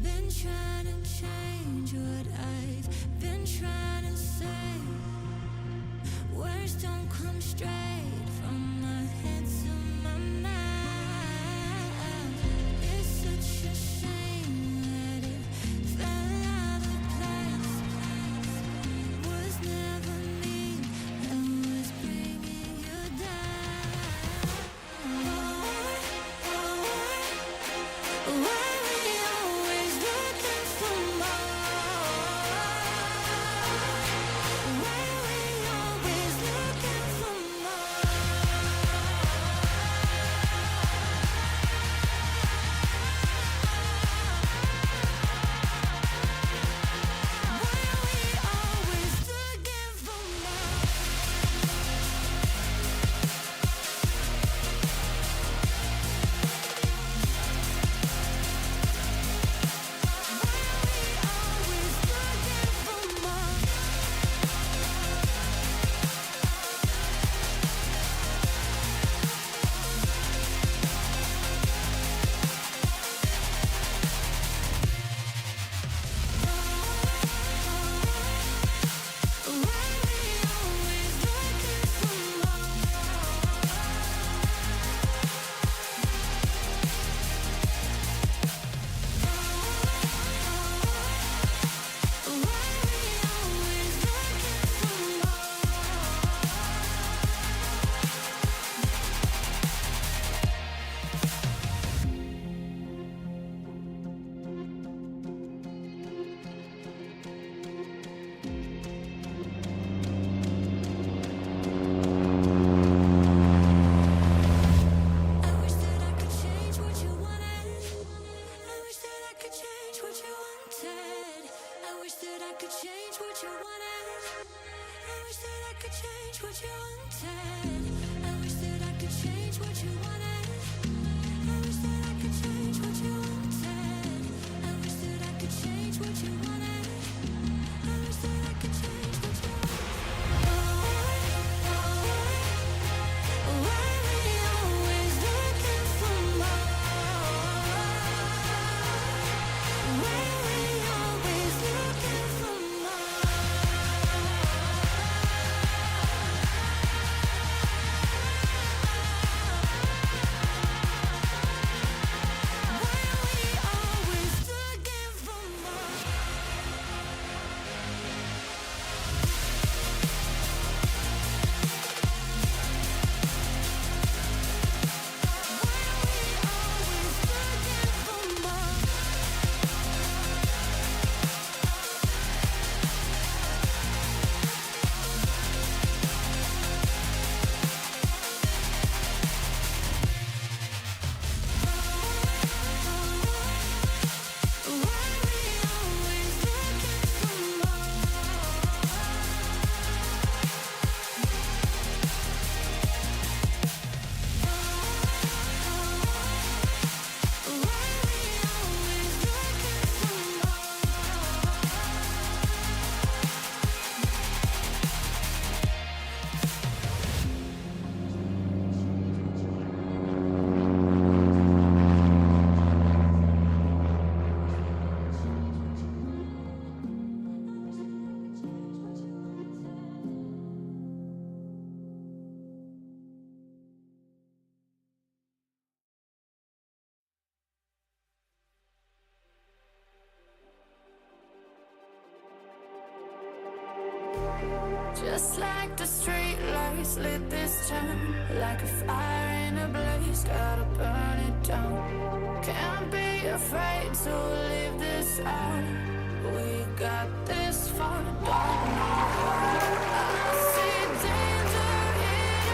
Been trying to change what I've been trying to say. Words don't come straight from my head to my mouth. It's such a shame that it fell out of place. Was never me that was bringing you down. Why we always looking for more? Why we always looking for more? Why we always looking for more? Just like the street lights lit this town, like a fire in a blaze, gotta burn it down. Can't be afraid to leave this out. We got this far, don't know how. I see danger in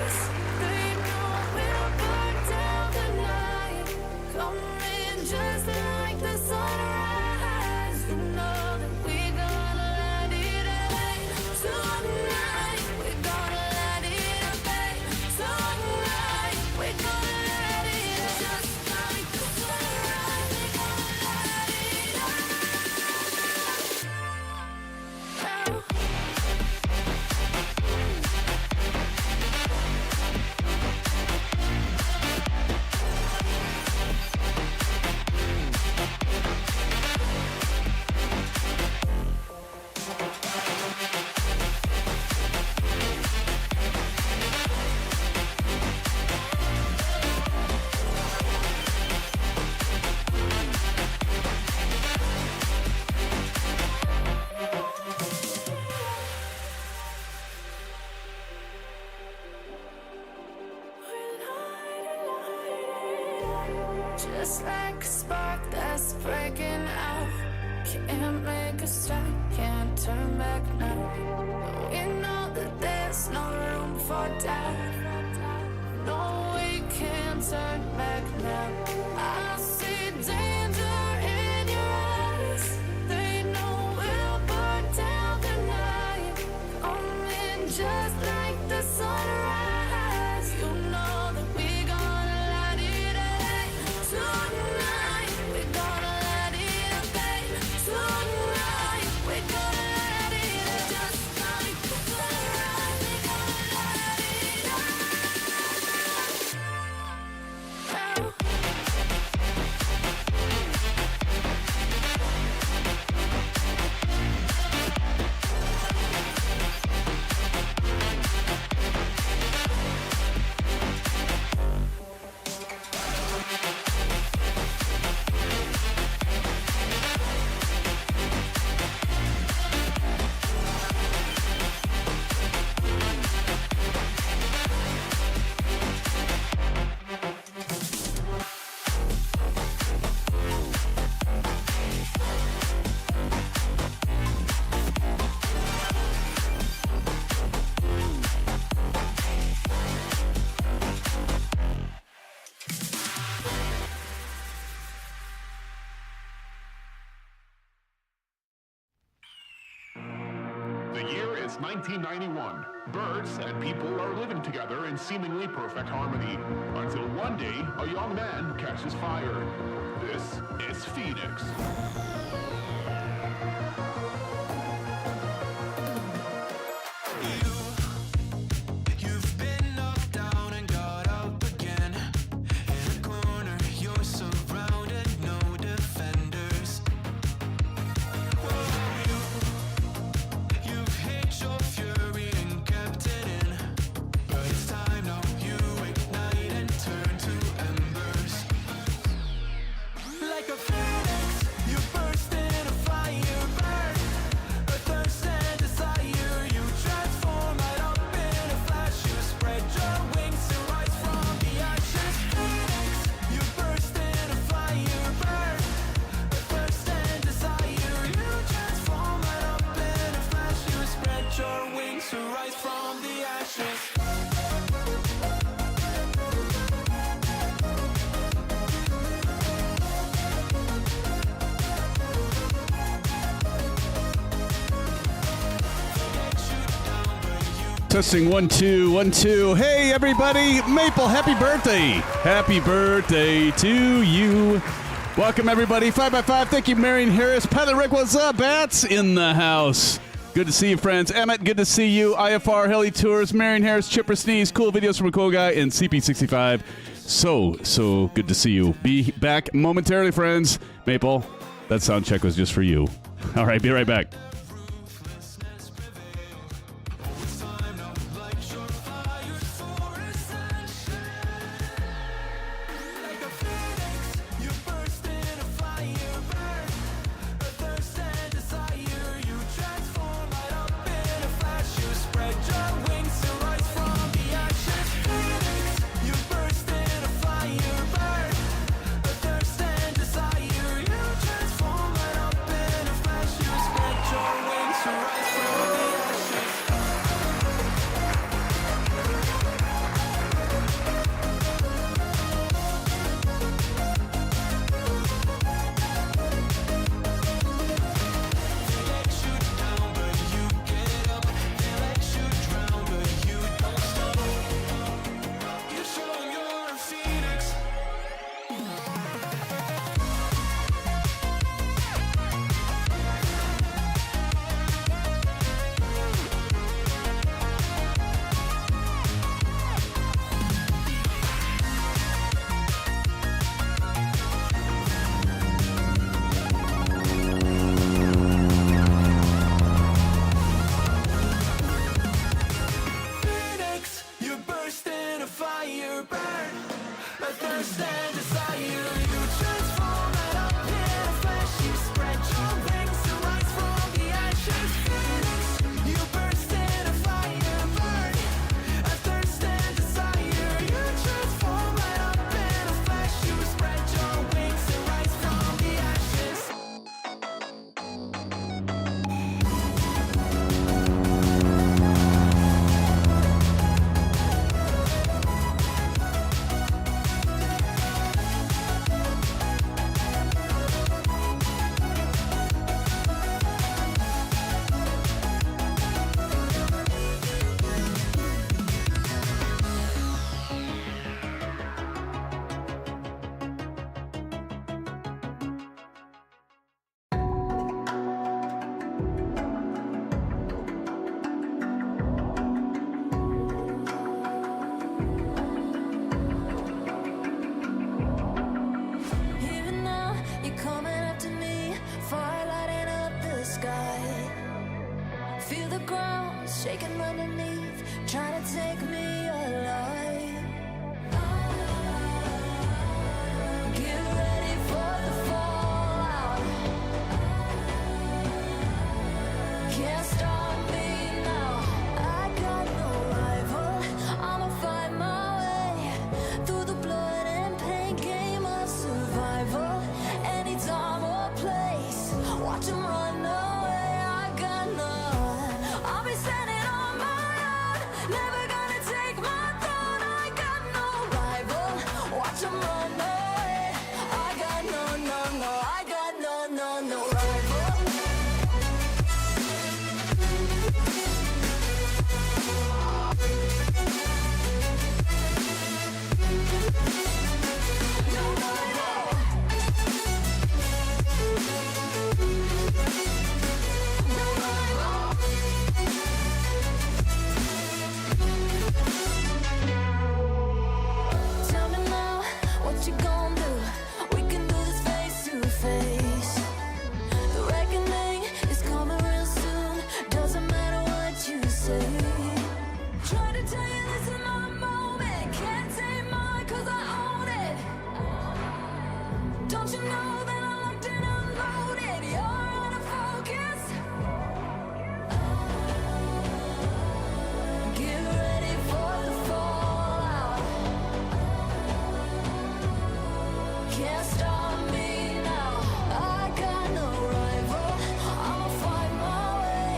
us. They know we'll burn down the night. Coming just like the sunrise. You know that we gonna let it rain tonight. We gonna let it rain tonight. We gonna let it just like the sunrise. We gonna let it rain. just like a spark that's breaking out. Can't make a stop, can't turn back now. We know that there's no room for doubt. No, we can't turn back now. I see danger in your eyes. They know we'll burn down the night. Coming just like the sunrise. You know that we gonna light it up tonight. We gonna light it up, babe. Tonight we gonna light it up just like the sunrise. We gonna light it up now. The year is 1991. Birds and people are living together in seemingly perfect harmony. Until one day, a young man catches fire. This is Phoenix. You've been knocked down and got up again. In a corner, you're surrounded, no defenders. You've hid your fury and kept it in. But it's time now, you ignite and turn to embers. Like a phoenix, you burst in a fire burn. A thirst and desire, you transform right up in a flash. You spread your wings to rise from the ashes. Phoenix, you burst in a fire burn. A thirst and desire, you transform right up in a flash. You spread your wings to rise from the ashes. Testing 1 2 1 2. Hey everybody, Maple, happy birthday! Happy birthday to you. Welcome everybody. 5x5. Thank you, Marion Harris. Pilot Rick, what's up? Bats in the house. Good to see you, friends. Emmett, good to see you. IFR, Heli Tours, Marion Harris, Chipper Sneeze, cool videos from a cool guy, and CP65. So good to see you. Be back momentarily, friends. Maple, that sound check was just for you. All right, be right back. Like a phoenix, you burst in a fire burn. A thirst and desire, you transform right up in a flash. You spread your wings to rise from the ashes. Phoenix, you burst in a fire burn. A thirst and desire, you transform right up in a flash. You spread your wings to rise from the ashes. Let you down, but you get up. They let you drown, but you don't stop. You show 'em you're a phoenix. Phoenix, you burst in a fire burn. A thirst and desire, you transform right up in a flash. You spread your wings to rise from the ashes. Phoenix, you burst in a fire burn. A thirst and desire, you transform right up in a flash. You spread your can't stop me now. I got no rival. I'ma fight my way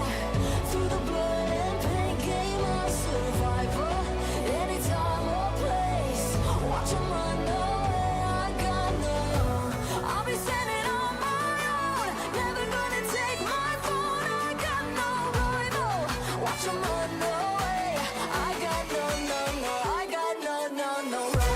through the blood and pain, game of survival. Anytime or place, watch 'em run away. I got no, I'll be standing on my own, never gonna take my phone. I got no rival, watch 'em run away. I got no, I got no rival.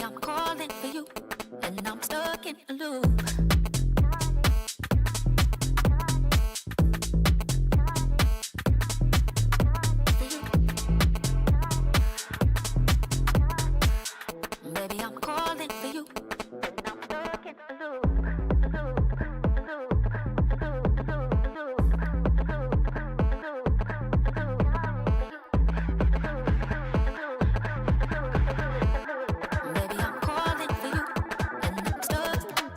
Baby, I'm calling for you, and I'm stuck in a loop. Baby, I'm calling for you, and I'm stuck in a loop. Baby, I'm calling for you, and I'm stuck.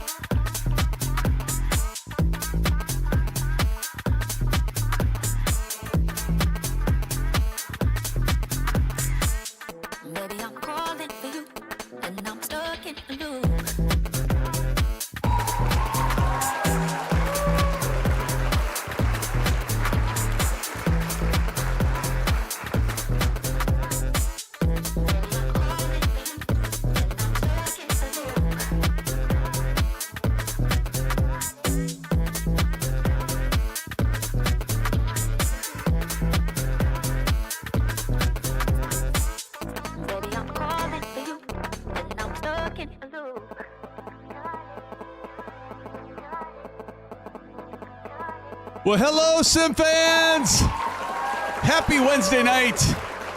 Baby, I'm calling for you, and I'm stuck in a loop. Baby, I'm calling for you, and I'm stuck in a loop. Well, hello, SimFans! Happy Wednesday night.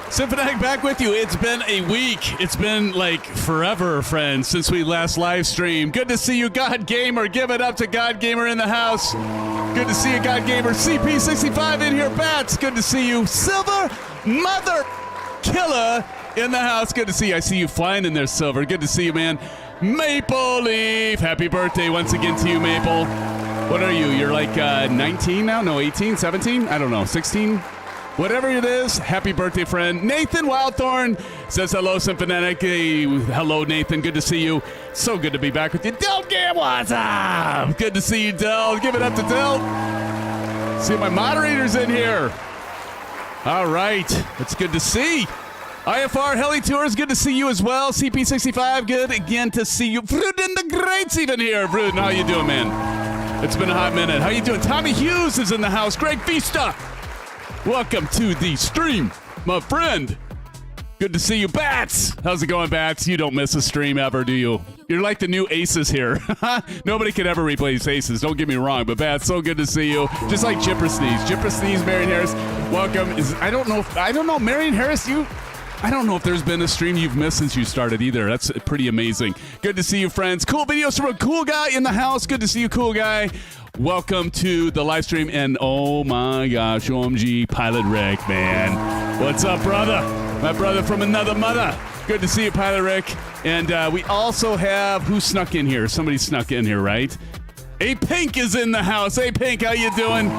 SimFanatic back with you. It's been a week. It's been like forever, friends, since we last live streamed. Good to see you, God Gamer. Give it up to God Gamer in the house. Good to see you, God Gamer. CP65 in here, Bats. Good to see you. Silver Mother Killer in the house. Good to see you. I see you flying in there, Silver. Good to see you, man. Maple Leaf. Happy birthday once again to you, Maple. What are you? You're like 19 now? No, 18, 17? I don't know. 16? Whatever it is, happy birthday, friend. Nathan Wildthorn says hello, SimFanatic. Hey, hello, Nathan. Good to see you. So good to be back with you. Del Gam, what's up? Good to see you, Del. Give it up to Del. See my moderators in here. All right. It's good to see. IFR Heli Tours, good to see you as well. CP65, good again to see you. Vruden the Great's even here. Vruden, how you doing, man? It's been a hot minute. How you doing? Tommy Hughes is in the house. Greg Vista. Welcome to the stream, my friend. Good to see you, Bats. How's it going, Bats? You don't miss a stream ever, do you? You're like the new Aces here. Nobody could ever replace Aces. Don't get me wrong, but Bats, so good to see you. Just like Chipper Sneeze. Chipper Sneeze, Marion Harris. Welcome. I don't know, Marion Harris, I don't know if there's been a stream you've missed since you started either. That's pretty amazing. Good to see you, friends. Cool videos from a cool guy in the house. Good to see you, cool guy. Welcome to the live stream. And oh my gosh, OMG, Pilot Rick, man. What's up, brother? My brother from another mother. Good to see you, Pilot Rick. And we also have, who snuck in here? Somebody snuck in here, right? A Pink is in the house. Hey, Pink, how you doing?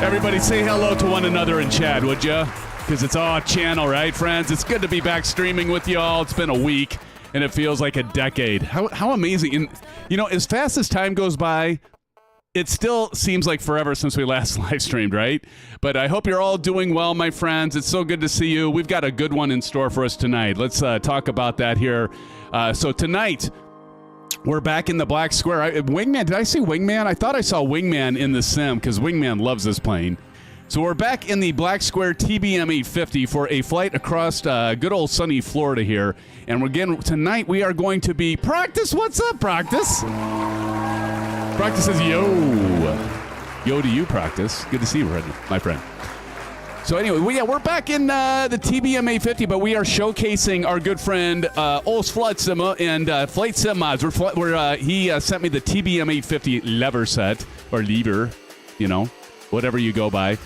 Everybody say hello to one another in chat, would ya? Because it's our channel, right, friends? It's good to be back streaming with you all. It's been a week, and it feels like a decade. How amazing. And, you know, as fast as time goes by, it still seems like forever since we last live streamed, right? But I hope you're all doing well, my friends. It's so good to see you. We've got a good one in store for us tonight. Let's talk about that here. So tonight, we're back in the Black Square. Wingman, did I see Wingman? I thought I saw Wingman in the sim because Wingman loves this plane. So we're back in the Black Square TBM 850 for a flight across good old sunny Florida here. And again, tonight we are going to be... Practice, what's up, Practice? Practice says, yo. Yo to you, Practice. Good to see you, my friend. So anyway, we're back in the TBM 850, but we are showcasing our good friend, Ols FlightSim and FlightSimMods. He sent me the TBM 850 lever set, or lever, you know, whatever you go by.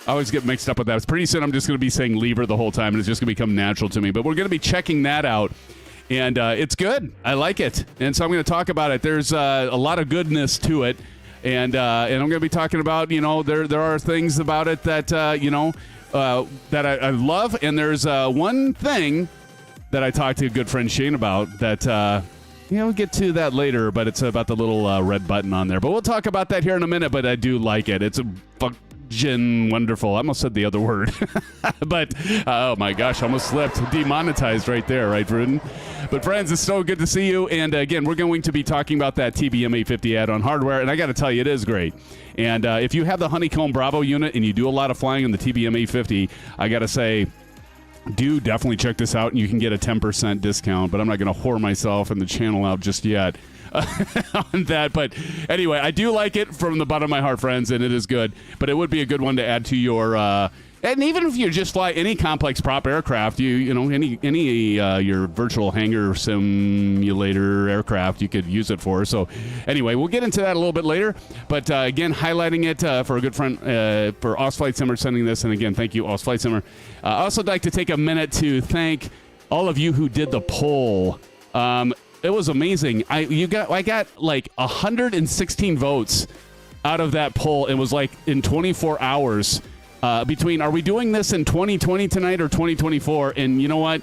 I always get mixed up with that. Pretty soon I'm just going to be saying lever the whole time, and it's just going to become natural to me. But we're going to be checking that out. And it's good. I like it. And so I'm going to talk about it. There's a lot of goodness to it. And I'm going to be talking about, you know, there are things about it that, you know, that I love. And there's one thing that I talked to a good friend Shane about that, you know, we'll get to that later. But it's about the little red button on there. But we'll talk about that here in a minute. But I do like it. It's a wonderful. I almost said the other word. But, oh my gosh, almost slipped. Demonetized right there, right, Vruden? But friends, it's so good to see you. And again, we're going to be talking about that TBM 850 add-on hardware. And I got to tell you, it is great. And if you have the Honeycomb Bravo unit and you do a lot of flying in the TBM 850, I got to say, do definitely check this out, and you can get a 10% discount, but I'm not going to whore myself and the channel out just yet on that. But anyway, I do like it from the bottom of my heart, friends, and it is good. But it would be a good one to add to your and even if you just fly any complex prop aircraft, you know, any your virtual hangar simulator aircraft, you could use it for. So anyway, we'll get into that a little bit later. But again, highlighting it for a good friend, for FlightSimmer sending this. And again, thank you, FlightSimmer. I also like to take a minute to thank all of you who did the poll. It was amazing. I got like 116 votes out of that poll. It was like in 24 hours. Between are we doing this in 2020 tonight or 2024? And you know what?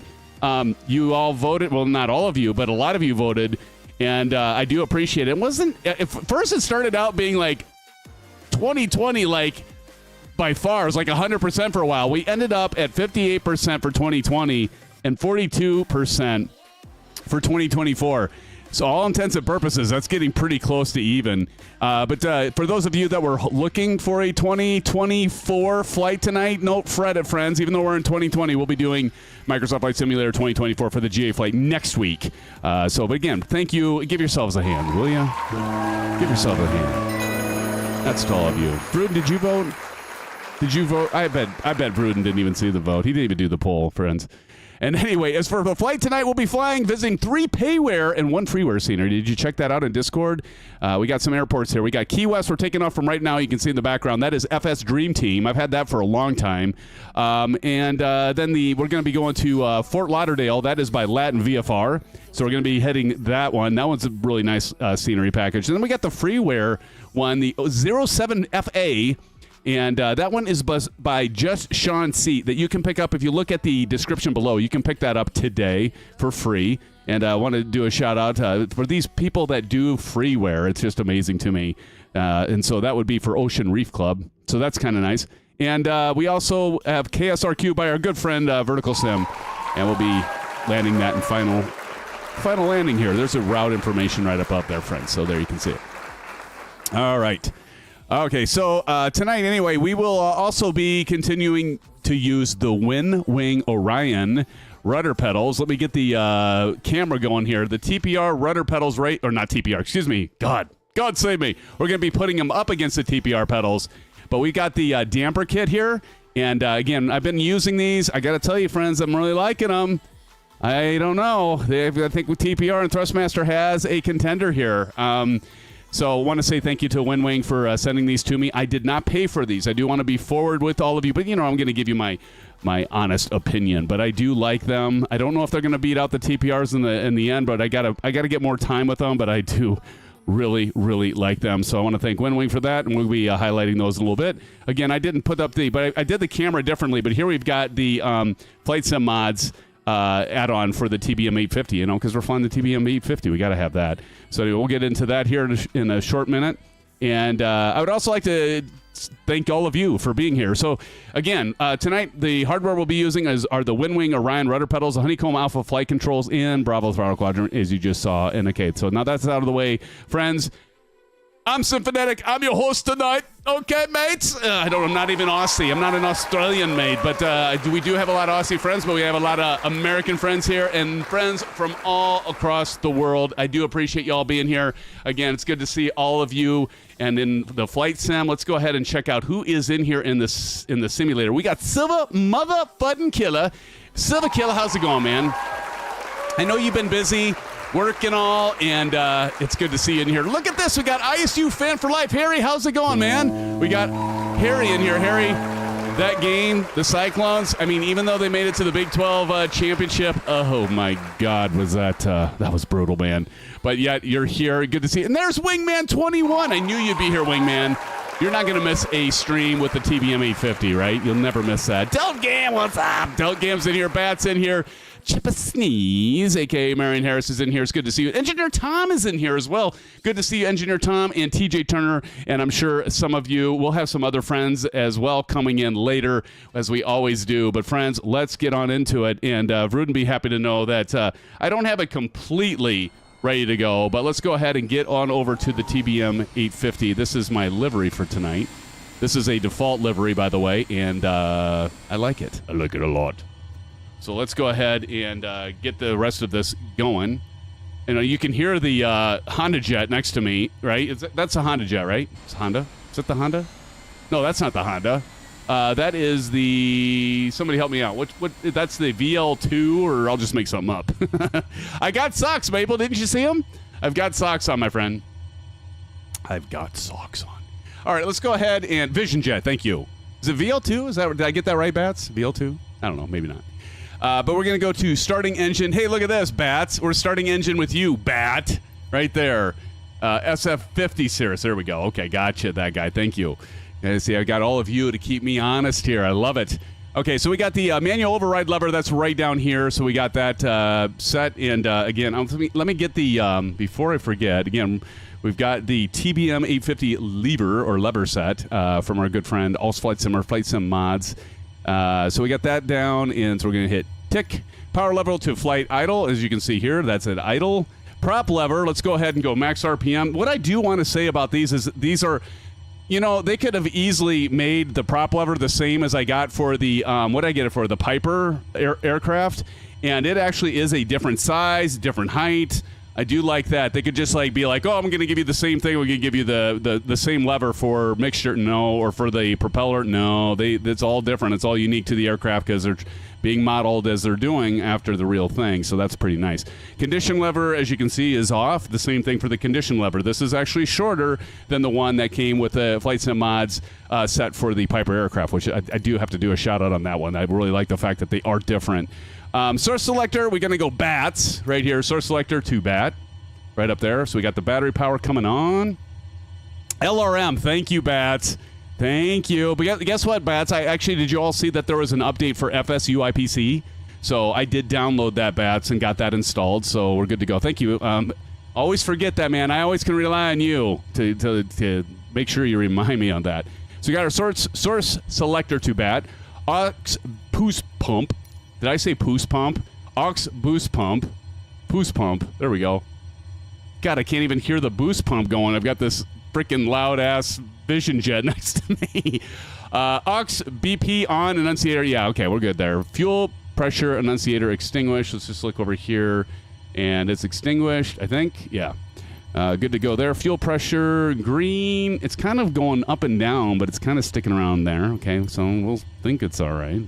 You all voted. Well, not all of you, but a lot of you voted. And I do appreciate it. It wasn't, first it started out being like 2020, like by far. It was like 100% for a while. We ended up at 58% for 2020 and 42% for 2024. So all intents and purposes, that's getting pretty close to even. But for those of you that were looking for a 2024 flight tonight, don't fret it, friends. Even though we're in 2020, we'll be doing Microsoft Flight Simulator 2024 for the GA flight next week. But again, thank you. Give yourselves a hand, will you? Give yourself a hand. That's to all of you. Bruden, did you vote? Did you vote? I bet Bruden didn't even see the vote. He didn't even do the poll, friends. And anyway, as for the flight tonight, we'll be visiting 3 payware and 1 freeware scenery. Did you check that out in Discord? We got some airports here. We got Key West. We're taking off from right now. You can see in the background. That is FS Dream Team. I've had that for a long time. Then we're going to be going to Fort Lauderdale. That is by Latin VFR. So we're going to be heading that one. That one's a really nice scenery package. And then we got the freeware one, the 07FA. And that one is by Just Sean C. that you can pick up if you look at the description below. You can pick that up today for free. And I want to do a shout out for these people that do freeware. It's just amazing to me. And so that would be for Ocean Reef Club. So that's kind of nice. And we also have KSRQ by our good friend Vertical Sim. And we'll be landing that in final landing here. There's a route information right up there, friends. So there you can see it. All right. Okay, so tonight, anyway, we will also be continuing to use the WINWING ORION rudder pedals. Let me get the camera going here. The TPR rudder pedals, or not TPR, excuse me. God save me. We're going to be putting them up against the TPR pedals. But we got the damper kit here. And again, I've been using these. I got to tell you, friends, I'm really liking them. I don't know. I think with TPR and Thrustmaster has a contender here. So I want to say thank you to WinWing for sending these to me. I did not pay for these. I do want to be forward with all of you, but, you know, I'm going to give you my honest opinion. But I do like them. I don't know if they're going to beat out the TPRs in the end, but I gotta get more time with them. But I do really, really like them. So I want to thank WinWing for that, and we'll be highlighting those in a little bit. Again, I didn't put up but I did the camera differently. But here we've got the FlightSimMods add-on for the TBM 850, you know, because we're flying the TBM 850. We got to have that. So anyway, we'll get into that here in a short minute. And I would also like to thank all of you for being here. So again, tonight the hardware we'll be using are the WinWing Orion rudder pedals, the Honeycomb Alpha flight controls, and Bravo Throttle Quadrant, as you just saw. And okay, so now that's out of the way, friends. I'm SimFanatic. I'm your host tonight. Okay, mates? I'm not even Aussie. I'm not an Australian mate, but we do have a lot of Aussie friends, but we have a lot of American friends here and friends from all across the world. I do appreciate you all being here. Again, it's good to see all of you. And in the flight sim, let's go ahead and check out who is in here in the simulator. We got Silver Motherfucking Killer. Silver Killer, how's it going, man? I know you've been busy. Work and all, and it's good to see you in here. Look at this. We got ISU fan for life. Harry, how's it going, man? We got Harry in here. Harry, that game, the Cyclones, I mean, even though they made it to the Big 12 championship, oh, my God, was that was brutal, man. But yet, you're here. Good to see you. And there's Wingman 21. I knew you'd be here, Wingman. You're not going to miss a stream with the TBM 850, right? You'll never miss that. Delt Gam, what's up? Delt Gam's in here. Bat's in here. Chip a Sneeze, a.k.a. Marion Harris, is in here. It's good to see you. Engineer Tom is in here as well. Good to see you, Engineer Tom and TJ Turner. And I'm sure some of you will have some other friends as well coming in later, as we always do. But, friends, let's get on into it. And Vruden be happy to know that I don't have it completely ready to go. But let's go ahead and get on over to the TBM 850. This is my livery for tonight. This is a default livery, by the way, and I like it. I like it a lot. So let's go ahead and get the rest of this going. You can hear the Honda Jet next to me, right? That's a Honda Jet, right? It's Honda. Is it the Honda? No, that's not the Honda. That is the... Somebody help me out. What? That's the VL2, or I'll just make something up. I got socks, Maple. Didn't you see them? I've got socks on, my friend. I've got socks on. All right, let's go ahead and... Vision Jet, thank you. Is it VL2? Did I get that right, Bats? VL2? I don't know. Maybe not. But we're going to go to starting engine. Hey, look at this, Bats. We're starting engine with you, Bat. Right there. SF50 Cirrus. There we go. Okay, gotcha, that guy. Thank you. See, I got all of you to keep me honest here. I love it. Okay, so we got the manual override lever. That's right down here. So we got that set. And again, let me get the, before I forget, again, we've got the TBM 850 lever set from our good friend, FlightSimMods. So we got that down, and so we're going to hit tick. Power level to flight idle, as you can see here. That's at idle. Prop lever, let's go ahead and go max RPM. What I do want to say about these is these are, you know, they could have easily made the prop lever the same as I got for the, what did I get it for? The Piper aircraft. And it actually is a different size, different height. I do like that. They could just like be like, oh, I'm going to give you the same thing. We're going to give you the same lever for mixture. No. Or for the propeller. No. It's all different. It's all unique to the aircraft because they're being modeled as they're doing after the real thing. So that's pretty nice. Condition lever, as you can see, is off. The same thing for the condition lever. This is actually shorter than the one that came with the FlightSimMods set for the Piper aircraft, which I do have to do a shout out on that one. I really like the fact that they are different. Source selector, we're going to go bats right here. Source selector to bat right up there. So we got the battery power coming on. LRM, thank you, bats. Thank you. But guess what, bats? Did you all see that there was an update for FSUIPC? So I did download that, bats, and got that installed. So we're good to go. Thank you. Always forget that, man. I always can rely on you to make sure you remind me on that. So we got our source selector to bat. Aux boost pump. Did I say poos pump? Aux boost pump. Boost pump. There we go. God, I can't even hear the boost pump going. I've got this freaking loud-ass Vision Jet next to me. Aux BP on, annunciator. Yeah, okay, we're good there. Fuel pressure annunciator extinguished. Let's just look over here. And it's extinguished, I think. Yeah. Good to go there. Fuel pressure, green. It's kind of going up and down, but it's kind of sticking around there. Okay, so we'll think it's all right.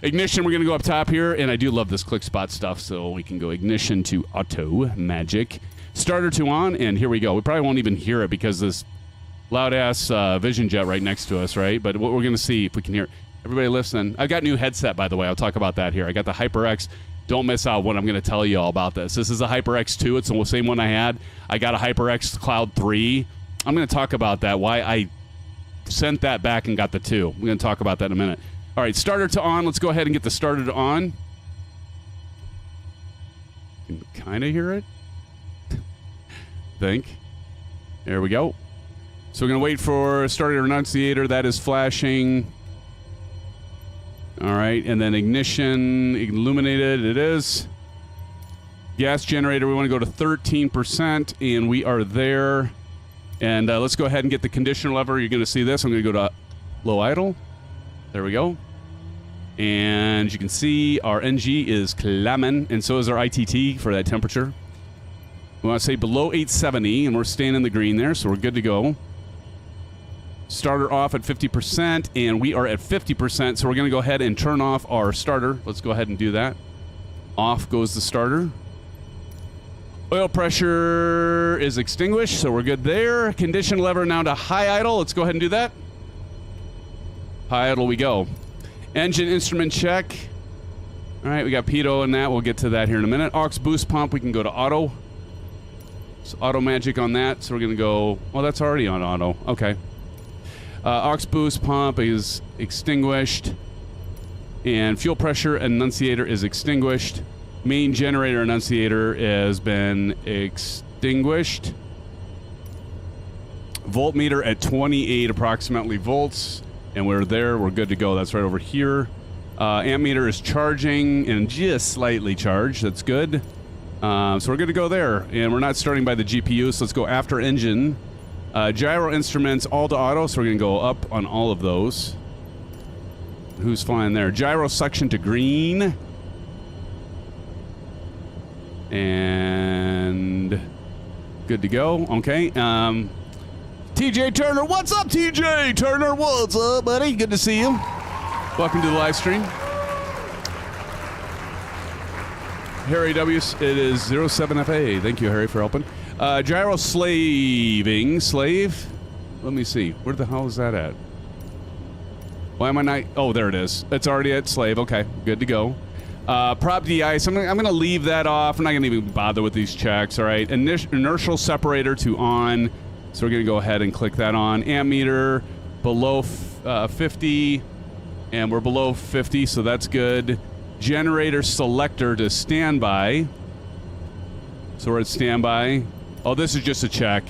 Ignition, we're going to go up top here, and I do love this click spot stuff, so we can go ignition to auto, magic. Starter to on, and here we go. We probably won't even hear it because this loud-ass Vision Jet right next to us, right? But what we're going to see if we can hear it. Everybody listen. I've got a new headset, by the way. I'll talk about that here. I got the HyperX. Don't miss out what I'm going to tell you all about this. This is a HyperX 2. It's the same one I had. I got a HyperX Cloud 3. I'm going to talk about that, why I sent that back and got the 2. We're going to talk about that in a minute. All right, starter to on. Let's go ahead and get the starter to on. You can kind of hear it. Think. There we go. So we're going to wait for starter annunciator. That is flashing. All right, and then ignition, illuminated, it is. Gas generator, we want to go to 13%, and we are there. And let's go ahead and get the conditioner lever. You're going to see this. I'm going to go to low idle. There we go. And you can see our NG is climbing, and so is our ITT for that temperature. We want to say below 870, and we're staying in the green there, so we're good to go. Starter off at 50%, and we are at 50%, so we're going to go ahead and turn off our starter. Let's go ahead and do that. Off goes the starter. Oil pressure is extinguished, so we're good there. Condition lever now to high idle. Let's go ahead and do that. High idle we go. Engine instrument check. All right, we got pitot in that. We'll get to that here in a minute. Aux boost pump, we can go to auto. So auto magic on that, so we're going to go... Well, that's already on auto. Okay. Aux boost pump is extinguished. And fuel pressure annunciator is extinguished. Main generator annunciator has been extinguished. Voltmeter at 28 approximately volts. And we're there. We're good to go. That's right over here. Amp meter is charging and just slightly charged. That's good. So we're good to go there. And we're not starting by the GPU, so let's go after engine. Gyro instruments all to auto, so we're going to go up on all of those. Who's flying there? Gyro suction to green. And good to go. Okay. TJ Turner, what's up, TJ Turner? What's up, buddy? Good to see you. Welcome to the live stream. Harry W, it is 07FA. Thank you, Harry, for helping. Gyro slaving. Slave? Let me see. Where the hell is that at? Why am I not? Oh, there it is. It's already at slave. Okay, good to go. Prop de-ice. I'm gonna leave that off. I'm not gonna even bother with these checks. All right. Inertial separator to on. So we're gonna go ahead and click that on. Ammeter below 50, and we're below 50, so that's good. Generator selector to standby. So we're at standby. Oh, this is just a check.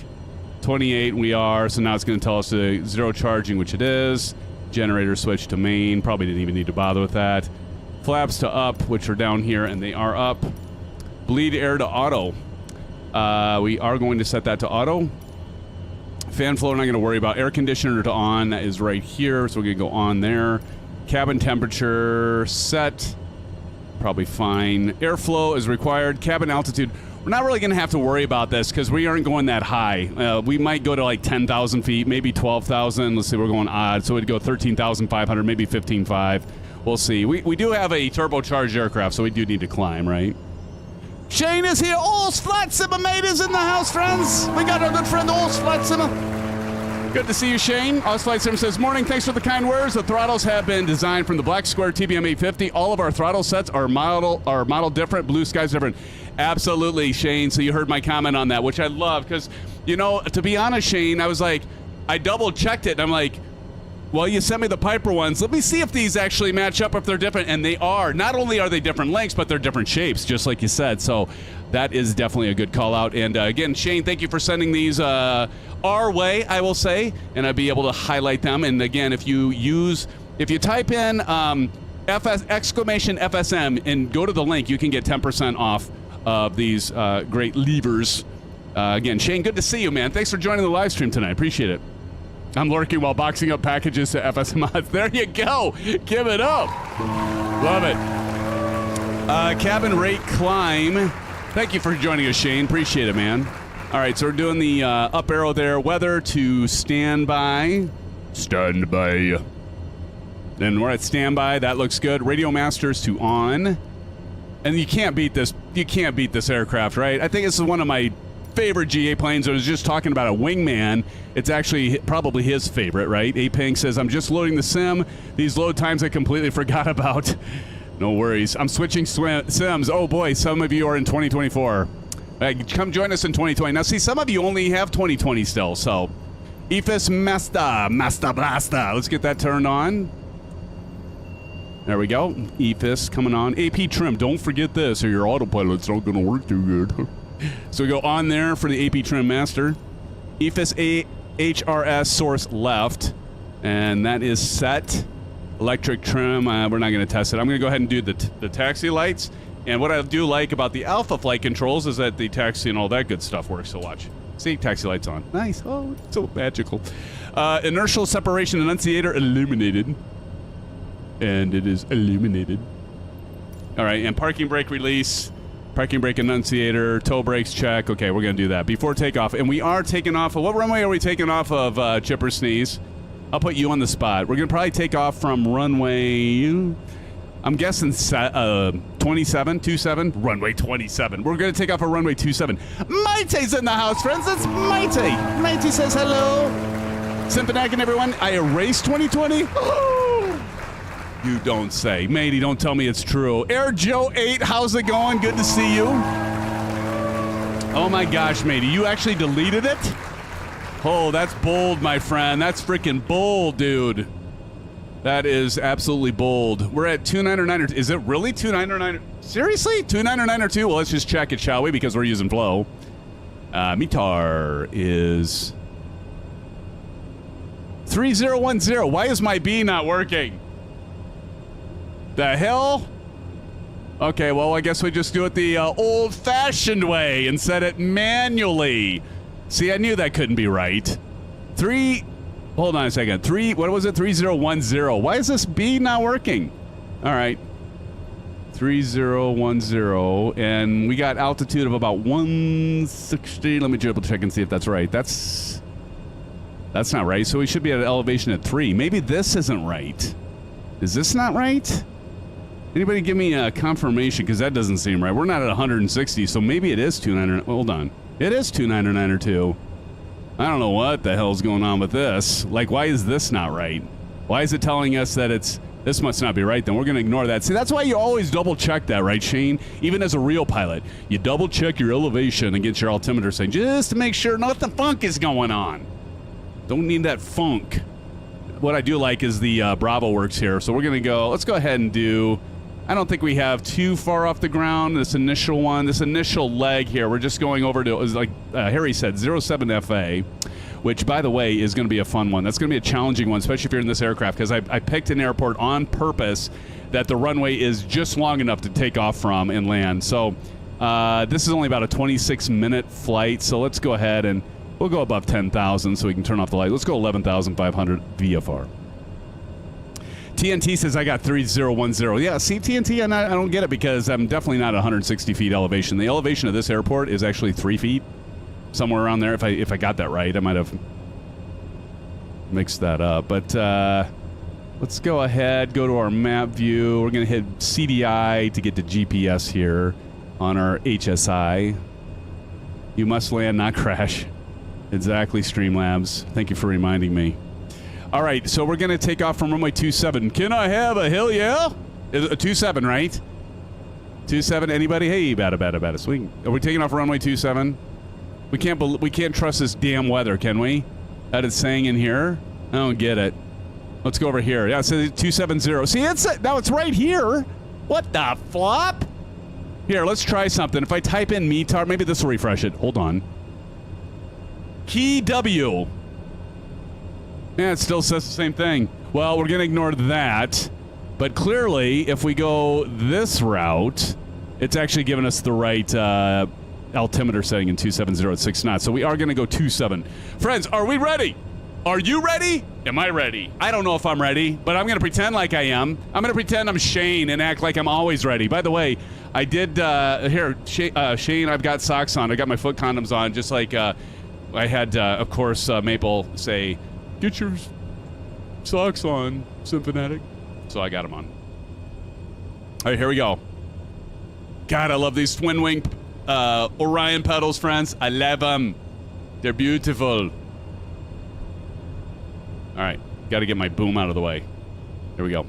28 we are, so now it's going to tell us the zero charging, which it is. Generator switch to main. Probably didn't even need to bother with that. Flaps to up, which are down here, and they are up. Bleed air to auto. We are going to set that to auto. Fan flow, not going to worry about. Air conditioner to on, that is right here, so we're going to go on there. Cabin temperature set. Probably fine. Airflow is required. Cabin altitude. We're not really going to have to worry about this because we aren't going that high. We might go to like 10,000 feet, maybe 12,000. Let's see, we're going odd. So we'd go 13,500, maybe 15,500. We'll see. We do have a turbocharged aircraft, so we do need to climb, right? Shane is here. All's FlightSimMods is in the house, friends. We got our good friend All's FlightSimMods. Good to see you, Shane. All's FlightSimMods says, morning, thanks for the kind words. The throttles have been designed from the Black Square TBM 850. All of our throttle sets are model different. Blue sky's different. Absolutely, Shane. So you heard my comment on that, which I love because, you know, to be honest, Shane, I was like, I double checked it and I'm like, well, you sent me the Piper ones. Let me see if these actually match up, if they're different. And they are. Not only are they different lengths, but they're different shapes, just like you said. So that is definitely a good call out. And again, Shane, thank you for sending these our way, I will say, and I'll be able to highlight them. And again, if you type in exclamation FSM and go to the link, you can get 10% off of these great levers. Again, Shane, good to see you, man. Thanks for joining the live stream tonight. Appreciate it. I'm lurking while boxing up packages to FSMods. There you go. Give it up. Love it. Cabin rate climb. Thank you for joining us, Shane. Appreciate it, man. All right, so we're doing the up arrow there. Weather to standby. Standby. Then we're at standby. That looks good. Radio masters to on. And you can't beat this. You can't beat this aircraft, right? I think this is one of my favorite GA planes. I was just talking about a wingman. It's actually probably his favorite, right? A-Pink says, I'm just loading the sim. These load times I completely forgot about. No worries. I'm switching sims. Oh boy, some of you are in 2024. Come join us in 2020. Now see, some of you only have 2020 still, so. EFIS Master Blaster. Let's get that turned on. There we go. EFIS coming on. AP trim. Don't forget this or your autopilot's not going to work too good. So we go on there for the AP trim master. EFIS HRS source left. And that is set. Electric trim. We're not going to test it. I'm going to go ahead and do the taxi lights. And what I do like about the Alpha flight controls is that the taxi and all that good stuff works. So watch. See, taxi lights on. Nice. Oh, it's so magical. Inertial separation annunciator illuminated. And it is illuminated. All right, and parking brake release. Parking brake annunciator, toe brakes check. Okay, we're going to do that before takeoff. And we are taking off. What runway are we taking off of, Chipper Sneeze? I'll put you on the spot. We're going to probably take off from runway, I'm guessing 27. Runway 27. We're going to take off a runway 27. Mighty's in the house, friends. It's Mighty. Mighty says hello. SimFanatic and everyone. I erased 2020. You don't say. Matey, don't tell me it's true. Air Joe 8, how's it going? Good to see you. Oh my gosh, Matey, you actually deleted it? Oh, that's bold, my friend. That's freaking bold, dude. That is absolutely bold. We're at 2909. Is it really 2909? Seriously? 2909 Well, let's just check it, shall we? Because we're using Flow. Mitar is 3010. Why is my B not working? The hell? Okay, well, I guess we just do it the old-fashioned way and set it manually. See, I knew that couldn't be right. Hold on a second. What was it? 3010. Why is this B not working? All right. 3010. And we got altitude of about 160. Let me double check and see if that's right. That's not right. So we should be at an elevation at 3. Maybe this isn't right. Is this not right? Anybody give me a confirmation, because that doesn't seem right. We're not at 160, so maybe it is 299. Hold on. It is 2992. I don't know what the hell's going on with this. Like, why is this not right? Why is it telling us that this must not be right? Then we're going to ignore that. See, that's why you always double check that, right, Shane? Even as a real pilot, you double check your elevation against your altimeter saying, just to make sure nothing funk is going on. Don't need that funk. What I do like is the Bravo works here. So we're going to go, let's go ahead and do, I don't think we have too far off the ground. This initial one, this initial leg here, we're just going over to, it was like Harry said, 07 FA, which, by the way, is going to be a fun one. That's going to be a challenging one, especially if you're in this aircraft, because I picked an airport on purpose that the runway is just long enough to take off from and land. So this is only about a 26-minute flight, so let's go ahead and we'll go above 10,000 so we can turn off the light. Let's go 11,500 VFR. TNT says I got 3010. Yeah, see, TNT, I don't get it because I'm definitely not 160 feet elevation. The elevation of this airport is actually 3 feet, somewhere around there. If I got that right, I might have mixed that up. But let's go ahead, go to our map view. We're going to hit CDI to get to GPS here on our HSI. You must land, not crash. Exactly, Streamlabs. Thank you for reminding me. All right, so we're going to take off from runway 27. Can I have a hell yeah? 27, right? 27, anybody? Hey, bada. Swing. Are we taking off runway 27? We can't trust this damn weather, can we? That it's saying in here? I don't get it. Let's go over here. Yeah, it says 270. See, now it's right here. What the flop? Here, let's try something. If I type in METAR, maybe this will refresh it. Hold on. Key W. Yeah, it still says the same thing. Well, we're going to ignore that. But clearly, if we go this route, it's actually giving us the right altimeter setting in 270 at 6 knots. So we are going to go 27. Friends, are we ready? Are you ready? Am I ready? I don't know if I'm ready, but I'm going to pretend like I am. I'm going to pretend I'm Shane and act like I'm always ready. By the way, I did, here, Shane, I've got socks on. I got my foot condoms on, just like I had, of course, Maple say, get your socks on, SimFanatic. So I got them on. All right, here we go. God, I love these twin wing Orion pedals, friends. I love them. They're beautiful. All right, got to get my boom out of the way. Here we go.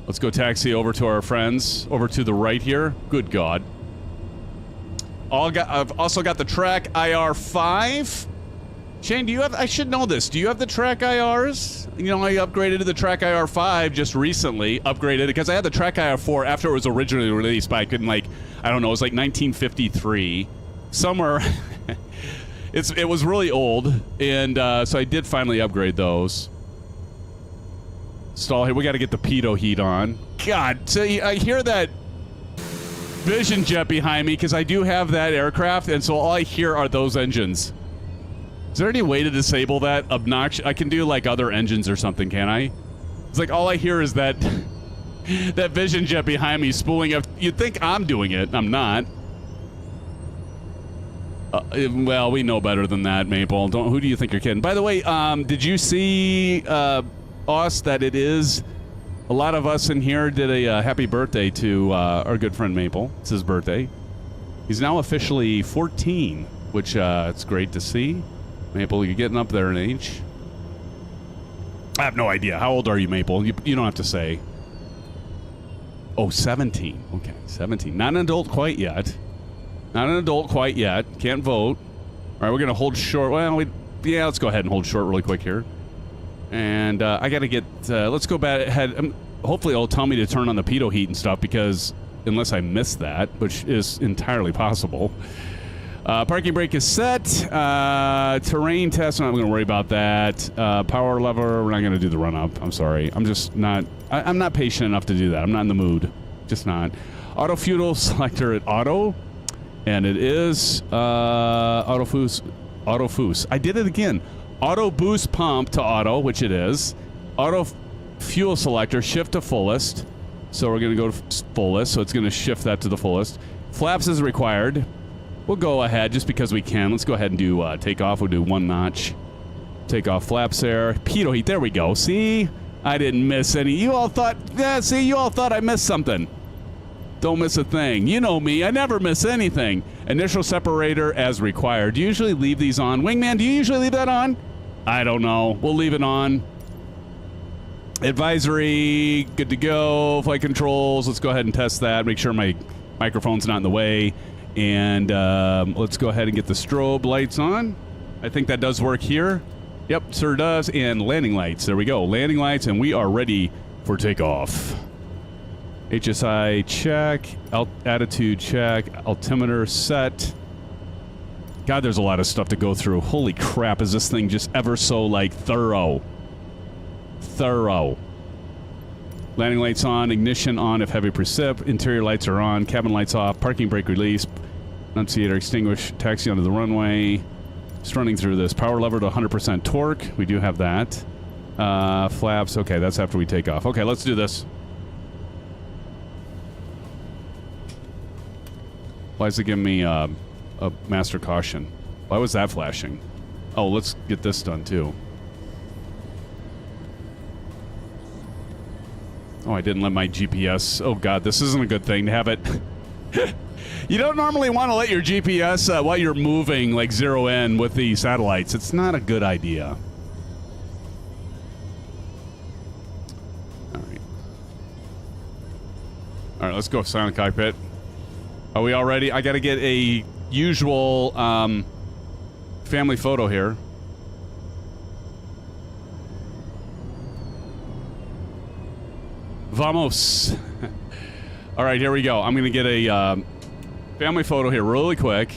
Let's go taxi over to our friends, over to the right here. Good God. I've also got the Track IR5. Shane, do you have... I should know this. Do you have the Track IRs? You know, I upgraded to the Track IR5 just recently. Upgraded because I had the Track IR4 after it was originally released, but I couldn't, like... I don't know, it was like 1953. Somewhere... It was really old, and so I did finally upgrade those. Stall here. We got to get the pitot heat on. God, so I hear that Vision jet behind me because I do have that aircraft, and so all I hear are those engines. Is there any way to disable that obnoxious? I can do like other engines or something, can I? It's like all I hear is that that Vision jet behind me spooling up. You'd think I'm doing it. I'm not. Well, we know better than that, Maple. Who do you think you're kidding? By the way, did you see us that it is... A lot of us in here did a happy birthday to our good friend Maple. It's his birthday. He's now officially 14, which it's great to see. Maple, you're getting up there in age. I have no idea. How old are you, Maple? You don't have to say. Oh, 17. Okay, 17. Not an adult quite yet. Not an adult quite yet. Can't vote. All right, we're going to hold short. Well, yeah, let's go ahead and hold short really quick here. And I got to get... let's go back ahead. Hopefully it'll tell me to turn on the pitot heat and stuff because unless I miss that, which is entirely possible. Parking brake is set. Terrain test, I'm not going to worry about that. Power lever, we're not going to do the run-up. I'm sorry. I'm just not... I'm not patient enough to do that. I'm not in the mood. Just not. Auto fuel selector at auto. And it is auto Auto boost. I did it again. Auto boost pump to auto, which it is. Auto fuel selector, shift to fullest. So we're going to go to fullest, so it's going to shift that to the fullest. Flaps is required. We'll go ahead just because we can. Let's go ahead and do takeoff. We'll do 1 notch. Takeoff flaps there. Pitot heat. There we go. See? I didn't miss any. You all thought, yeah, see, you all thought I missed something. Don't miss a thing. You know me. I never miss anything. Initial separator as required. Do you usually leave these on? Wingman, do you usually leave that on? I don't know. We'll leave it on. Advisory, good to go. Flight controls, let's go ahead and test that. Make sure my microphone's not in the way. And let's go ahead and get the strobe lights on. I think that does work here. Yep, sir does. And landing lights. There we go. Landing lights, and we are ready for takeoff. HSI check. Attitude check. Altimeter set. God, there's a lot of stuff to go through. Holy crap, is this thing just ever so, like, thorough. Thorough. Landing lights on, ignition on if heavy precip, interior lights are on, cabin lights off, parking brake release, annunciator extinguish, taxi onto the runway. Just running through this. Power lever to 100% torque. We do have that. Flaps. Okay, that's after we take off. Okay, let's do this. Why is it giving me a master caution? Why was that flashing? Oh, let's get this done too. Oh, I didn't let my GPS... Oh, God, this isn't a good thing to have it... You don't normally want to let your GPS, while you're moving, like, zero in with the satellites. It's not a good idea. All right. All right, let's go silent cockpit. Are we all ready? I got to get a usual family photo here. Vamos. All right, here we go. I'm going to get a family photo here really quick.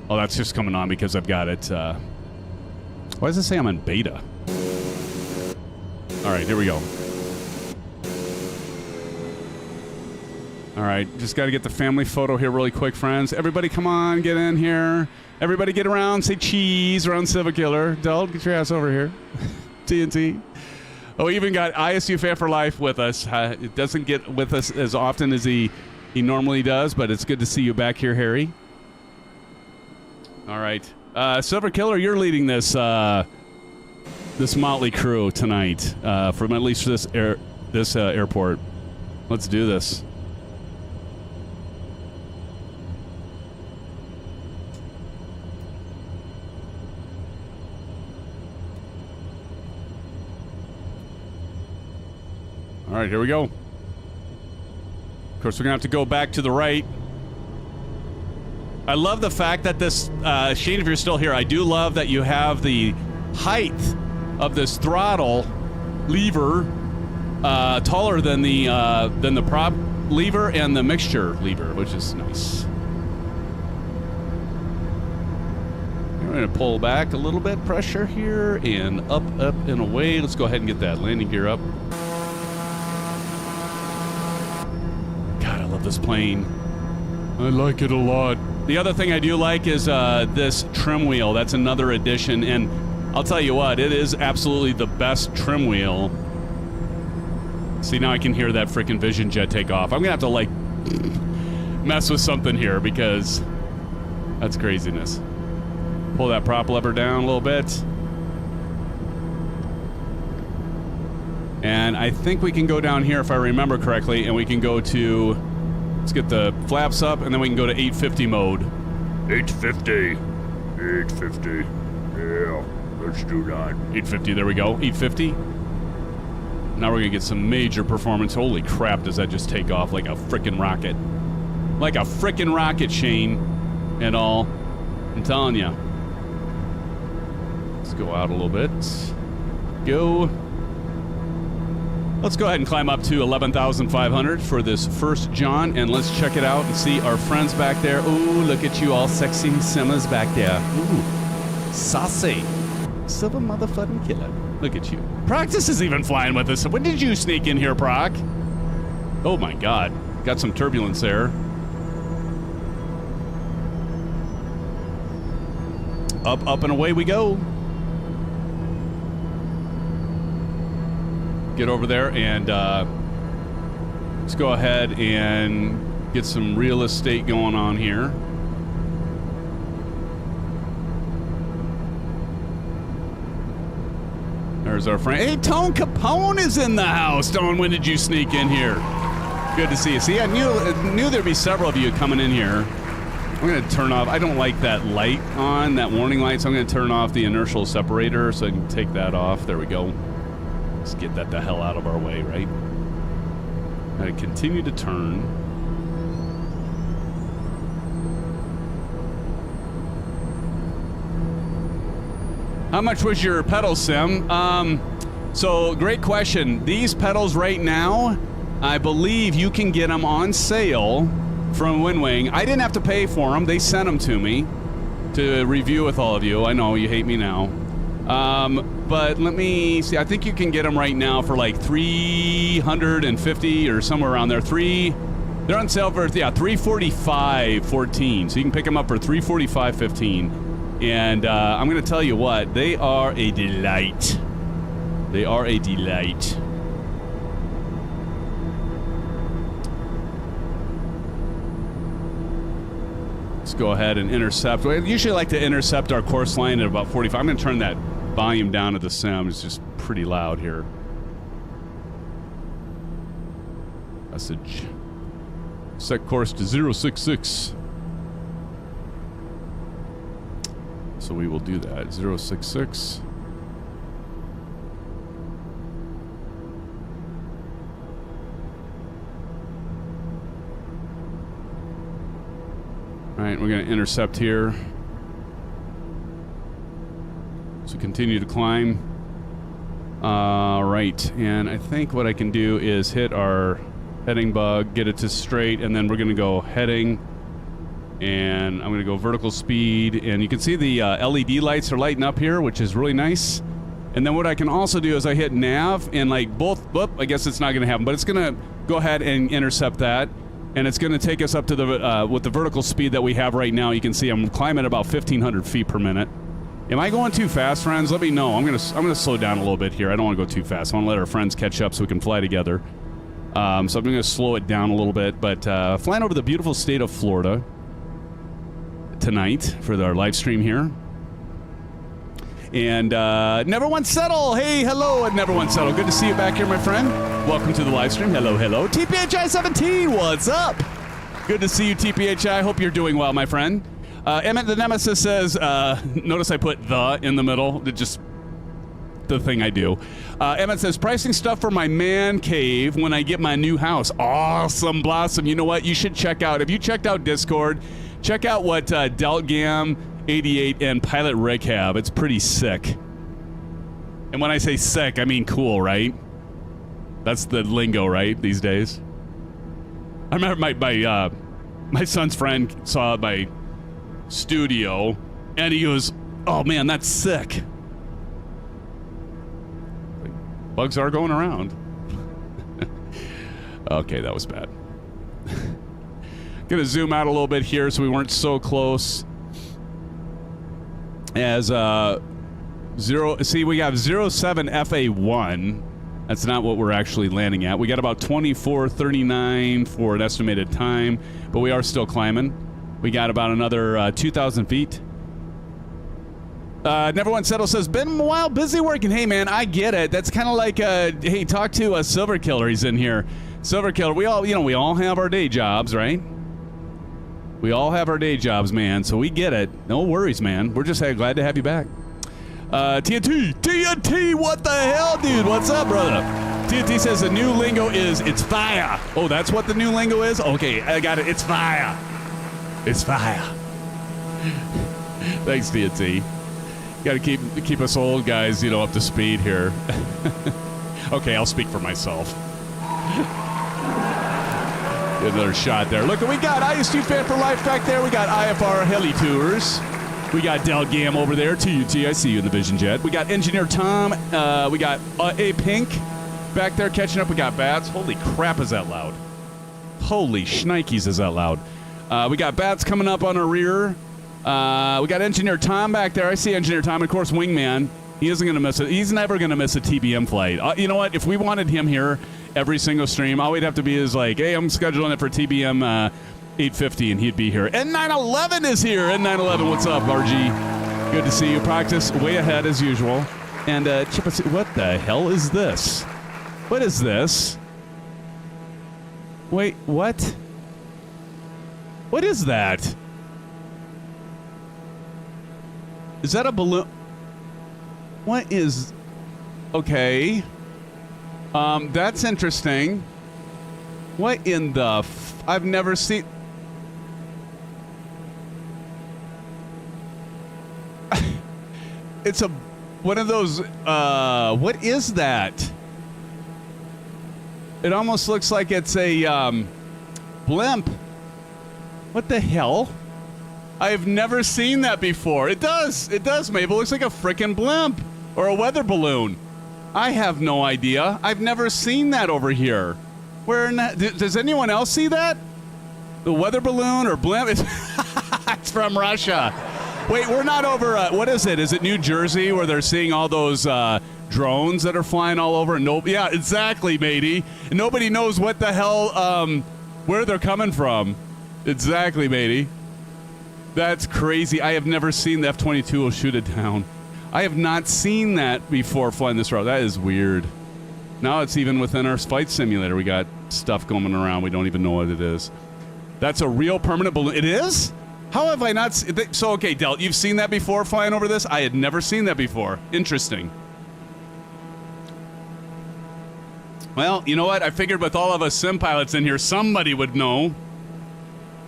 Oh, that's just coming on because I've got it. Why does it say I'm in beta? All right, here we go. All right, just got to get the family photo here really quick, friends. Everybody come on, get in here. Everybody get around, say cheese around Civic Killer. Deld, get your ass over here. TNT. Oh, we even got ISU Fan for Life with us. It doesn't get with us as often as he normally does, but it's good to see you back here, Harry. All right. Silver Killer, you're leading this this motley crew tonight from at least this airport. Let's do this. All right, here we go. Of course, we're going to have to go back to the right. I love the fact that this, Shane, if you're still here, I do love that you have the height of this throttle lever taller than the prop lever and the mixture lever, which is nice. We're going to pull back a little bit, pressure here, and up, and away. Let's go ahead and get that landing gear up. This plane. I like it a lot. The other thing I do like is this trim wheel. That's another addition, and I'll tell you what, it is absolutely the best trim wheel. See, now I can hear that freaking Vision Jet take off. I'm gonna have to like mess with something here because that's craziness. Pull that prop lever down a little bit. And I think we can go down here if I remember correctly, and we can go to... Let's get the flaps up, and then we can go to 850 mode. 850. 850. Yeah, let's do that. 850, there we go. 850. Now we're going to get some major performance. Holy crap, does that just take off like a frickin' rocket. Like a frickin' rocket, Shane, and all. I'm telling you. Let's go out a little bit. Go. Let's go ahead and climb up to 11,500 for this first John, and let's check it out and see our friends back there. Ooh, look at you all sexy simmers back there. Ooh, saucy. Silver motherfucking killer. Look at you. Practice is even flying with us. When did you sneak in here, Proc? Oh my God. Got some turbulence there. up, and away we go. Get over there and let's go ahead and get some real estate going on here. There's our friend. Hey, Tone Capone is in the house. Tone, when did you sneak in here? Good to see you. See, I knew there'd be several of you coming in here. I'm going to turn off. I don't like that light on, that warning light, so I'm going to turn off the inertial separator so I can take that off. There we go. Let's get that the hell out of our way, right? I'm going to continue to turn. How much was your pedal, Sim? So, great question. These pedals right now, I believe you can get them on sale from WinWing. I didn't have to pay for them. They sent them to me to review with all of you. I know, you hate me now. But let me see. I think you can get them right now for like $350 or somewhere around there. They're on sale for, $345.14. So you can pick them up for $345.15. And I'm going to tell you what, they are a delight. They are a delight. Let's go ahead and intercept. We usually like to intercept our course line at about 45. I'm going to turn that volume down to the Sim. It's just pretty loud here. Message. Set course to 066. So we will do that. 066. All right, we're going to intercept here. So continue to climb. Right, and I think what I can do is hit our heading bug, get it to straight, and then we're going to go heading. And I'm going to go vertical speed, and you can see the LED lights are lighting up here, which is really nice. And then what I can also do is I hit nav, and like both, I guess it's not going to happen, but it's going to go ahead and intercept that, and it's going to take us up to the, with the vertical speed that we have right now. You can see I'm climbing at about 1,500 feet per minute. Am I going too fast, friends? Let me know. I'm gonna slow down a little bit here. I don't want to go too fast. I want to let our friends catch up so we can fly together. So I'm going to slow it down a little bit, but flying over the beautiful state of Florida tonight for our live stream here. And Never Once Settle. Hey, hello at Never Once Settle. Good to see you back here, my friend. Welcome to the live stream. Hello, hello. TPHI17, what's up? Good to see you, TPHI. Hope you're doing well, my friend. Emmett the Nemesis says, notice I put the in the middle. Just the thing I do. Emmett says, pricing stuff for my man cave when I get my new house. Awesome, Blossom. You know what? You should check out. If you checked out Discord, check out what Deltgam88 and Pilot Rick have. It's pretty sick. And when I say sick, I mean cool, right? That's the lingo, right, these days? I remember my son's friend saw my studio, and he goes, oh, man, that's sick. Bugs are going around. Okay, that was bad. Gonna zoom out a little bit here so we weren't so close. As see, we got 07 FA1. That's not what we're actually landing at. We got about 24:39 for an estimated time, but we are still climbing. We got about another 2,000 feet. Never Once Settle says, been a while, busy working. Hey, man, I get it. That's kind of like, hey, talk to a Silver Killer. He's in here. Silver Killer, we all have our day jobs, right? We all have our day jobs, man, so we get it. No worries, man. We're just glad to have you back. TNT, what the hell, dude? What's up, brother? TNT says the new lingo is, it's fire. Oh, that's what the new lingo is? Okay, I got it. It's fire. It's fire. Thanks, TNT. Got to keep us old guys, up to speed here. Okay, I'll speak for myself. Get another shot there. Look, we got IST Fan for Life back there. We got IFR Heli Tours. We got Del Gam over there. TUT, I see you in the Vision Jet. We got Engineer Tom. We got A Pink back there catching up. We got Bats. Holy crap, is that loud? Holy shnikes, is that loud? We got Bats coming up on our rear. We got Engineer Tom back there. I see Engineer Tom. Of course, Wingman. He isn't going to miss it. He's never going to miss a TBM flight. You know what? If we wanted him here every single stream, all we'd have to be is like, hey, I'm scheduling it for TBM 850, and he'd be here. N911 is here. N911, what's up, RG? Good to see you. Practice way ahead as usual. And Chip, what the hell is this? What is this? Wait, what? What is that? Is that a balloon? What is... Okay. That's interesting. What in the... I've never seen... It's a... One of those... What is that? It almost looks like it's a blimp. What the hell? I've never seen that before. It does. It does, Mabel. It looks like a freaking blimp or a weather balloon. I have no idea. I've never seen that over here. Where does anyone else see that? The weather balloon or blimp? It's from Russia. Wait, we're not over. What is it? Is it New Jersey where they're seeing all those drones that are flying all over? Yeah, exactly, matey. And nobody knows what the hell, where they're coming from. Exactly, matey. That's crazy. I have never seen the F-22 will shoot it down. I have not seen that before flying this route. That is weird. Now it's even within our flight simulator. We got stuff going around. We don't even know what it is. That's a real permanent balloon. It is? How have I not seen... So, okay, Delt, you've seen that before flying over this? I had never seen that before. Interesting. Well, you know what? I figured with all of us sim pilots in here, somebody would know.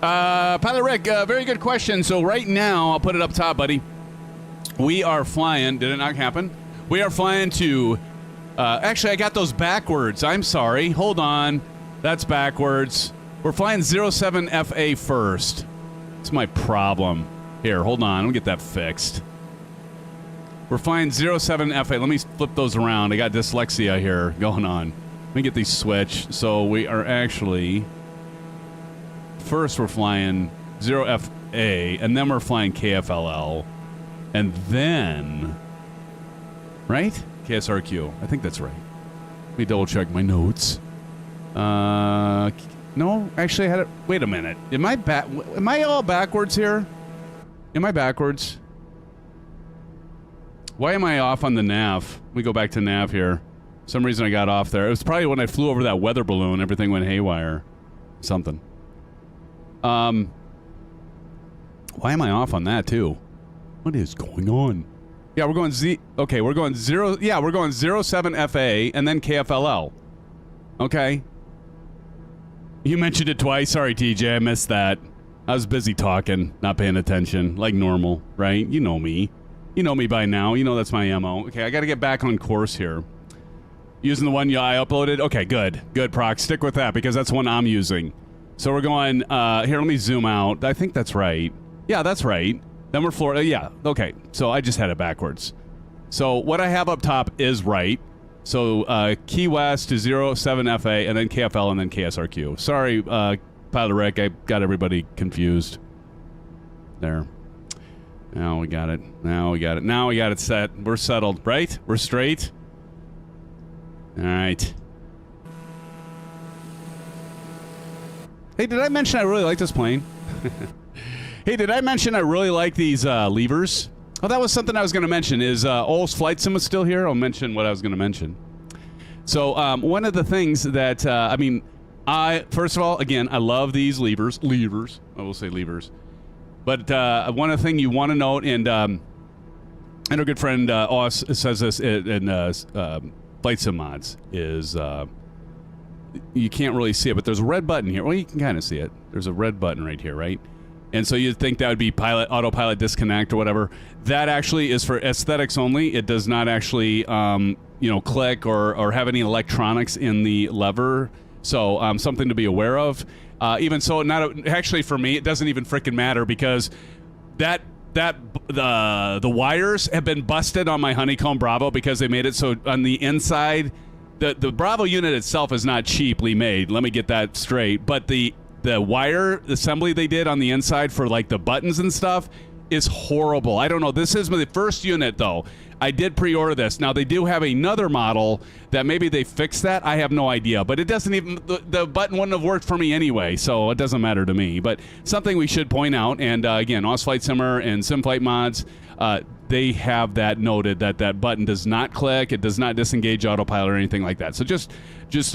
Pilot Rick, very good question. So right now, I'll put it up top, buddy. We are flying. Did it not happen? We are flying to... actually, I got those backwards. I'm sorry. Hold on. That's backwards. We're flying 07FA first. It's my problem. Here, hold on. Let me get that fixed. We're flying 07FA. Let me flip those around. I got dyslexia here going on. Let me get these switched. So we are actually... First, we're flying 0FA, and then we're flying KFLL. And then... Right? KSRQ. I think that's right. Let me double check my notes. No, actually I had it... Wait a minute. Am I all backwards here? Am I backwards? Why am I off on the nav? Let me go back to nav here. For some reason I got off there. It was probably when I flew over that weather balloon. Everything went haywire. Something. Why am I off on that too? What is going on? Yeah, we're going Okay, we're going 07FA and then KFLL. Okay. You mentioned it twice. Sorry, TJ. I missed that. I was busy talking, not paying attention, like normal, right? You know me. You know me by now. You know that's my MO. Okay, I got to get back on course here. Using the one I uploaded? Okay, good. Good, Proc. Stick with that because that's one I'm using. So we're going, here, let me zoom out. I think that's right. Yeah, that's right. Then we're Florida. Yeah, okay. So I just had it backwards. So what I have up top is right. So Key West to 07FA and then KFL and then KSRQ. Sorry, Pilot Rick, I got everybody confused. There. Now we got it. Now we got it. Now we got it set. We're settled, right? We're straight? All right. Hey, did I mention I really like this plane? Hey, did I mention I really like these levers? Oh, that was something I was going to mention. Is Ol's Flight Sim still here? I'll mention what I was going to mention. So, one of the things that, first of all, again, I love these levers. Levers. I will say levers. But one of the things you want to note, and our good friend Oz says this in FlightSimMods, is you can't really see it, but there's a red button here. Well, you can kind of see it. There's a red button right here, right? And so you'd think that would be autopilot disconnect or whatever. That actually is for aesthetics only. It does not actually, click or have any electronics in the lever. So something to be aware of. Even so, actually for me, it doesn't even frickin' matter because the wires have been busted on my Honeycomb Bravo because they made it so on the inside, the Bravo unit itself is not cheaply made. Let me get that straight. But the wire assembly they did on the inside for like the buttons and stuff is horrible. I don't know. This is the first unit, though. I did pre-order this. Now, they do have another model that maybe they fixed that. I have no idea. But it doesn't even... The button wouldn't have worked for me anyway, so it doesn't matter to me. But something we should point out, and again, FlightSimmer and SimFlightMods, they have that noted that that button does not click. It does not disengage autopilot or anything like that. So just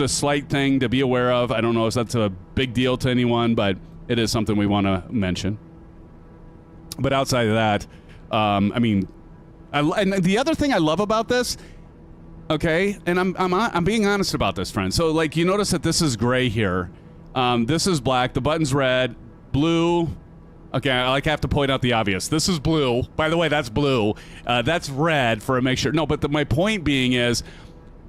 a slight thing to be aware of. I don't know if that's a big deal to anyone, but it is something we want to mention. But outside of that, I mean, and the other thing I love about this, okay, and I'm being honest about this, friend. So like you notice that this is gray here, this is black, the button's red, blue. Okay, I have to point out the obvious. This is blue. By the way, that's blue. That's red for a make sure. No, but my point being is,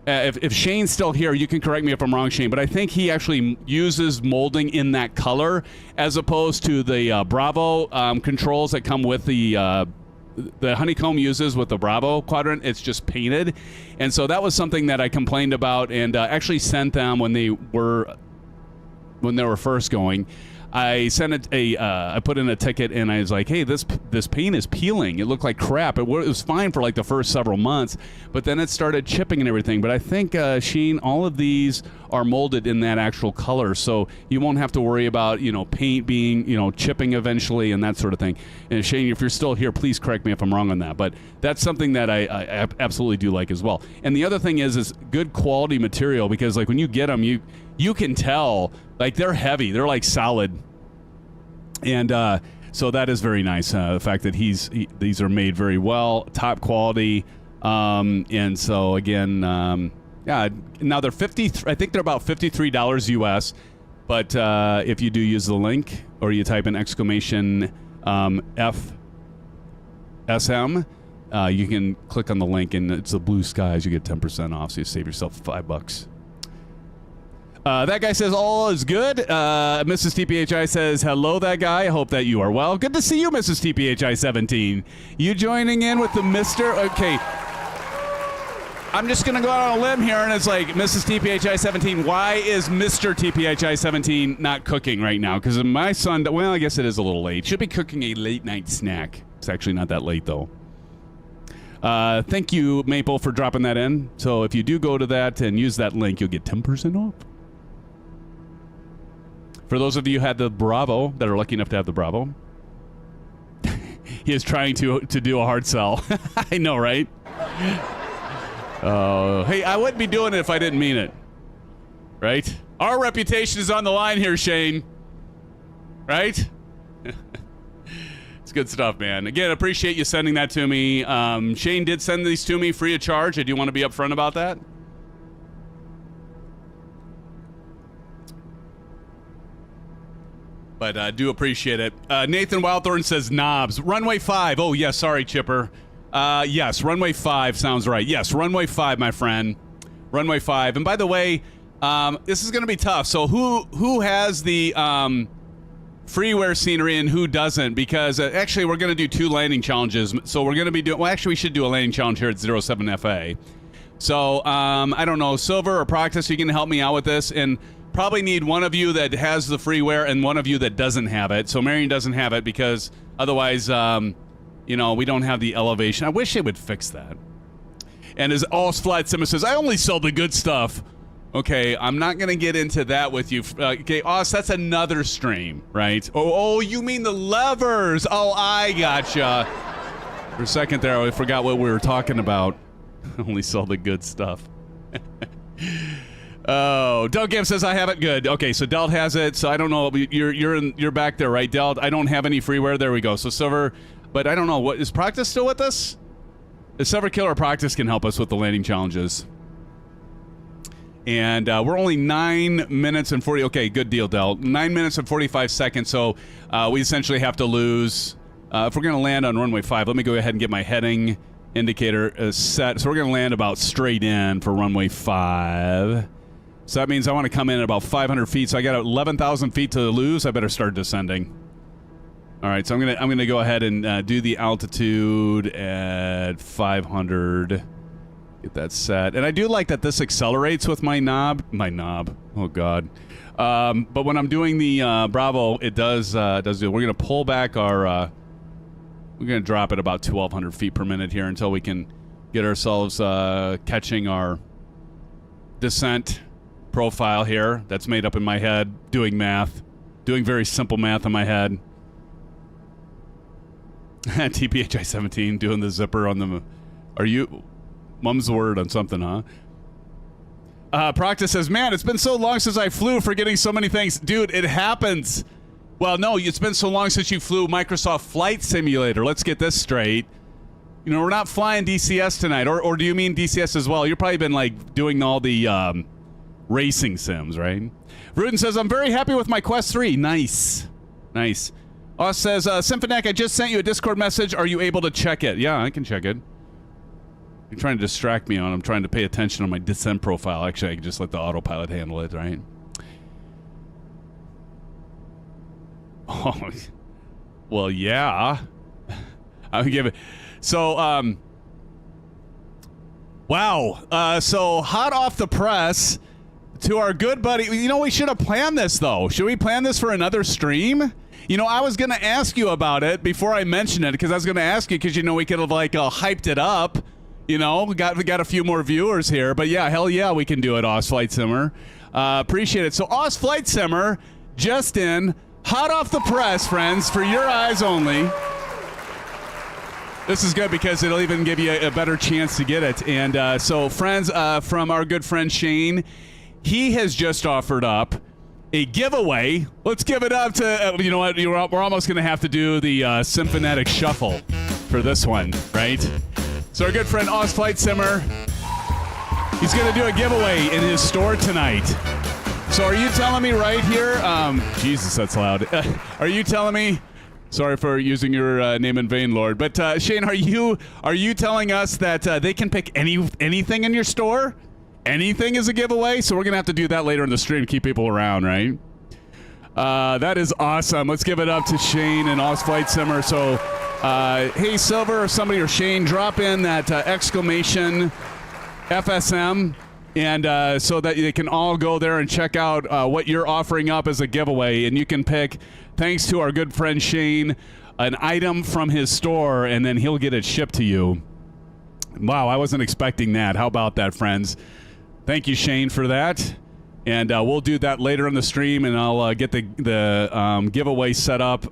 if Shane's still here, you can correct me if I'm wrong, Shane, but I think he actually uses molding in that color as opposed to the Bravo controls that come with the Honeycomb uses with the Bravo Quadrant. It's just painted. And so that was something that I complained about and actually sent them when they were first going. I sent I put in a ticket and I was like, hey, this paint is peeling. It looked like crap. It was fine for like the first several months, but then it started chipping and everything. But I think, Sheen, all of these are molded in that actual color, so you won't have to worry about, paint being, chipping eventually and that sort of thing. And Shane, if you're still here, please correct me if I'm wrong on that. But that's something that I absolutely do like as well. And the other thing is good quality material, because like when you get them, you can tell, like, they're heavy. They're like solid. And so that is very nice. The fact that these are made very well, top quality. And so again, yeah, now they're I think they're about $53 US. But if you do use the link or you type in exclamation FSM, you can click on the link and it's the blue skies. You get 10% off. So you save yourself $5. That guy says all is good. Mrs. TPHI says, hello, that guy. I hope that you are well. Good to see you, Mrs. TPHI 17. You joining in with the Mr. Okay. I'm just going to go out on a limb here, and it's like, Mrs. TPHI 17, why is Mr. TPHI 17 not cooking right now? Because my son, well, I guess it is a little late. Should be cooking a late-night snack. It's actually not that late, though. Thank you, Maple, for dropping that in. So if you do go to that and use that link, you'll get 10% off. For those of you who had the Bravo, that are lucky enough to have the Bravo, he is trying to do a hard sell. I know, right? Hey, I wouldn't be doing it if I didn't mean it. Right? Our reputation is on the line here, Shane. Right? It's good stuff, man. Again, appreciate you sending that to me. Shane did send these to me free of charge. I do want to be upfront about that. But I do appreciate it. Nathan Wildthorn says knobs. Runway 5. Oh, yes. Sorry, Chipper. Yes, Runway 5 sounds right. Yes, Runway 5, my friend. Runway 5. And by the way, this is going to be tough. So who has the freeware scenery and who doesn't? Because actually, we're going to do 2 landing challenges. So we're going to be doing... Well, actually, we should do a landing challenge here at 07FA. So, I don't know, Silver or Proctus, you can help me out with this. And... probably need one of you that has the freeware and one of you that doesn't have it. So Marion doesn't have it because otherwise, we don't have the elevation. I wish they would fix that. And as FlightSimMods says, I only sell the good stuff. Okay, I'm not going to get into that with you. Okay, Oz, that's another stream, right? Oh, you mean the levers. Oh, I gotcha. For a second there, I forgot what we were talking about. Only sell the good stuff. Oh, Del Gibb says I have it. Good. Okay, so Delt has it. So I don't know. You're back there, right, Delt? I don't have any freeware. There we go. So Silver, but I don't know. What is Proctus still with us? The Silver Killer Proctus can help us with the landing challenges. And we're only 9 minutes and 40. Okay, good deal, Delt. 9 minutes and 45 seconds. So we essentially have to lose. If we're going to land on runway 5, let me go ahead and get my heading indicator set. So we're going to land about straight in for runway 5. So that means I want to come in at about 500 feet. So I got 11,000 feet to lose. I better start descending. All right, so I'm gonna go ahead and do the altitude at 500. Get that set. And I do like that this accelerates with my knob. Oh God. But when I'm doing the Bravo, it does do. We're gonna pull back our We're going to drop at about 1,200 feet per minute here until we can get ourselves catching our descent profile here. That's made up in my head, doing math. Doing very simple math in my head. TPHI-17 doing the zipper on the... Are you... Mum's word on something, huh? Proctus says, man, it's been so long since I flew, forgetting so many things. Dude, it happens. Well, no, it's been so long since you flew Microsoft Flight Simulator. Let's get this straight. You know, we're not flying DCS tonight. Or do you mean DCS as well? You've probably been, like, doing all the racing sims, right? Rudin says, I'm very happy with my Quest 3. Nice. Nice. Oz says, SimFanatic, I just sent you a Discord message. Are you able to check it? Yeah, I can check it. You're trying to distract me on. I'm trying to pay attention on my descent profile. Actually, I can just let the autopilot handle it, right? Oh, well, yeah. I would give it. So, wow. So, hot off the press to our good buddy. You know, we should have planned this, though. Should we plan this for another stream? You know, I was going to ask you about it before I mentioned it, because I was going to ask you because, you know, we could have, like, hyped it up. You know, we got a few more viewers here. But, yeah, hell yeah, we can do it, Oz Flight Simmer. Appreciate it. So, Oz Flight Simmer, just in... Hot off the press, friends, for your eyes only. This is good because it'll even give you a better chance to get it. And so, friends, from our good friend Shane, he has just offered up a giveaway. Let's give it up to, you know what, we're almost going to have to do the SimFanatic shuffle for this one, right? So our good friend Oz Flight Simmer, he's going to do a giveaway in his store tonight. So are you telling me right here, Jesus, that's loud. Are you telling me, sorry for using your name in vain, Lord, but Shane, are you telling us that they can pick anything in your store? Anything is a giveaway? So we're going to have to do that later in the stream to keep people around, right? That is awesome. Let's give it up to Shane and Oz Flight Simmer. So, hey, Silver or somebody or Shane, drop in that exclamation FSM. And so that they can all go there and check out what you're offering up as a giveaway. And you can pick, thanks to our good friend Shane, an item from his store, and then he'll get it shipped to you. Wow, I wasn't expecting that. How about that, friends? Thank you, Shane, for that. And we'll do that later in the stream, and I'll get the giveaway set up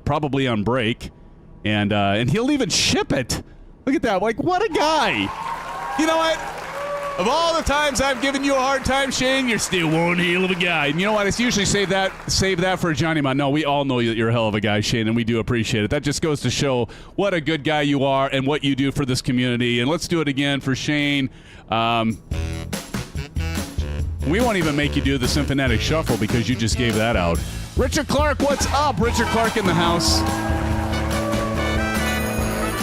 probably on break. And he'll even ship it. Look at that. Like, what a guy. You know what? Of all the times I've given you a hard time, Shane, you're still one hell of a guy. And you know what? It's usually save that for Johnny Man. No, we all know that you're a hell of a guy, Shane, and we do appreciate it. That just goes to show what a good guy you are and what you do for this community. And let's do it again for Shane. We won't even make you do the SimFanatic Shuffle because you just gave that out. Richard Clark, what's up? Richard Clark in the house.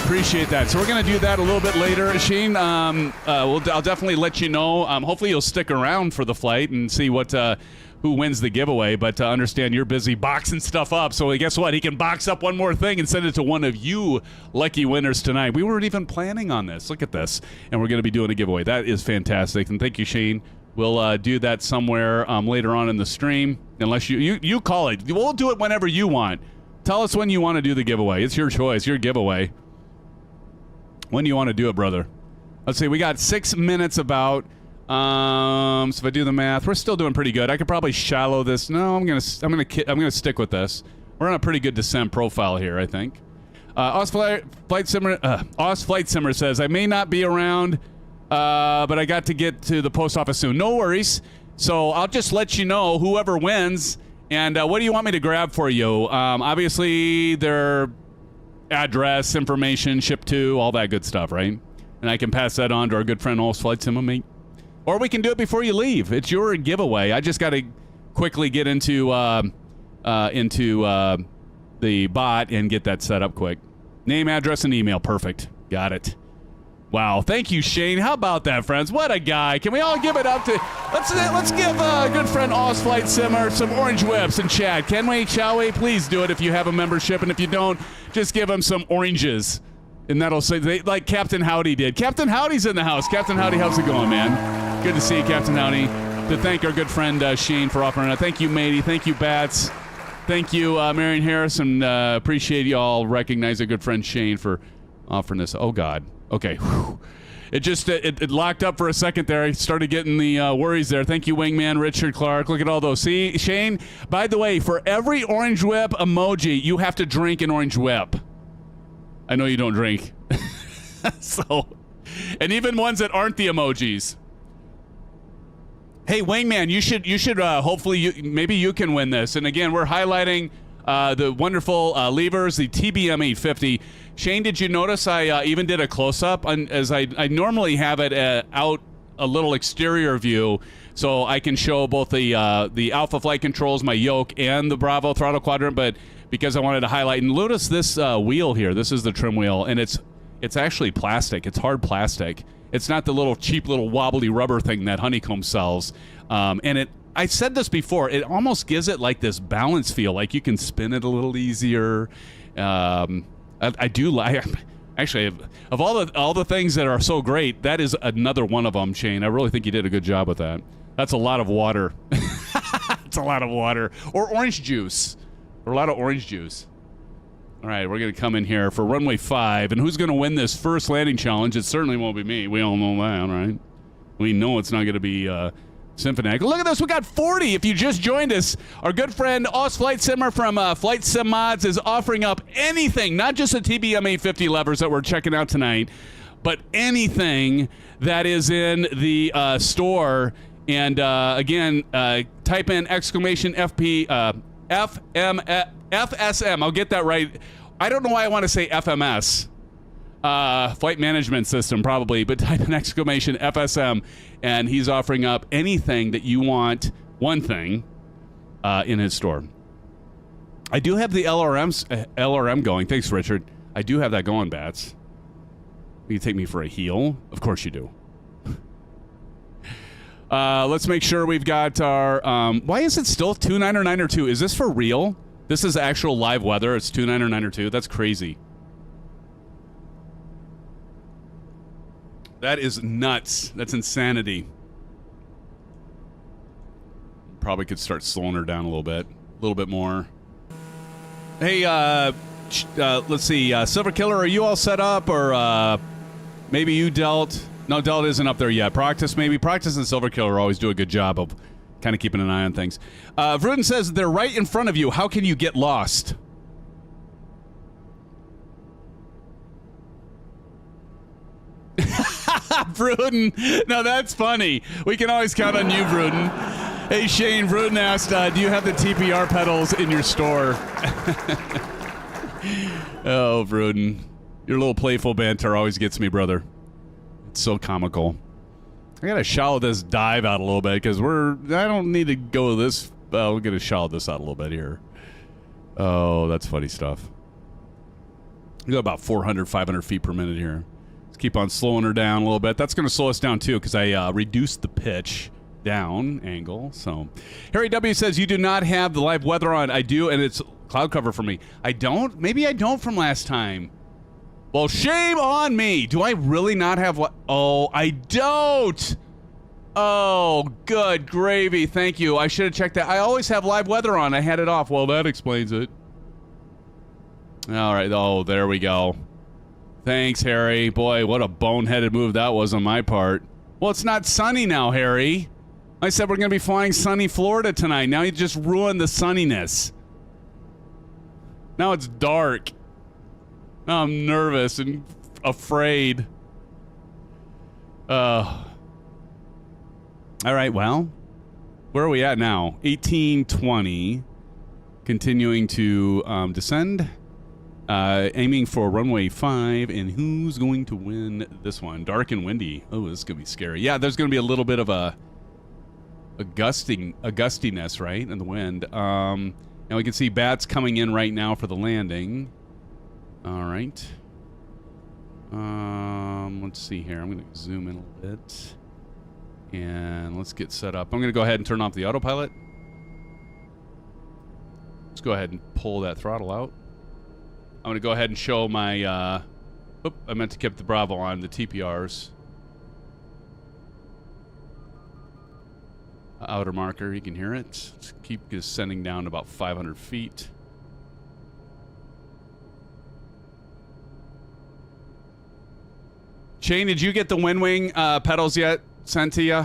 Appreciate that. So we're going to do that a little bit later. Shane, I'll definitely let you know. Hopefully you'll stick around for the flight and see what who wins the giveaway. But understand you're busy boxing stuff up. So guess what? He can box up one more thing and send it to one of you lucky winners tonight. We weren't even planning on this. Look at this. And we're going to be doing a giveaway. That is fantastic. And thank you, Shane. We'll do that somewhere later on in the stream. Unless you call it. We'll do it whenever you want. Tell us when you want to do the giveaway. It's your choice. Your giveaway. When do you want to do it, brother? Let's see. We got 6 minutes about. So if I do the math, we're still doing pretty good. I could probably shallow this. No, I'm gonna stick with this. We're on a pretty good descent profile here, I think. Oz Flight Simmer says I may not be around, but I got to get to the post office soon. No worries. So I'll just let you know whoever wins. And what do you want me to grab for you? Obviously, their address, information, ship to, all that good stuff, right? And I can pass that on to our good friend Oz Flight Simmer, mate. Or we can do it before you leave. It's your giveaway. I just got to quickly get into the bot and get that set up quick. Name, address, and email. Perfect. Got it. Wow. Thank you, Shane. How about that, friends? What a guy. Can we all give it up to... Let's give good friend Oz Flight Simmer some orange whips in chat. Can we? Shall we? Please do it if you have a membership. And if you don't, just give him some oranges. And that'll say... like Captain Howdy did. Captain Howdy's in the house. Captain Howdy, how's it going, man? Good to see you, Captain Howdy. To thank our good friend Shane for offering it. Thank you, matey. Thank you, Bats. Thank you, Marion Harris, and appreciate you all recognize a good friend Shane for offering this. Oh, God. Okay. Whew. It just it locked up for a second there. I started getting the worries there. Thank you, Wingman, Richard Clark. Look at all those. See, Shane, by the way, for every orange whip emoji, you have to drink an orange whip. I know you don't drink. So, and even ones that aren't the emojis. Hey, Wingman, you should hopefully maybe you can win this. And again, we're highlighting the wonderful levers, the TBM 850. Shane, did you notice I even did a close-up as I normally have it out a little exterior view, so I can show both the Alpha flight controls, my yoke, and the Bravo throttle quadrant. But because I wanted to highlight, and notice this wheel here. This is the trim wheel, and it's actually plastic. It's hard plastic. It's not the little cheap little wobbly rubber thing that Honeycomb sells. And I said this before, it almost gives it like this balance feel, like you can spin it a little easier. I do like, actually, of all the things that are so great, that is another one of them, Shane. I really think you did a good job with that. That's a lot of water. It's a lot of water. Or orange juice. Or a lot of orange juice. All right, we're going to come in here for runway 5. And who's going to win this first landing challenge? It certainly won't be me. We all know that, right? We know it's not going to be SimFanatic. Look at this. We got 40. If you just joined us, our good friend Oz Flight Simmer from FlightSimMods is offering up anything, not just the TBM 850 levers that we're checking out tonight, but anything that is in the store. And again, type in exclamation FSM. I'll get that right. I don't know why I want to say FMS. Flight management system, probably, but type in exclamation FSM, and he's offering up anything that you want, one thing, in his store. I do have the LRM going. Thanks, Richard. I do have that going, Bats. You take me for a heel? Of course you do. Let's make sure we've got our... why is it still 29 or 9 or 2? Is this for real? This is actual live weather. It's 29 or 9 or 2. That's crazy. That is nuts. That's insanity. Probably could start slowing her down a little bit more. Hey, let's see. Silver Killer, are you all set up? Or maybe you Delt? No, Delt isn't up there yet. Proctus, maybe. Proctus and Silver Killer always do a good job of kind of keeping an eye on things. Vruden says they're right in front of you. How can you get lost? Vruden. Now that's funny. We can always count on you, Vruden. Hey, Shane, Vruden asked, do you have the TPR pedals in your store? Oh, Vruden. Your little playful banter always gets me, brother. It's so comical. I gotta shallow this dive out a little bit because I don't need to go this. We're gonna shallow this out a little bit here. Oh, that's funny stuff. We got about 400, 500 feet per minute here. Let's keep on slowing her down a little bit. That's gonna slow us down too because I reduced the pitch down angle. So, Harry W says you do not have the live weather on. I do, and it's cloud cover for me. I don't. Maybe I don't from last time. Well, shame on me. Do I really not have what? Oh, I don't. Oh, good gravy. Thank you. I should have checked that. I always have live weather on. I had it off. Well, that explains it. All right. Oh, there we go. Thanks, Harry. Boy, what a boneheaded move that was on my part. Well, it's not sunny now, Harry. I said we're going to be flying sunny Florida tonight. Now you just ruined the sunniness. Now it's dark. I'm nervous and afraid. All right, well, where are we at now? 1820. Continuing to descend. Aiming for runway 5. And who's going to win this one? Dark and windy. Oh, this is going to be scary. Yeah, there's going to be a little bit of a gustiness, right, in the wind. And we can see bats coming in right now for the landing. All right. Let's see here. I'm going to zoom in a little bit. And let's get set up. I'm going to go ahead and turn off the autopilot. Let's go ahead and pull that throttle out. I'm going to go ahead and show my... I meant to keep the Bravo on, the TPRs. outer marker. You can hear it. Let's keep descending down to about 500 feet. Shane, did you get the WinWing pedals yet sent to you?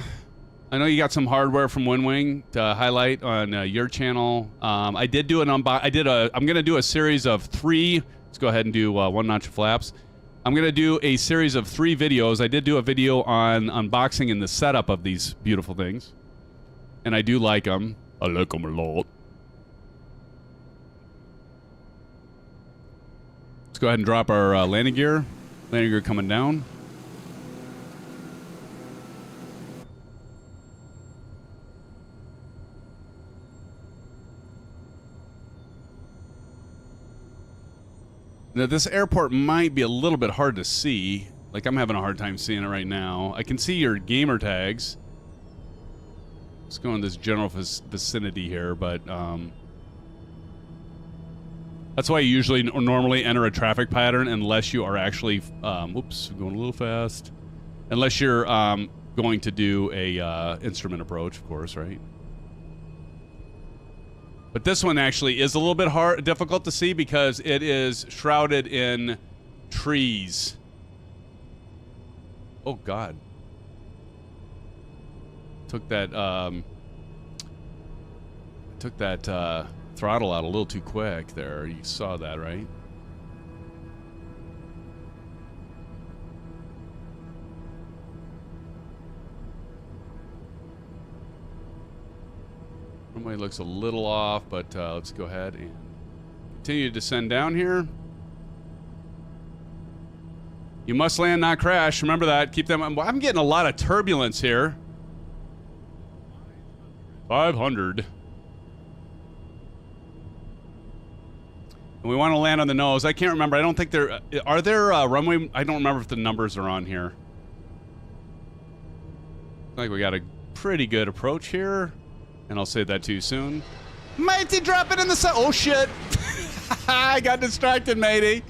I know you got some hardware from WinWing to highlight on your channel. I did do an I'm going to do a series of 3. Let's go ahead and do one notch flaps. I'm going to do a series of 3 videos. I did do a video on unboxing and the setup of these beautiful things. And I do like them. I like them a lot. Let's go ahead and drop our landing gear. Landing gear coming down. Now, this airport might be a little bit hard to see. Like, I'm having a hard time seeing it right now. I can see your gamer tags. Let's go in this general vicinity here, but that's why you usually normally enter a traffic pattern unless you are actually, whoops, I'm going a little fast. Unless you're going to do a instrument approach, of course, right? But this one actually is a little bit difficult to see because it is shrouded in trees. Oh God! Took that throttle out a little too quick there. You saw that, right? Runway looks a little off, but let's go ahead and continue to descend down here. You must land, not crash. Remember that. Keep them. I'm getting a lot of turbulence here. 500. And we want to land on the nose. I can't remember. I don't think there are there runway. I don't remember if the numbers are on here. I think we got a pretty good approach here. And I'll say that to you soon. Matey, drop it in the oh shit. I got distracted, matey.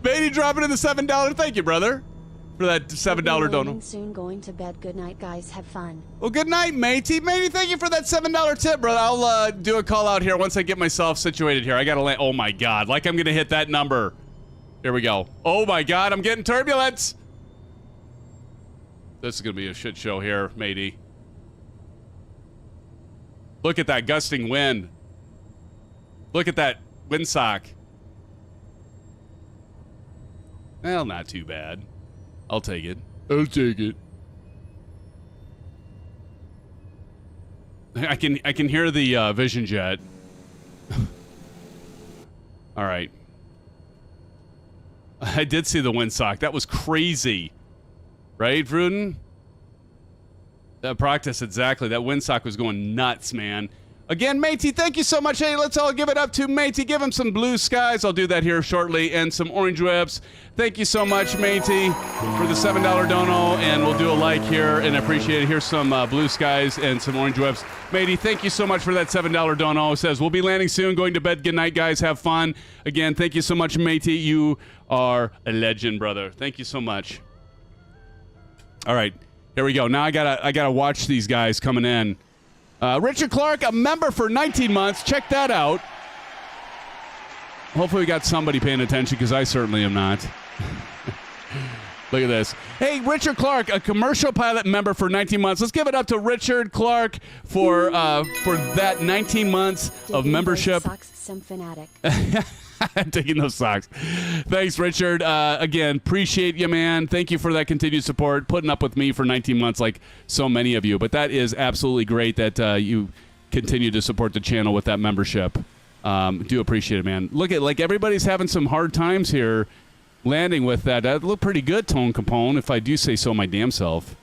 Matey, drop it in the $7. Thank you, brother, for that $7 dono. Soon, going to bed. Good night, guys. Have fun. Well, good night, matey. Matey, thank you for that $7 tip, brother. I'll do a call out here once I get myself situated here. I gotta land. Oh my God, like I'm gonna hit that number. Here we go. Oh my God, I'm getting turbulence. This is gonna be a shit show here, matey. Look at that gusting wind. Look at that windsock. Well, not too bad. I'll take it. I'll take it. I can hear the vision jet. All right. I did see the windsock. That was crazy. Right, Vruden? That practice, exactly. That windsock was going nuts, man. Again, matey, thank you so much. Hey, let's all give it up to matey. Give him some blue skies. I'll do that here shortly. And some orange whips. Thank you so much, matey, for the $7 dono. And we'll do a like here and appreciate it. Here's some blue skies and some orange whips. Matey, thank you so much for that $7 dono. It says, we'll be landing soon. Going to bed. Good night, guys. Have fun. Again, thank you so much, matey. You are a legend, brother. Thank you so much. All right. Here we go. Now I gotta watch these guys coming in. Richard Clark, a member for 19 months. Check that out. Hopefully we got somebody paying attention because I certainly am not. Look at this. Hey, Richard Clark, a commercial pilot member for 19 months. Let's give it up to Richard Clark for that 19 months of membership. SimFanatic. I'm taking those socks. Thanks, Richard. Again, appreciate you, man. Thank you for that continued support, putting up with me for 19 months like so many of you. But that is absolutely great that you continue to support the channel with that membership. Do appreciate it, man. Look at, like, everybody's having some hard times here landing with that. That looked pretty good, Tone Capone, if I do say so my damn self.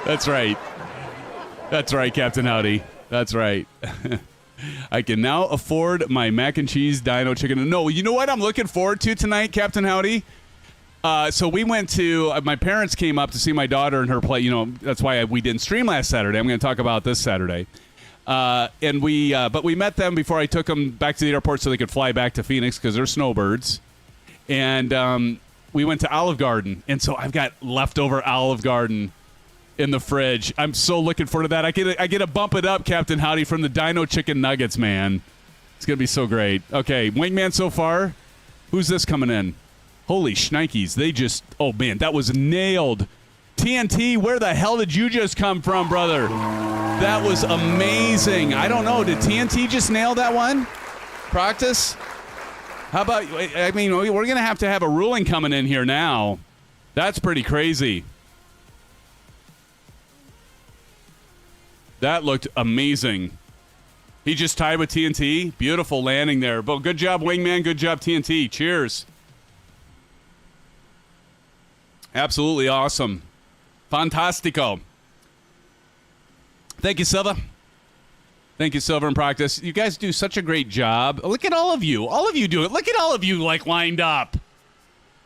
That's right. That's right, Captain Howdy. That's right. I can now afford my mac and cheese dino chicken. No, you know what I'm looking forward to tonight, Captain Howdy? So we went to, my parents came up to see my daughter and her play. You know, that's why we didn't stream last Saturday. I'm going to talk about this Saturday. But we met them before I took them back to the airport so they could fly back to Phoenix because they're snowbirds. And we went to Olive Garden, and so I've got leftover Olive Garden in the fridge. I'm so looking forward to that. I get to bump it up, Captain Howdy, from the Dino Chicken Nuggets, man. It's going to be so great. Okay, Wingman so far. Who's this coming in? Holy shnikes. They just, oh, man, that was nailed. TNT, where the hell did you just come from, brother? That was amazing. I don't know. Did TNT just nail that one? Practice? How about, I mean, we're going to have a ruling coming in here now. That's pretty crazy. That looked amazing. He just tied with TNT. Beautiful landing there. But good job, Wingman. Good job, TNT. Cheers. Absolutely awesome. Fantastico. Thank you, Silva. Thank you, Silver, in practice. You guys do such a great job. Look at all of you. All of you do it. Look at all of you, like, lined up.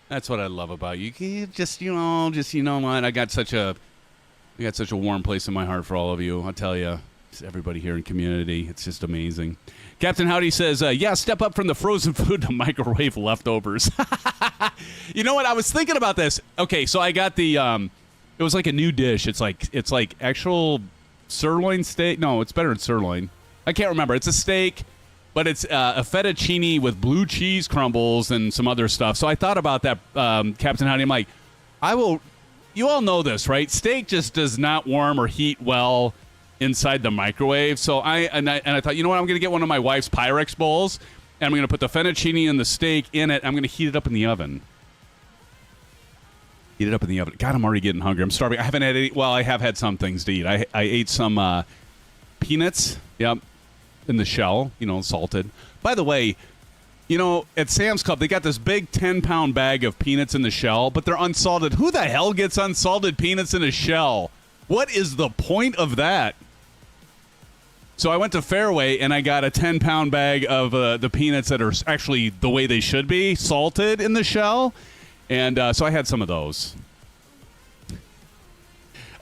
That's what I love about you. You know what? I got such a warm place in my heart for all of you. I'll tell you. Everybody here in community. It's just amazing. Captain Howdy says, yeah, step up from the frozen food to microwave leftovers. You know what? I was thinking about this. Okay, so I got the, it was like a new dish. It's like actual sirloin steak. No, it's better than sirloin. I can't remember. It's a steak, but it's a fettuccine with blue cheese crumbles and some other stuff. So I thought about that, Captain Howdy. I'm like, you all know this, right? Steak just does not warm or heat well inside the microwave. So I thought, you know what? I'm going to get one of my wife's Pyrex bowls, and I'm going to put the fettuccine and the steak in it. I'm going to heat it up in the oven. Heat it up in the oven. God, I'm already getting hungry. I'm starving. I haven't had any. Well, I have had some things to eat. I ate some peanuts. Yep, in the shell. Salted. By the way, at Sam's Club, they got this big 10-pound bag of peanuts in the shell, but they're unsalted. Who the hell gets unsalted peanuts in a shell? What is the point of that? So I went to Fairway, and I got a 10-pound bag of the peanuts that are actually the way they should be, salted in the shell. And so I had some of those.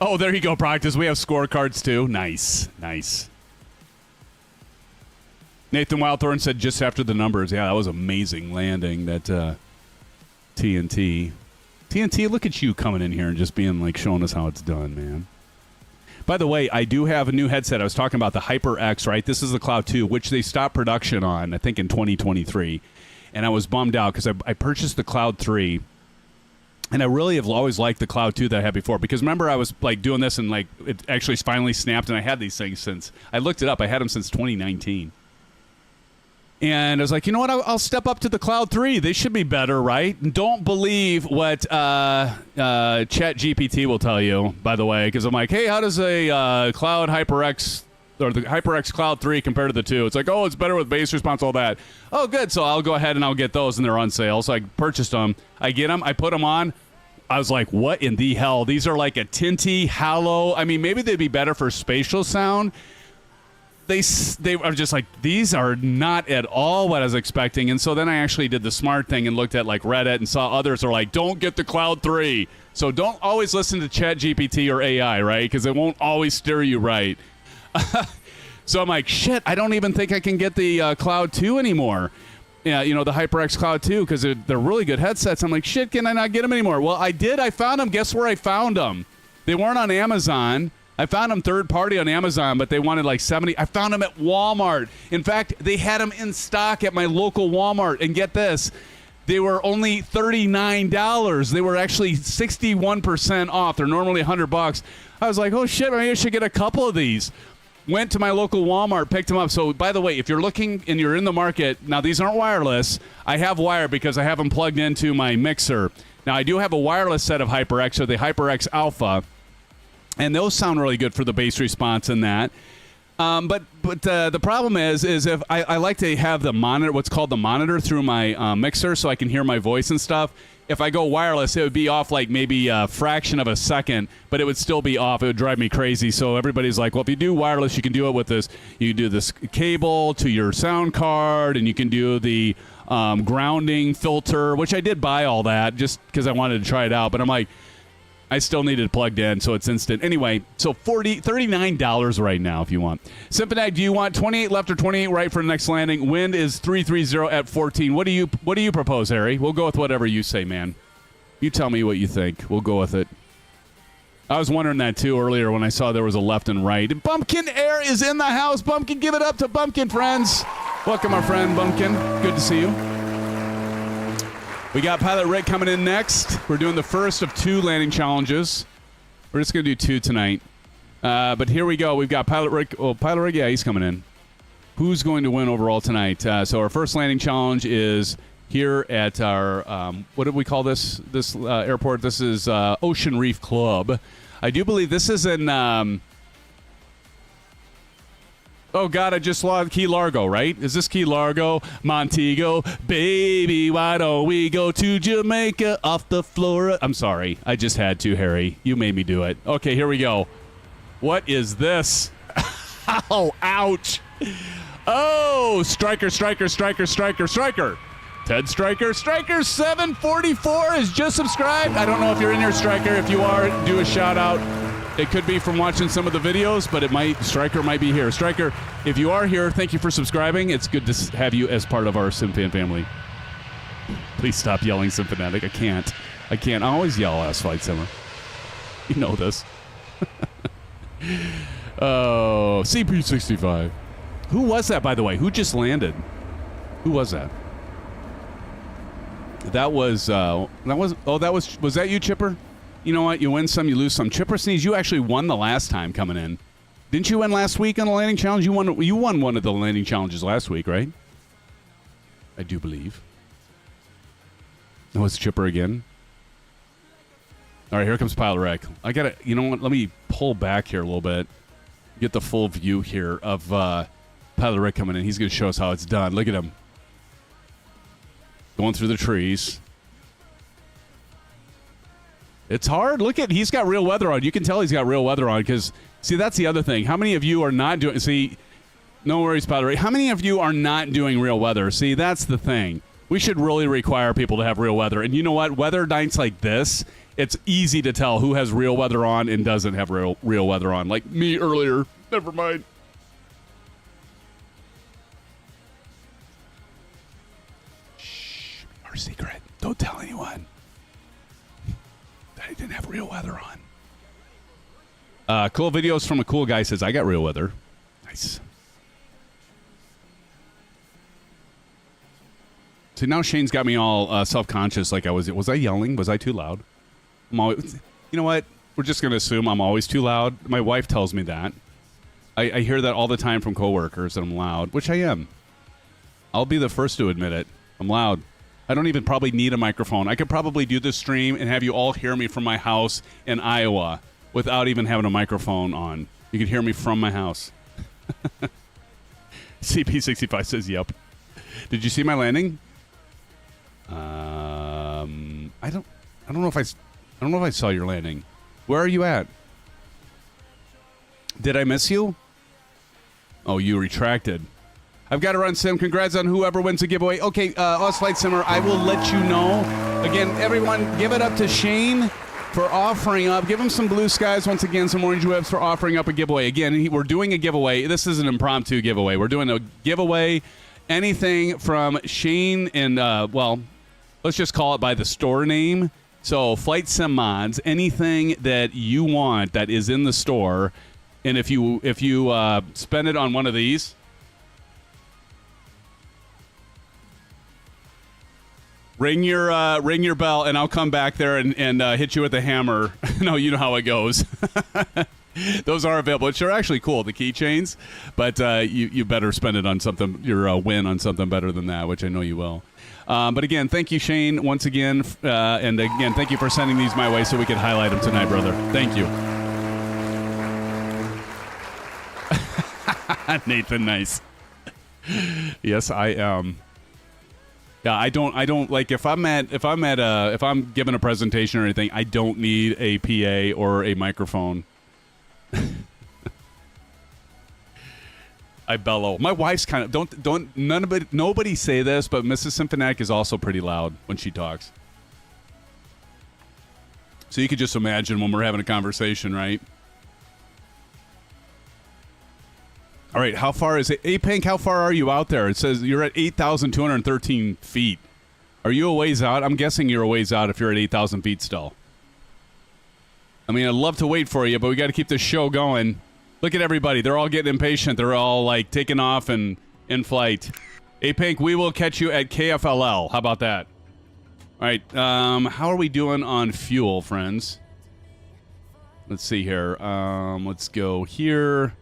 Oh, there you go, practice. We have scorecards, too. Nice. Nathan Wildthorne said just after the numbers. Yeah, that was amazing landing, that TNT. TNT, look at you coming in here and just being like, showing us how it's done, man. By the way, I do have a new headset. I was talking about the HyperX, right? This is the Cloud 2, which they stopped production on, I think, in 2023. And I was bummed out because I purchased the Cloud 3. And I really have always liked the Cloud 2 that I had before. Because remember, I was like doing this and like it actually finally snapped. And I had these things since, I looked it up. I had them since 2019. And I was like, you know what? I'll step up to the Cloud 3. They should be better, right? And don't believe what ChatGPT will tell you, by the way, because I'm like, hey, how does a Cloud HyperX or the HyperX Cloud 3 compare to the 2? It's like, oh, it's better with bass response, all that. Oh, good. So I'll go ahead and I'll get those, and they're on sale. So I purchased them. I get them. I put them on. I was like, what in the hell? These are like a tinty, hollow. I mean, maybe they'd be better for spatial sound. They are just like, these are not at all what I was expecting. And so then I actually did the smart thing and looked at like Reddit and saw others are like, don't get the Cloud 3. So don't always listen to ChatGPT or AI, right? Because it won't always steer you right. So I'm like, shit, I don't even think I can get the Cloud 2 anymore. Yeah, the HyperX Cloud 2, because they're really good headsets. I'm like, shit, can I not get them anymore? Well, I did. I found them. Guess where I found them? They weren't on Amazon. I found them third party on Amazon, but they wanted like 70. I found them at Walmart. In fact, they had them in stock at my local Walmart. And get this, they were only $39. They were actually 61% off. They're normally $100. I was like, oh shit, maybe I should get a couple of these. Went to my local Walmart, picked them up. So, by the way, if you're looking and you're in the market, now these aren't wireless. I have wire because I have them plugged into my mixer. Now, I do have a wireless set of HyperX, or the HyperX Alpha. And those sound really good for the bass response in that. But the problem is if I like to have the monitor, what's called the monitor, through my mixer so I can hear my voice and stuff. If I go wireless, it would be off like maybe a fraction of a second, but it would still be off. It would drive me crazy. So everybody's like, well, if you do wireless, you can do it with this. You can do this cable to your sound card, and you can do the grounding filter, which I did buy all that just because I wanted to try it out. But I'm like, I still need it plugged in, so it's instant. Anyway, so $39 right now if you want. SimFanatic, do you want 28 left or 28 right for the next landing? Wind is 330 at 14. What do you propose, Harry? We'll go with whatever you say, man. You tell me what you think. We'll go with it. I was wondering that, too, earlier when I saw there was a left and right. And Bumpkin Air is in the house. Bumpkin, give it up to Bumpkin, friends. Welcome, our friend, Bumpkin. Good to see you. We got Pilot Rick coming in next. We're doing the first of 2 landing challenges. We're just going to do 2 tonight. But here we go. We've got Pilot Rick. Oh, Pilot Rick, yeah, he's coming in. Who's going to win overall tonight? So our first landing challenge is here at our, what did we call this airport? This is Ocean Reef Club. I do believe this is in, oh, God, I just lost Key Largo, right? Is this Key Largo? Montego? Baby, why don't we go to Jamaica off the Florida? I'm sorry. I just had to, Harry. You made me do it. Okay, here we go. What is this? Oh, ouch. Oh, Striker. Ted Striker 744 is just subscribed. I don't know if you're in here, Striker. If you are, do a shout out. It could be from watching some of the videos, but Striker might be here. Striker, if you are here, thank you for subscribing. It's good to have you as part of our SimFan family. Please stop yelling, SimFanatic. I can't. I always yell as Flight Simmer. You know this. Oh, CP65. Who was that, by the way? Who just landed? Who was that? Was that you, Chipper? You know what? You win some, you lose some. Chipper Sneeze, you actually won the last time coming in. Didn't you win last week on the landing challenge? You won one of the landing challenges last week, right? I do believe. Oh, it's Chipper again. All right, here comes Pilot Rick. I gotta, you know what? Let me pull back here a little bit. Get the full view here of Pilot Rick coming in. He's gonna show us how it's done. Look at him. Going through the trees. It's hard. Look at, he's got real weather on. You can tell he's got real weather on because, see, that's the other thing. How many of you are not doing, see, no worries, Pilot Rick. How many of you are not doing real weather? See, that's the thing. We should really require people to have real weather. And you know what? Weather nights like this, it's easy to tell who has real weather on and doesn't have real weather on. Like me earlier. Never mind. Shh. Our secret. Don't tell anyone that I didn't have real weather on. Cool videos from a cool guy says, I got real weather. Nice. See, now Shane's got me all self-conscious like I was I yelling? Was I too loud? You know what? We're just going to assume I'm always too loud. My wife tells me that. I hear that all the time from coworkers that I'm loud, which I am. I'll be the first to admit it. I'm loud. I don't even probably need a microphone. I could probably do this stream and have you all hear me from my house in Iowa without even having a microphone on. You could hear me from my house. CP65 says, yep. Did you see my landing? I don't know if I saw your landing. Where are you at? Did I miss you? Oh, you retracted. I've got to run, Sim. Congrats on whoever wins the giveaway. Okay, Flight Simmer, I will let you know. Again, everyone, give it up to Shane for offering up. Give him some blue skies once again, some orange webs for offering up a giveaway. Again, we're doing a giveaway. This is an impromptu giveaway. We're doing a giveaway. Anything from Shane and, well, let's just call it by the store name. So, FlightSimMods, anything that you want that is in the store, and if you spend it on one of these, ring your bell, and I'll come back there and hit you with a hammer. No, you know how it goes. Those are available, which are actually cool, the keychains, but you better spend it on something, your win on something better than that, which I know you will. But again, thank you, Shane, once again. And again, thank you for sending these my way so we could highlight them tonight, brother. Thank you. Nathan, nice. Yes, I am. Yeah, I don't like if I'm giving a presentation or anything, I don't need a PA or a microphone. I bellow. My wife's kind of nobody say this, but Mrs. SimFanatic is also pretty loud when she talks. So you could just imagine when we're having a conversation, right? All right, how far is it? Hey, Pink, how far are you out there? It says you're at 8,213 feet. Are you a ways out? I'm guessing you're a ways out if you're at 8,000 feet still. I mean, I'd love to wait for you, but we got to keep this show going. Look at everybody. They're all getting impatient. They're all, like, taking off and in flight. A-Pink, we will catch you at KFLL. How about that? All right. How are we doing on fuel, friends? Let's see here. Let's go here.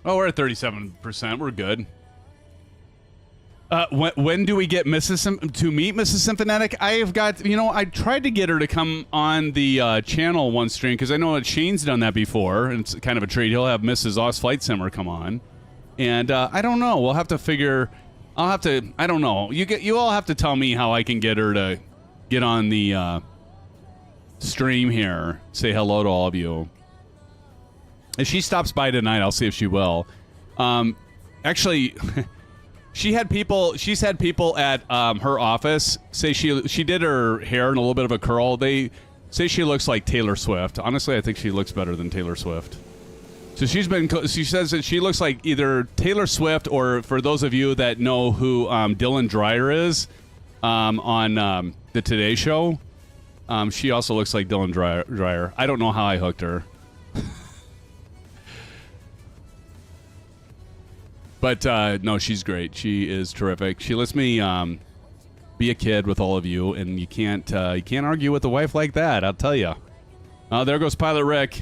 Oh, we're at 37%. We're good. When do we get to meet Mrs. SimFanatic? I have got, I tried to get her to come on the channel one stream because I know that Shane's done that before, and it's kind of a treat. He'll have Mrs. Oz Flight Simmer come on, and I don't know. We'll have to figure. I don't know. You all have to tell me how I can get her to get on the stream here. Say hello to all of you. If she stops by tonight, I'll see if she will. Actually. She's had people at her office say she did her hair in a little bit of a curl. They say she looks like Taylor Swift. Honestly, I think she looks better than Taylor Swift. So she says that she looks like either Taylor Swift or, for those of you that know who Dylan Dreyer is on the Today Show, she also looks like Dylan Dreyer. I don't know how I hooked her. But, no, she's great. She is terrific. She lets me be a kid with all of you, and you can't argue with a wife like that, I'll tell you. There goes Pilot Rick.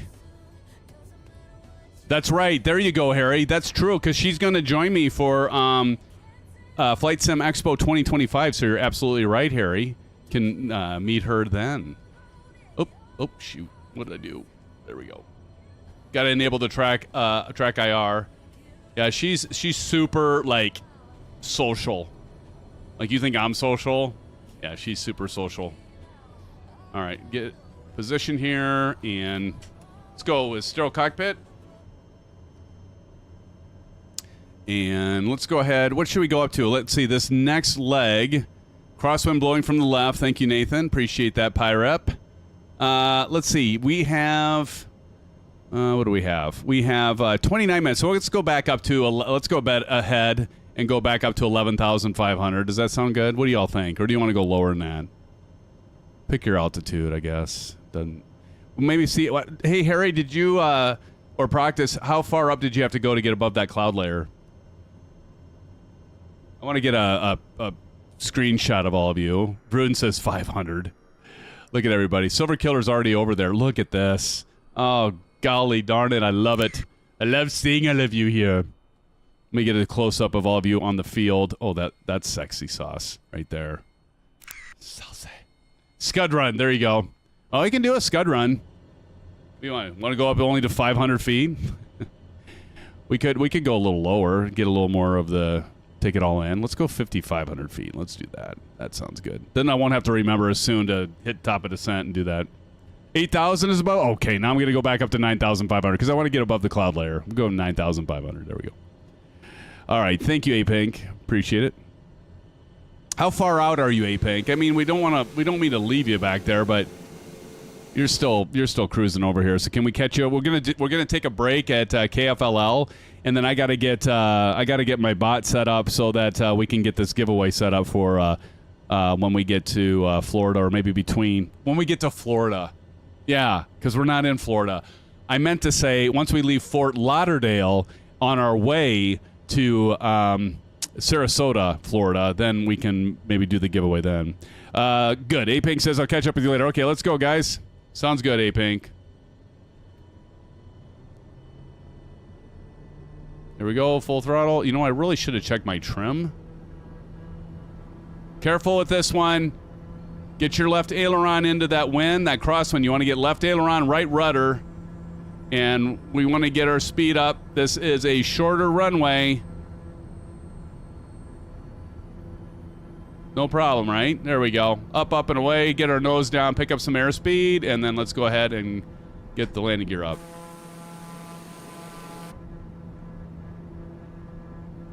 That's right. There you go, Harry. That's true, because she's going to join me for Flight Sim Expo 2025, so you're absolutely right, Harry. Can meet her then. Oh, shoot. What did I do? There we go. Got to enable the track IR. Yeah, she's super, like, social. Like, you think I'm social? Yeah, she's super social. All right, get position here, and let's go with Sterile Cockpit. And let's go ahead. What should we go up to? Let's see, this next leg. Crosswind blowing from the left. Thank you, Nathan. Appreciate that, Pyrep. Let's see. We have... what do we have? We have 29 minutes. So let's go back up to let's go ahead and go back up to 11,500. Does that sound good? What do y'all think? Or do you want to go lower than that? Pick your altitude, I guess. Maybe see what. Hey Harry, did you or practice? How far up did you have to go to get above that cloud layer? I want to get a screenshot of all of you. Bruden says 500. Look at everybody. Silver Killer's already over there. Look at this. Oh. Golly darn it, I love it. I love seeing all of you here. Let me get a close-up of all of you on the field. Oh, that's sexy sauce right there. Salsa. Scud run, there you go. Oh, you can do a scud run. What do you want to go up only to 500 feet? we could go a little lower, get a little more of the, take it all in. Let's go 5,500 feet. Let's do that. That sounds good. Then I won't have to remember as soon to hit top of descent and do that. 8,000 is above? Okay, now I'm going to go back up to 9,500 because I want to get above the cloud layer. I'm going 9,500. There we go. All right. Thank you, A-Pink. Appreciate it. How far out are you, A-Pink? I mean, we don't mean to leave you back there, but you're still cruising over here. So can we catch you? We're gonna take a break at KFLL, and then I gotta get my bot set up so that we can get this giveaway set up for when we get to Florida, or maybe when we get to Florida. Yeah, because we're not in Florida. I meant to say once we leave Fort Lauderdale on our way to Sarasota, Florida, then we can maybe do the giveaway then. Good. A-Pink says, I'll catch up with you later. Okay, let's go, guys. Sounds good, A-Pink. Here we go, full throttle. You know, I really should have checked my trim. Careful with this one. Get your left aileron into that wind, that crosswind. You want to get left aileron, right rudder. And we want to get our speed up. This is a shorter runway. No problem, right? There we go. Up, up, and away. Get our nose down, pick up some airspeed, and then let's go ahead and get the landing gear up.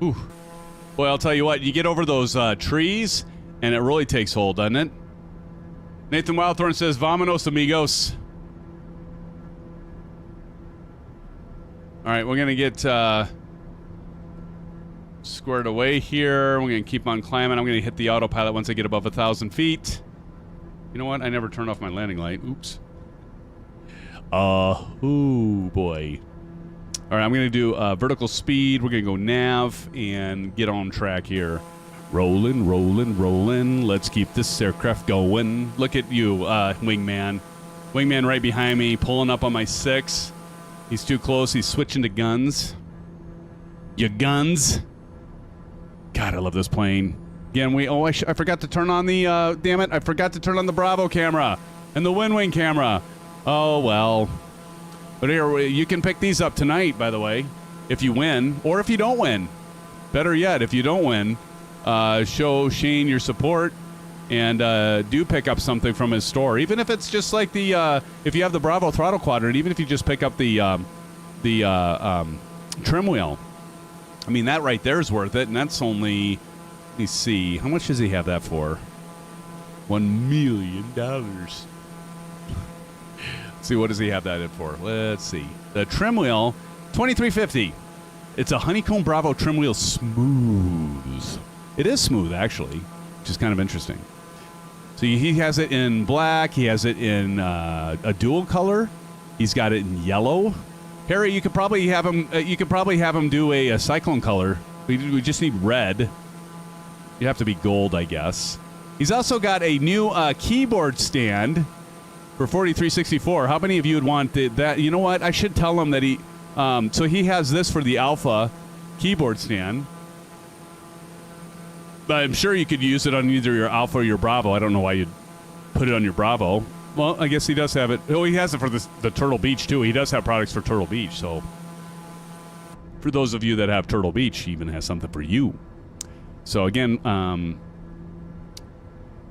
Ooh. Boy, I'll tell you what. You get over those trees, and it really takes hold, doesn't it? Nathan Wildthorn says, Vamonos, amigos. All right, we're going to get squared away here. We're going to keep on climbing. I'm going to hit the autopilot once I get above 1,000 feet. You know what? I never turned off my landing light. Oops. Oh boy. All right, I'm going to do vertical speed. We're going to go nav and get on track here. Rolling, rolling, rolling. Let's keep this aircraft going. Look at you, wingman. Wingman right behind me, pulling up on my 6. He's too close. He's switching to guns. Your guns. God, I love this plane. Again, I forgot to turn on the, damn it, I forgot to turn on the Bravo camera and the WINWING camera. Oh, well. But here, you can pick these up tonight, by the way, if you win, or if you don't win. Better yet, if you don't win, show Shane your support and do pick up something from his store. Even if it's just like the, if you have the Bravo Throttle Quadrant, even if you just pick up the trim wheel. I mean, that right there is worth it, and that's only, let me see, how much does he have that for? $1 million. Let's see, what does he have that in for? Let's see. The trim wheel, $23.50. It's a Honeycomb Bravo trim wheel smooth. It is smooth, actually, which is kind of interesting. So he has it in black. He has it in a dual color. He's got it in yellow. Harry, you could probably have him. You could probably have him do a cyclone color. We just need red. You have to be gold, I guess. He's also got a new keyboard stand for $43.64. How many of you would want that? You know what? I should tell him that he. So he has this for the Alpha keyboard stand. But I'm sure you could use it on either your Alpha or your Bravo. I don't know why you'd put it on your Bravo. Well, I guess he does have it. Oh, he has it for the Turtle Beach, too. He does have products for Turtle Beach, so for those of you that have Turtle Beach, he even has something for you. So, again,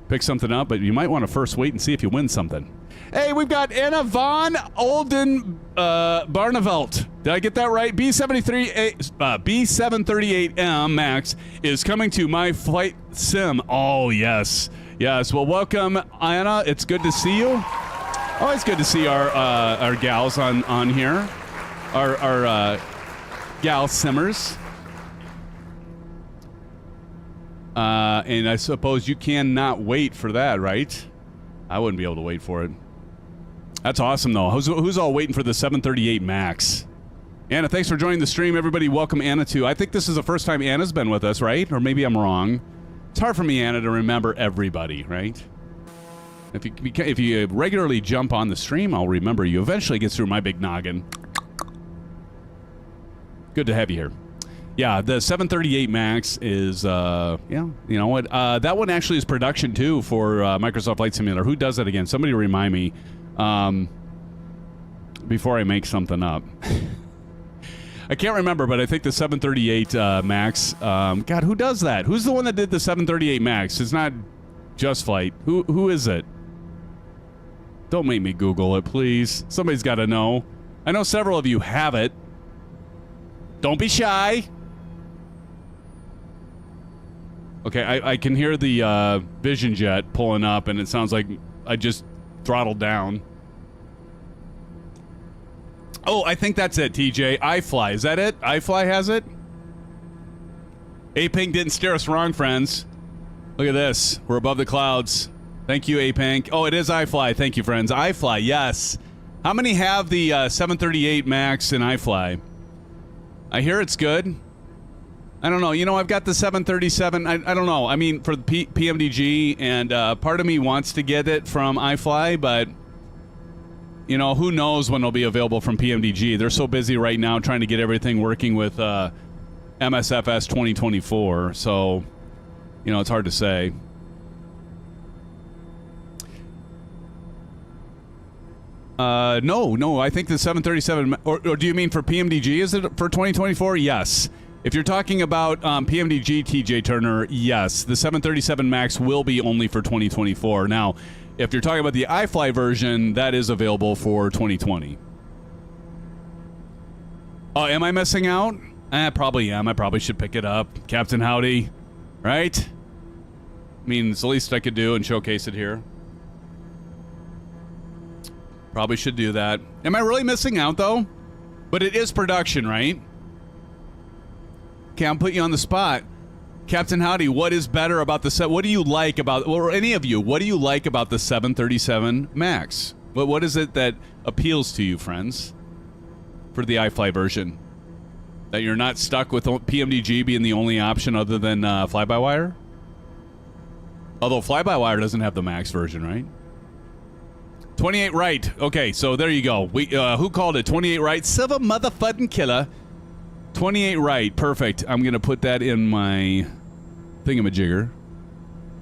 pick something up, but you might want to first wait and see if you win something. Hey, we've got Anna von Olden Barnevelt. Did I get that right? B738M Max is coming to my flight sim. Oh, yes. Yes, well, welcome, Anna. It's good to see you. Always good to see our gals on here, our gal simmers. And I suppose you cannot wait for that, right? I wouldn't be able to wait for it. That's awesome, though. Who's all waiting for the 738 Max? Anna, thanks for joining the stream. Everybody, welcome Anna, too. I think this is the first time Anna's been with us, right? Or maybe I'm wrong. It's hard for me, Anna, to remember everybody, right? If you regularly jump on the stream, I'll remember you. Eventually gets through my big noggin. Good to have you here. Yeah, the 738 Max is, yeah, you know what? That one actually is production, too, for Microsoft Flight Simulator. Who does that again? Somebody remind me before I make something up. I can't remember, but I think the 738 Max, God, who does that? Who's the one that did the 738 Max? It's not Just Flight. Who is it? Don't make me Google it, please. Somebody's got to know. I know several of you have it. Don't be shy. Okay, I can hear the Vision Jet pulling up, and it sounds like I just throttled down. Oh, I think that's it, TJ. iFly. Is that it? iFly has it? A-Pink didn't steer us wrong, friends. Look at this. We're above the clouds. Thank you, A-Pink. Oh, it is iFly. Thank you, friends. iFly, yes. How many have the 738 Max in iFly? I hear it's good. I don't know. You know, I've got the 737. I don't know. I mean, for the PMDG, and part of me wants to get it from iFly, but, you know, who knows when it'll be available from PMDG. They're so busy right now trying to get everything working with MSFS 2024, so, you know, it's hard to say. No, I think the 737, or do you mean for PMDG, is it for 2024? Yes. If you're talking about PMDG, TJ Turner, yes. The 737 Max will be only for 2024. Now, if you're talking about the iFly version, that is available for 2020. Oh, am I missing out? I probably am. I probably should pick it up. Captain Howdy, right? I mean, it's the least I could do and showcase it here. Probably should do that. Am I really missing out, though? But it is production, right? Okay, I'm putting you on the spot. Captain Howdy, what is better about the what do you like about, or any of you, what do you like about the 737 MAX? What is it that appeals to you, friends, for the iFly version? That you're not stuck with PMDG being the only option other than fly-by-wire? Although fly-by-wire doesn't have the MAX version, right? 28 right. Okay, so there you go. We who called it? 28 right. Silver motherfucking killer. 28 right. Perfect. I'm going to put that in my thingamajigger.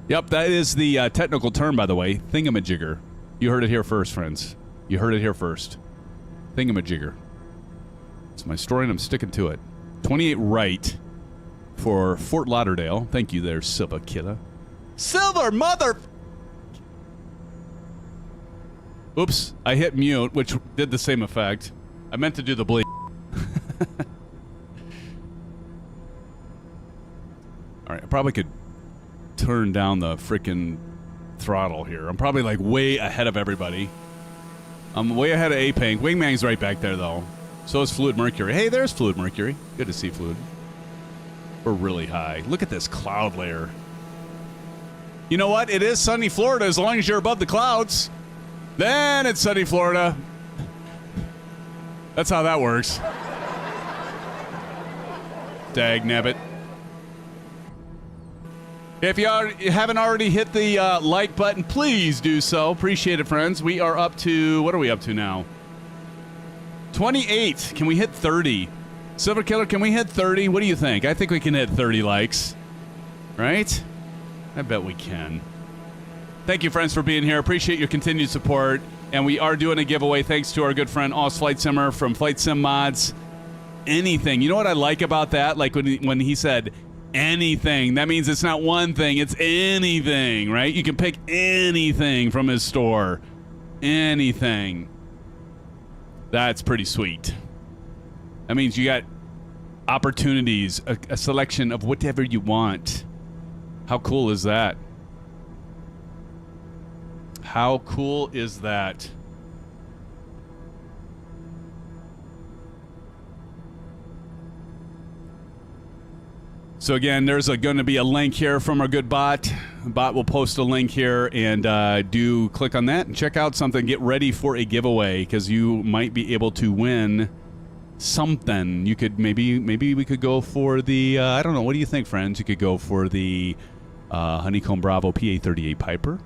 Yep, that is the technical term, by the way. Thingamajigger. You heard it here first, friends. You heard it here first. Thingamajigger. It's my story, and I'm sticking to it. 28 right for Fort Lauderdale. Thank you there, Silver Killer. Silver mother... Oops, I hit mute, which did the same effect. I meant to do the bleep. All right, I probably could turn down the freaking throttle here. I'm probably like way ahead of everybody. I'm way ahead of A-Pink. Wingman's right back there, though. So is Fluid Mercury. Hey, there's Fluid Mercury. Good to see Fluid. We're really high. Look at this cloud layer. You know what? It is sunny Florida as long as you're above the clouds. Then it's sunny Florida. That's how that works. Dag nabbit. If you haven't already hit the like button, please do so. Appreciate it, friends. We are up to, what are we up to now? 28. Can we hit 30? Silver Killer, can we hit 30? What do you think? I think we can hit 30 likes. Right? I bet we can. Thank you, friends, for being here. Appreciate your continued support. And we are doing a giveaway thanks to our good friend, Oz Flight Simmer from FlightSimMods. Anything. You know what I like about that? Like when he said anything, that means it's not one thing, it's anything, right? You can pick anything from his store. Anything. That's pretty sweet. That means you got opportunities, a selection of whatever you want. How cool is that? How cool is that? So again, there's going to be a link here from our good bot. The bot will post a link here, and do click on that and check out something. Get ready for a giveaway because you might be able to win something. You could maybe we could go for the I don't know. What do you think, friends? You could go for the Honeycomb Bravo PA-38 Piper.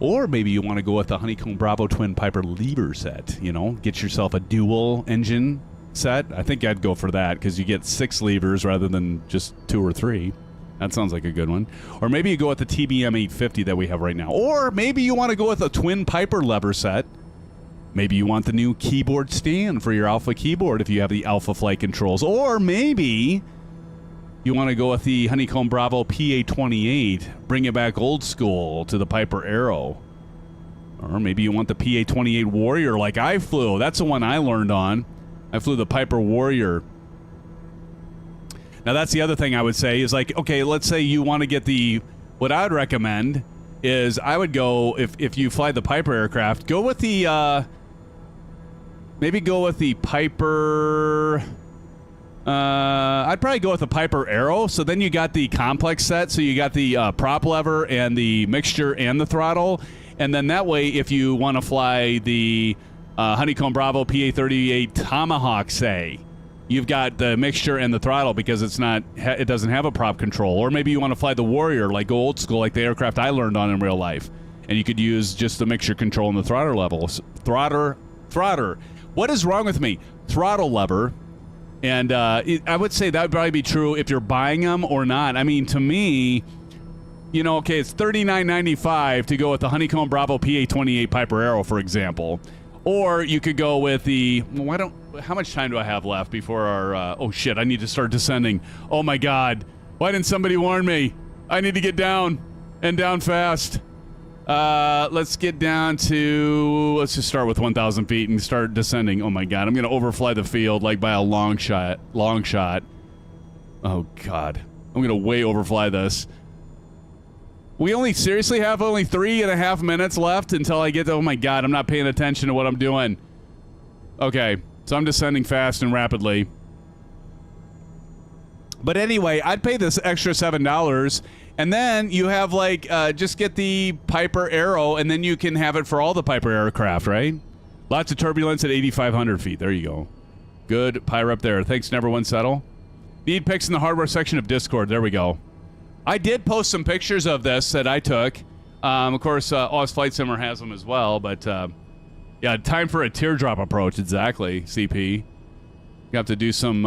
Or maybe you want to go with the Honeycomb Bravo Twin Piper lever set. You know, get yourself a dual engine set. I think I'd go for that because you get 6 levers rather than just 2 or 3. That sounds like a good one. Or maybe you go with the TBM 850 that we have right now. Or maybe you want to go with a Twin Piper lever set. Maybe you want the new keyboard stand for your Alpha keyboard if you have the Alpha flight controls. Or maybe you want to go with the Honeycomb Bravo PA-28. Bring it back old school to the Piper Arrow. Or maybe you want the PA-28 Warrior like I flew. That's the one I learned on. I flew the Piper Warrior. Now, that's the other thing I would say is like, okay, let's say you want to get the, what I would recommend is I would go, if you fly the Piper aircraft, go with the, maybe go with the Piper, I'd probably go with the Piper Arrow. So then you got the complex set. So you got the prop lever and the mixture and the throttle. And then that way, if you want to fly the Honeycomb Bravo PA-38 Tomahawk, say, you've got the mixture and the throttle because it's not, it doesn't have a prop control. Or maybe you want to fly the Warrior, like go old school, like the aircraft I learned on in real life. And you could use just the mixture control and the throttle levels. Throttle. What is wrong with me? Throttle lever. And I would say that would probably be true if you're buying them or not. I mean, to me, you know, okay, it's $39.95 to go with the Honeycomb Bravo PA-28 Piper Arrow, for example. Or you could go with the, how much time do I have left before our, oh shit, I need to start descending. Oh my God. Why didn't somebody warn me? I need to get down and down fast. Let's get down to, let's just start with 1,000 feet and start descending. Oh my God, I'm going to overfly the field like by a long shot. Oh God, I'm going to way overfly this. We seriously have only 3.5 minutes left until I get to, oh my God, I'm not paying attention to what I'm doing. Okay, so I'm descending fast and rapidly. But anyway, I'd pay this extra $7, and then you have like just get the Piper Arrow, and then you can have it for all the Piper aircraft, right? Lots of turbulence at 8,500 feet. There you go. Good pyre up there. Thanks, Never One Settle. Need pics in the hardware section of Discord. There we go. I did post some pictures of this that I took. Of course, Oz Flight Simmer has them as well. But yeah, time for a teardrop approach. Exactly, CP. You have to do some.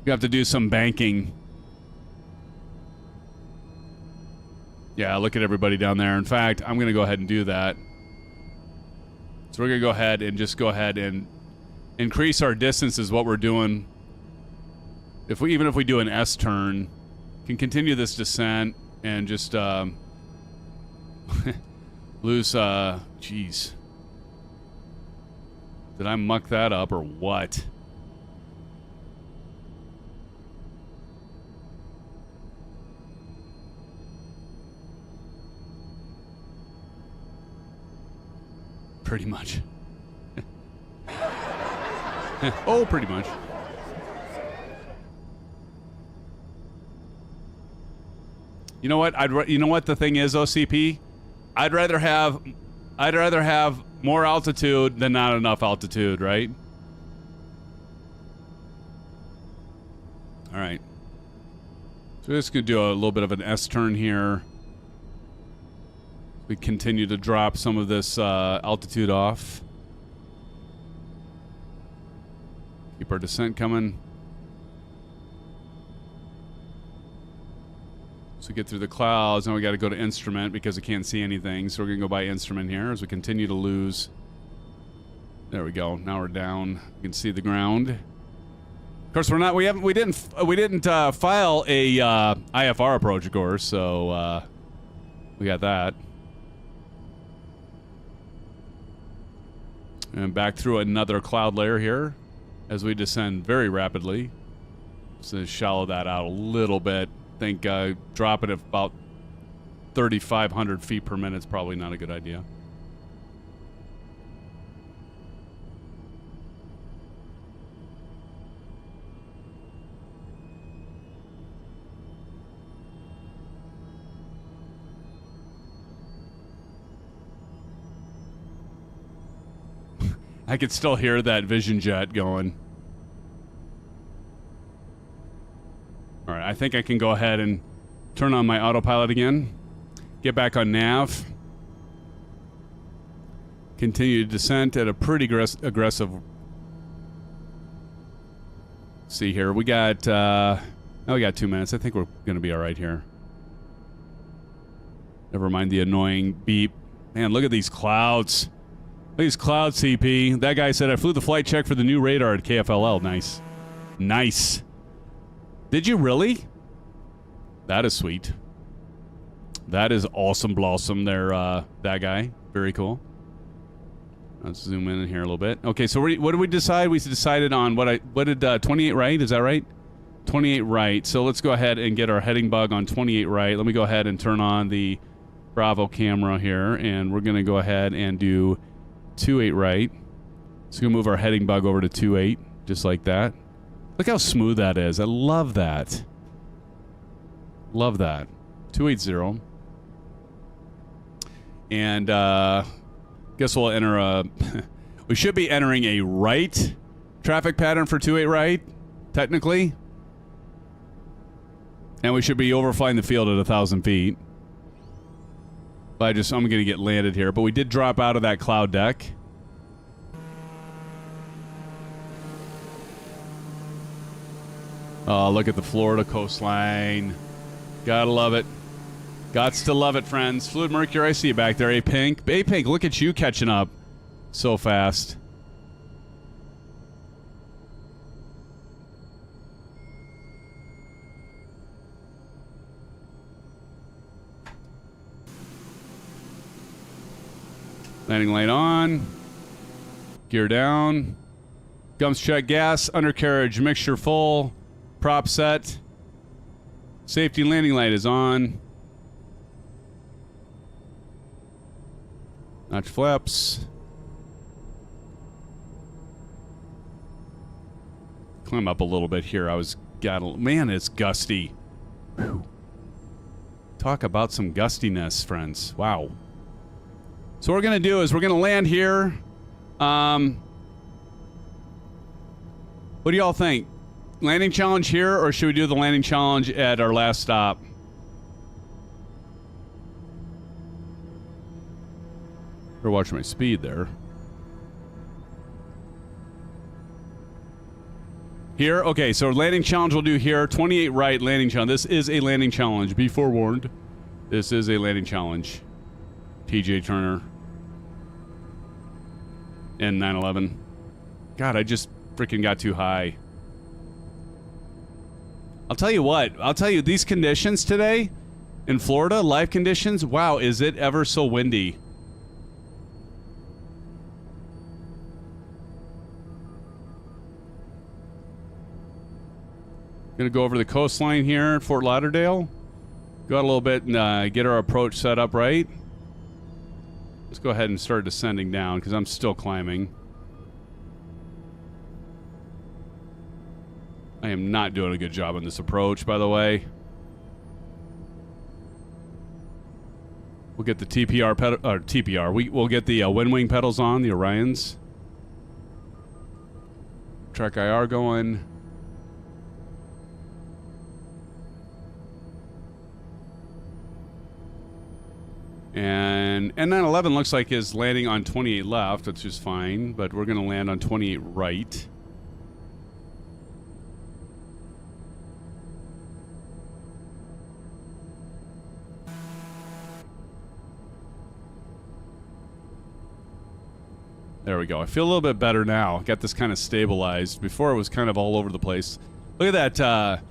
You have to do some banking. Yeah, look at everybody down there. In fact, I'm going to go ahead and do that. So we're going to go ahead and just go ahead and increase our distance is what we're doing. Even if we do an S turn, can continue this descent and just lose, jeez. Did I muck that up or what? Pretty much. Oh, pretty much. You know what? You know what the thing is, OCP? I'd rather have more altitude than not enough altitude, right? All right. So we're just gonna do a little bit of an S turn here. We continue to drop some of this altitude off. Keep our descent coming. So we get through the clouds. Now we got to go to instrument because we can't see anything. So we're going to go by instrument here as we continue to lose. There we go. Now we're down. You can see the ground. Of course, we're not. We didn't file a IFR approach, of course. So we got that. And back through another cloud layer here as we descend very rapidly. So shallow that out a little bit. I think dropping it about 3,500 feet per minute is probably not a good idea. I could still hear that Vision Jet going. All right, I think I can go ahead and turn on my autopilot again. Get back on nav. Continue to descent at a pretty aggressive. See here, we got. We got 2 minutes. I think we're going to be all right here. Never mind the annoying beep. Man, look at these clouds. These clouds, CP. That guy said I flew the flight check for the new radar at KFLL. Nice. Nice. Did you really? That is sweet. That is awesome blossom there, that guy. Very cool. Let's zoom in here a little bit. Okay, so what did we decide? We decided on what did 28 right? Is that right? 28 right. So let's go ahead and get our heading bug on 28 right. Let me go ahead and turn on the Bravo camera here, and we're going to go ahead and do 28 right. So we're going to move our heading bug over to 28, just like that. Look how smooth that is. I love that. Love that. 280. And guess we'll enter a... we should be entering a right traffic pattern for 28 right, technically. And we should be overflying the field at 1,000 feet. But I'm going to get landed here. But we did drop out of that cloud deck. Oh, look at the Florida coastline. Gotta love it. Gots to love it, friends. Fluid Mercury, I see you back there. Hey, Pink. Hey, Pink, look at you catching up so fast. Landing light on. Gear down. Gums check gas. Undercarriage mixture full. Prop set. Safety landing light is on. Notch flaps. climb up a little bit here. Man, it's gusty. Whew. Talk about some gustiness, friends. Wow. So what we're going to do is we're going to land here. What do y'all think? Landing challenge here, or should we do the landing challenge at our last stop? Better watch my speed there. Here? Okay, so landing challenge we'll do here. 28 right, landing challenge. This is a landing challenge. Be forewarned. This is a landing challenge. TJ Turner. And 911. God, I just freaking got too high. I'll tell you what. I'll tell you, these conditions today in Florida, live conditions, wow, is it ever so windy. Gonna go over the coastline here at Fort Lauderdale. Go out a little bit and get our approach set up right. Let's go ahead and start descending down because I'm still climbing. I am not doing a good job on this approach, by the way. We'll get the TPR pedal, or TPR. We'll get the WINWING pedals on, the Orions. Track IR going. And N911 looks like is landing on 28 left, which is fine, but we're going to land on 28 right. There we go. I feel a little bit better now. Got this kind of stabilized. Before it was kind of all over the place. Look at that.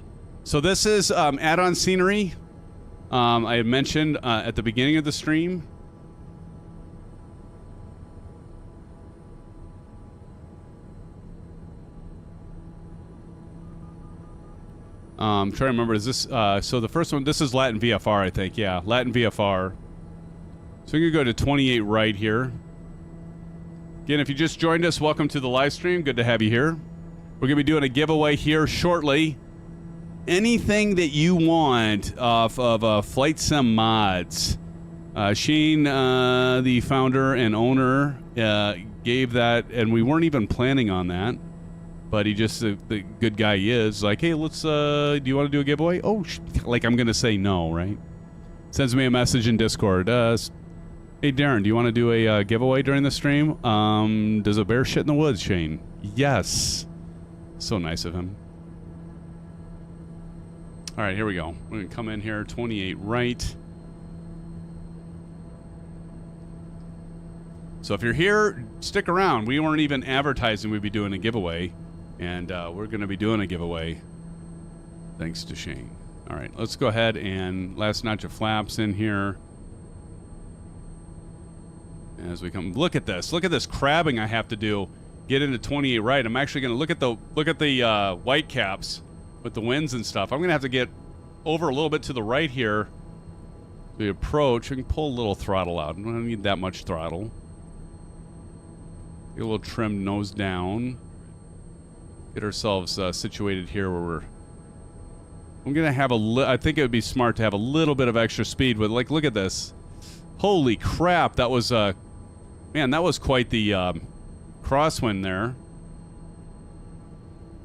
So this is add-on scenery. I had mentioned at the beginning of the stream. Trying to remember, is this, so the first one, this is Latin VFR, I think. Yeah, Latin VFR. So we're going to go to 28 right here. Again, if you just joined us, welcome to the live stream. Good to have you here. We're going to be doing a giveaway here shortly. Anything that you want off of FlightSimMods. Shane, the founder and owner, gave that, and we weren't even planning on that. But he just, the good guy he is, like, hey, let's, do you want to do a giveaway? Oh, like I'm going to say no, right? Sends me a message in Discord. Hey, Darren, do you want to do a giveaway during the stream? Does a bear shit in the woods, Shane? Yes. So nice of him. All right, here we go. We're going to come in here, 28 right. So if you're here, stick around. We weren't even advertising we'd be doing a giveaway. And we're going to be doing a giveaway thanks to Shane. All right, let's go ahead and last notch of flaps in here. As we come, look at this crabbing I have to do. Get into 28 right. I'm actually going to look at the white caps with the winds and stuff. I'm going to have to get over a little bit to the right here. The approach. We can pull a little throttle out. I don't need that much throttle. Get a little trimmed nose down. Get ourselves situated here where I'm going to have I think it would be smart to have a little bit of extra speed with, like, look at this. Holy crap, that was, man, that was quite the crosswind there.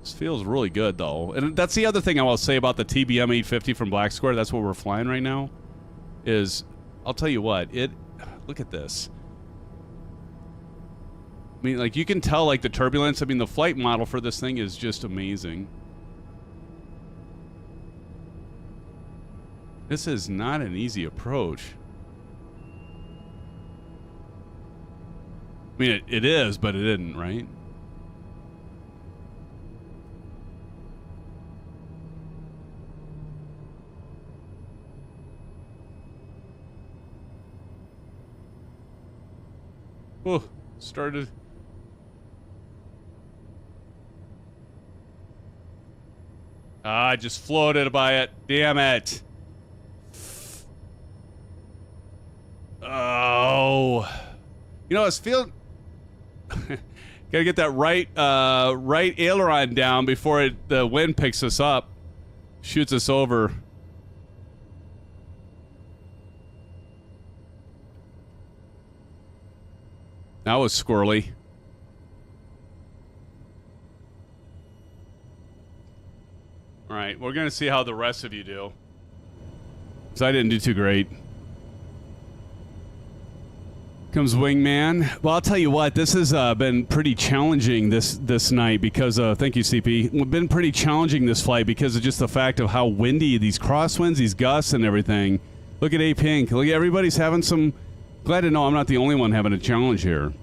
This feels really good, though. And that's the other thing I will say about the TBM 850 from Black Square. That's what we're flying right now. Is, I'll tell you what, look at this. I mean, like, you can tell, like, the turbulence. I mean, the flight model for this thing is just amazing. This is not an easy approach. I mean, it is, but it isn't, right? Oh, started. I just floated by it. Damn it. Oh. You know, it's feeling... Gotta get that right aileron down before the wind picks us up, shoots us over. That was squirrely. All right, we're gonna see how the rest of you do. Because I didn't do too great. Comes Wingman. Well, I'll tell you what, this has been pretty challenging this night because, thank you, CP. It's been pretty challenging this flight because of just the fact of how windy, these crosswinds, these gusts and everything. Look at A-Pink. Look, everybody's having some... Glad to know I'm not the only one having a challenge here.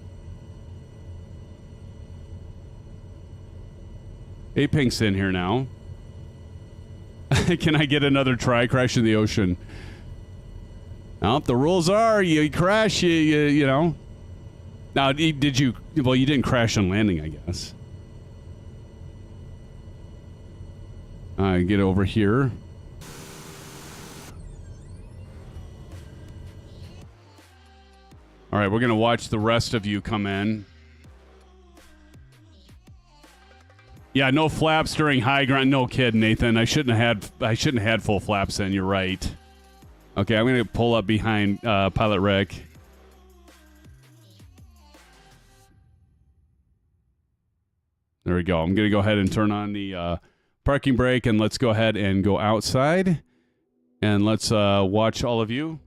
A-Pink's in here now. Can I get another try? Crash in the ocean. Well, the rules are you crash, you know. Now, did you... Well, you didn't crash on landing, I guess. Get over here. All right, we're going to watch the rest of you come in. Yeah, no flaps during high ground. No kidding, Nathan. I shouldn't have had full flaps in. You're right. Okay, I'm going to pull up behind Pilot Rick. There we go. I'm going to go ahead and turn on the parking brake, and let's go ahead and go outside. And let's watch all of you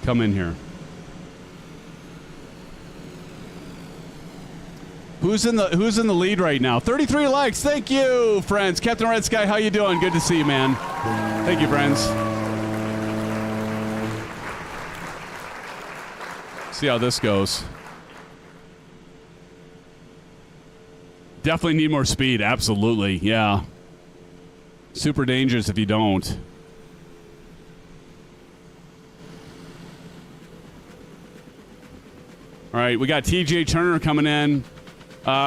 come in here. Who's in the lead right now? 33 likes. Thank you, friends. Captain Red Sky, how you doing? Good to see you, man. Thank you, friends. See how this goes. Definitely need more speed. Absolutely. Yeah. Super dangerous if you don't. All right, we got TJ Turner coming in.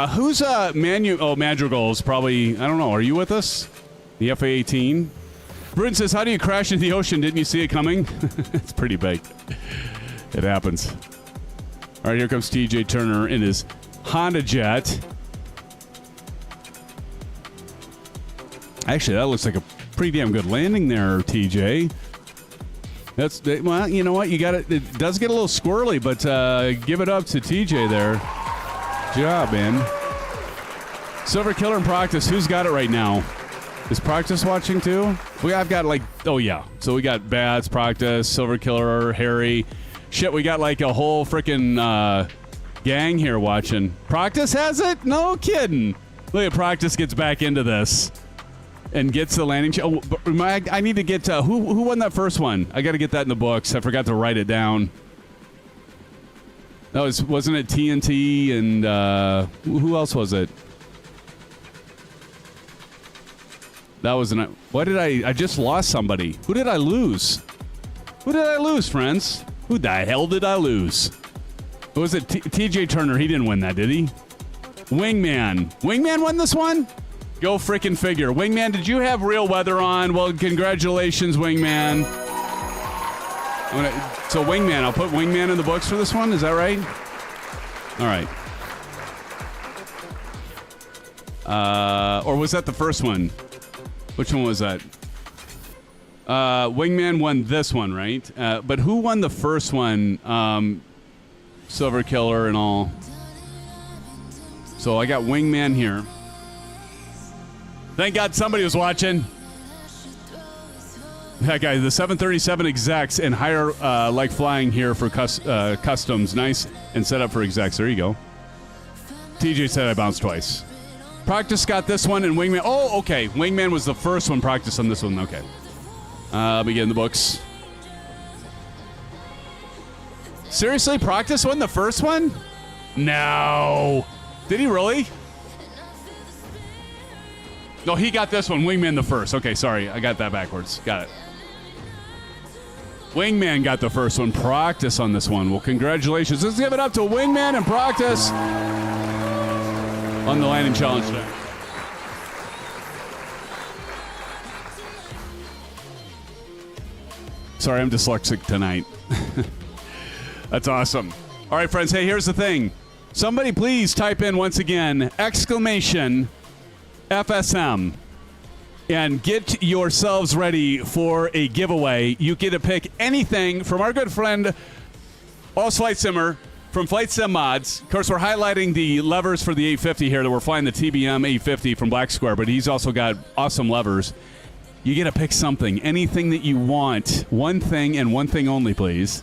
Who's Madrigal's probably, I don't know, are you with us? The FA-18? Bruin says, how do you crash into the ocean? Didn't you see it coming? It's pretty big. It happens. All right, here comes TJ Turner in his Honda Jet. Actually, that looks like a pretty damn good landing there, TJ. Well, you know what? It does get a little squirrely, but give it up to TJ there. Good job, man. Silver Killer and Proctus, who's got it right now? Is Proctus watching too? I've got like, oh yeah. So we got Bats, Proctus, Silver Killer, Harry. Shit, we got like a whole freaking gang here watching. Proctus has it? No kidding. Look at Proctus gets back into this and gets the landing. I need to get who won that first one? I got to get that in the books. I forgot to write it down. That wasn't it TNT and who else was it? That wasn't it. What did I just lost somebody. Who did I lose? Who did I lose, friends? Who the hell did I lose? Was it TJ Turner? He didn't win that, did he? Wingman. Wingman won this one? Go frickin' figure. Wingman, did you have real weather on? Well, congratulations, Wingman. So Wingman, I'll put Wingman in the books for this one. Is that right? All right. Or was that the first one? Which one was that? Wingman won this one, right? But who won the first one? Silver Killer and all. So I got Wingman here. Thank God somebody was watching. That guy, the 737 execs and higher like flying here for customs. Nice and set up for execs. There you go. TJ said I bounced twice. Proctus got this one and Wingman. Oh, okay. Wingman was the first one. Proctus on this one. Okay. Begin the books. Seriously? Proctus won the first one? No. Did he really? No, he got this one. Wingman the first. Okay, sorry. I got that backwards. Got it. Wingman got the first one. Proctus on this one. Well, congratulations. Let's give it up to Wingman and Proctus on the landing challenge today. Sorry, I'm dyslexic tonight. That's awesome. All right, friends. Hey, here's the thing. Somebody please type in once again, exclamation FSM, and get yourselves ready for a giveaway. You get to pick anything from our good friend, FlightSimmer, from FlightSimMods. Of course, we're highlighting the levers for the 850 here that we're flying the TBM 850 from Black Square, but he's also got awesome levers. You get to pick something, anything that you want. One thing and one thing only, please.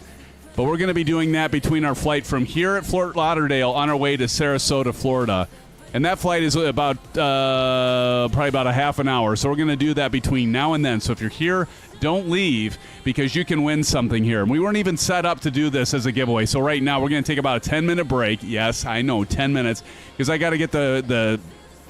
But we're going to be doing that between our flight from here at Fort Lauderdale on our way to Sarasota, Florida. And that flight is about probably about a half an hour. So we're going to do that between now and then. So if you're here, don't leave because you can win something here. And we weren't even set up to do this as a giveaway. So right now we're going to take about a 10-minute break. Yes, I know, 10 minutes. Because I got to get the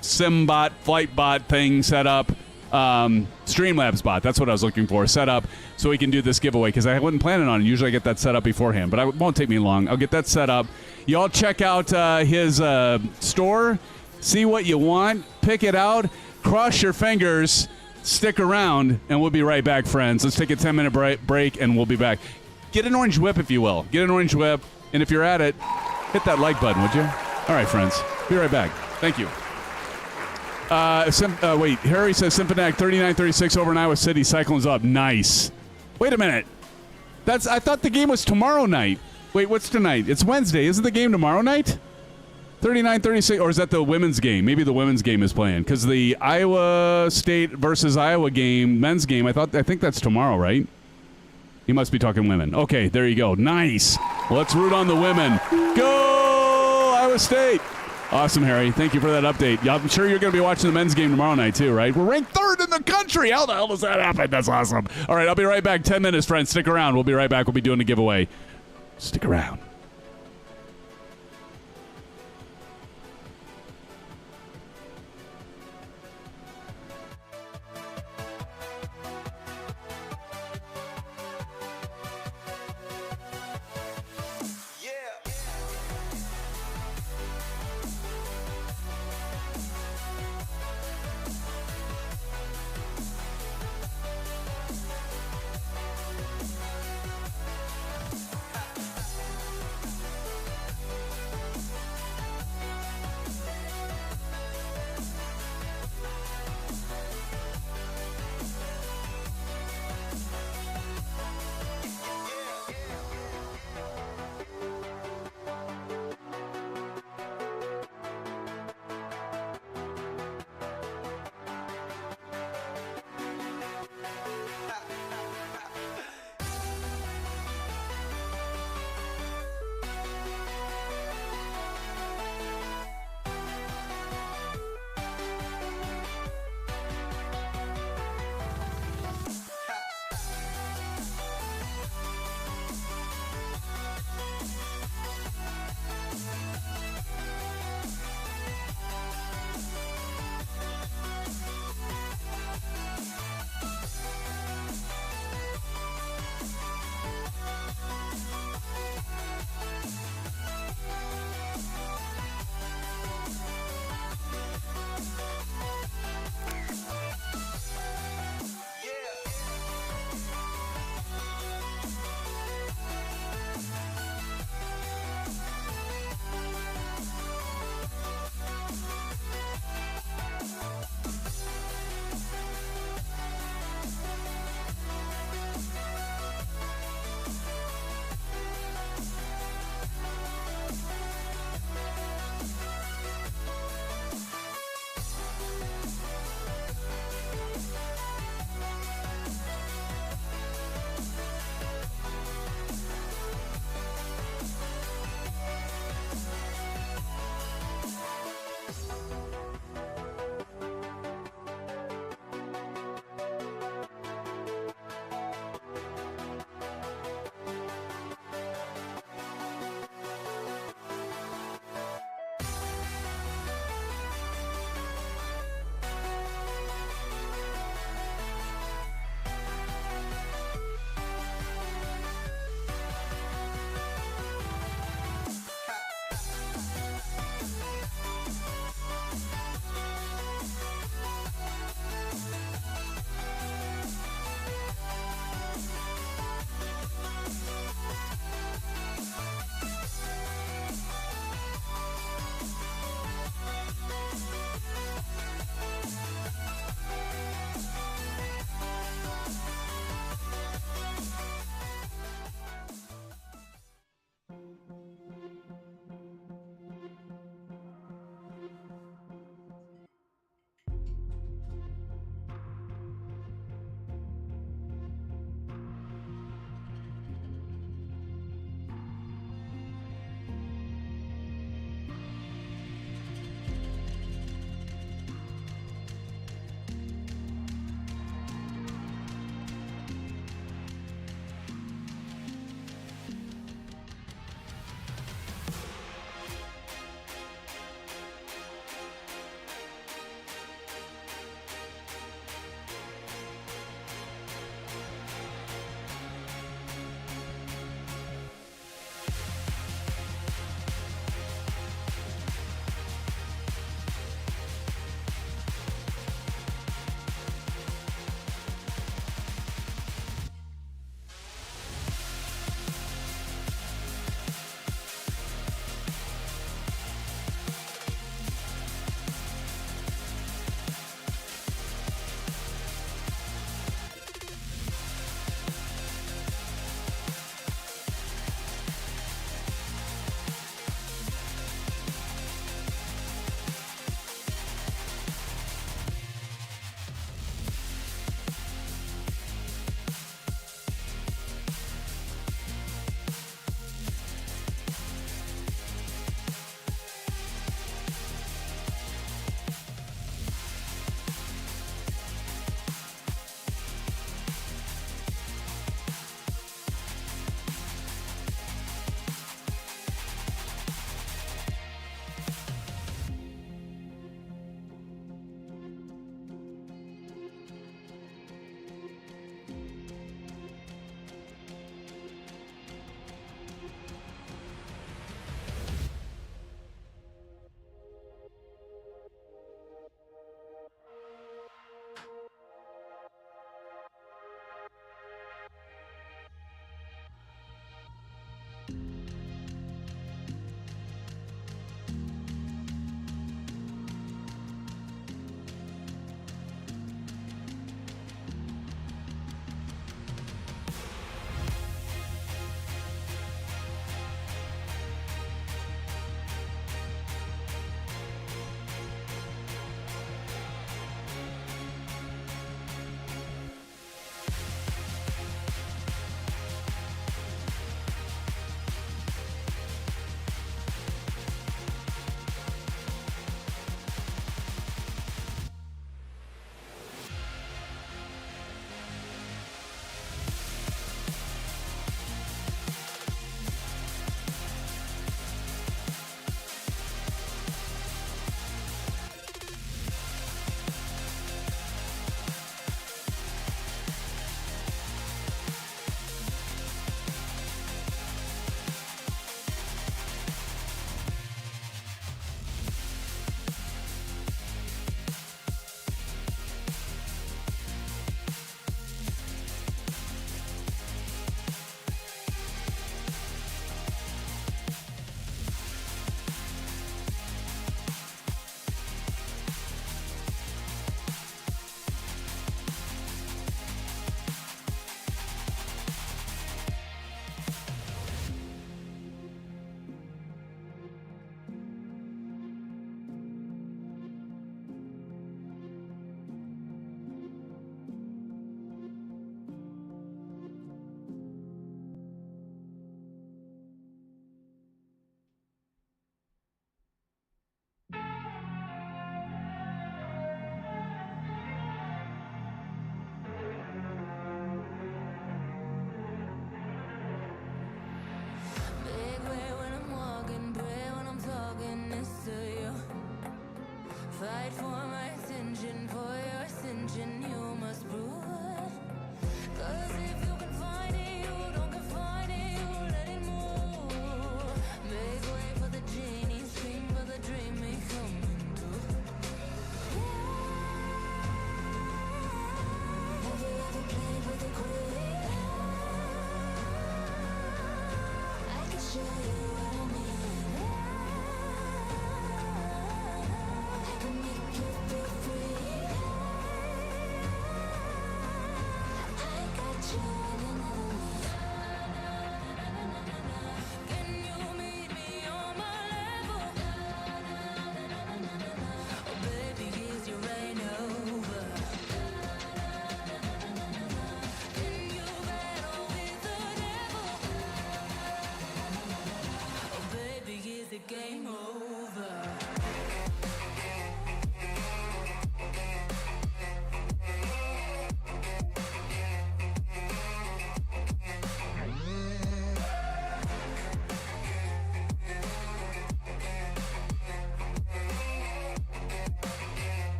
SimBot, FlightBot thing set up. Streamlabs bot, that's what I was looking for, set up so we can do this giveaway because I wasn't planning on it. Usually I get that set up beforehand, but it won't take me long. I'll get that set up. Y'all check out his store, see what you want, pick it out, cross your fingers, stick around, and we'll be right back, friends. Let's take a 10-minute break and we'll be back. Get an orange whip if you will. Get an orange whip, and if you're at it, hit that like button, would you? All right, friends. Be right back. Thank you. Wait, Harry says SimFanatic 39-36 over in Iowa City. Cyclones up. Nice. Wait a minute. I thought the game was tomorrow night. Wait, what's tonight? It's Wednesday. Isn't the game tomorrow night? 39-36, or is that the women's game? Maybe the women's game is playing because the Iowa State versus Iowa game, men's game. I think that's tomorrow, right? You must be talking women. Okay, there you go. Nice. Let's root on the women. Go Iowa State. Awesome, Harry. Thank you for that update. Yeah, I'm sure you're going to be watching the men's game tomorrow night, too, right? We're ranked 3rd in the country. How the hell does that happen? That's awesome. All right, I'll be right back. 10 minutes, friends. Stick around. We'll be right back. We'll be doing a giveaway. Stick around.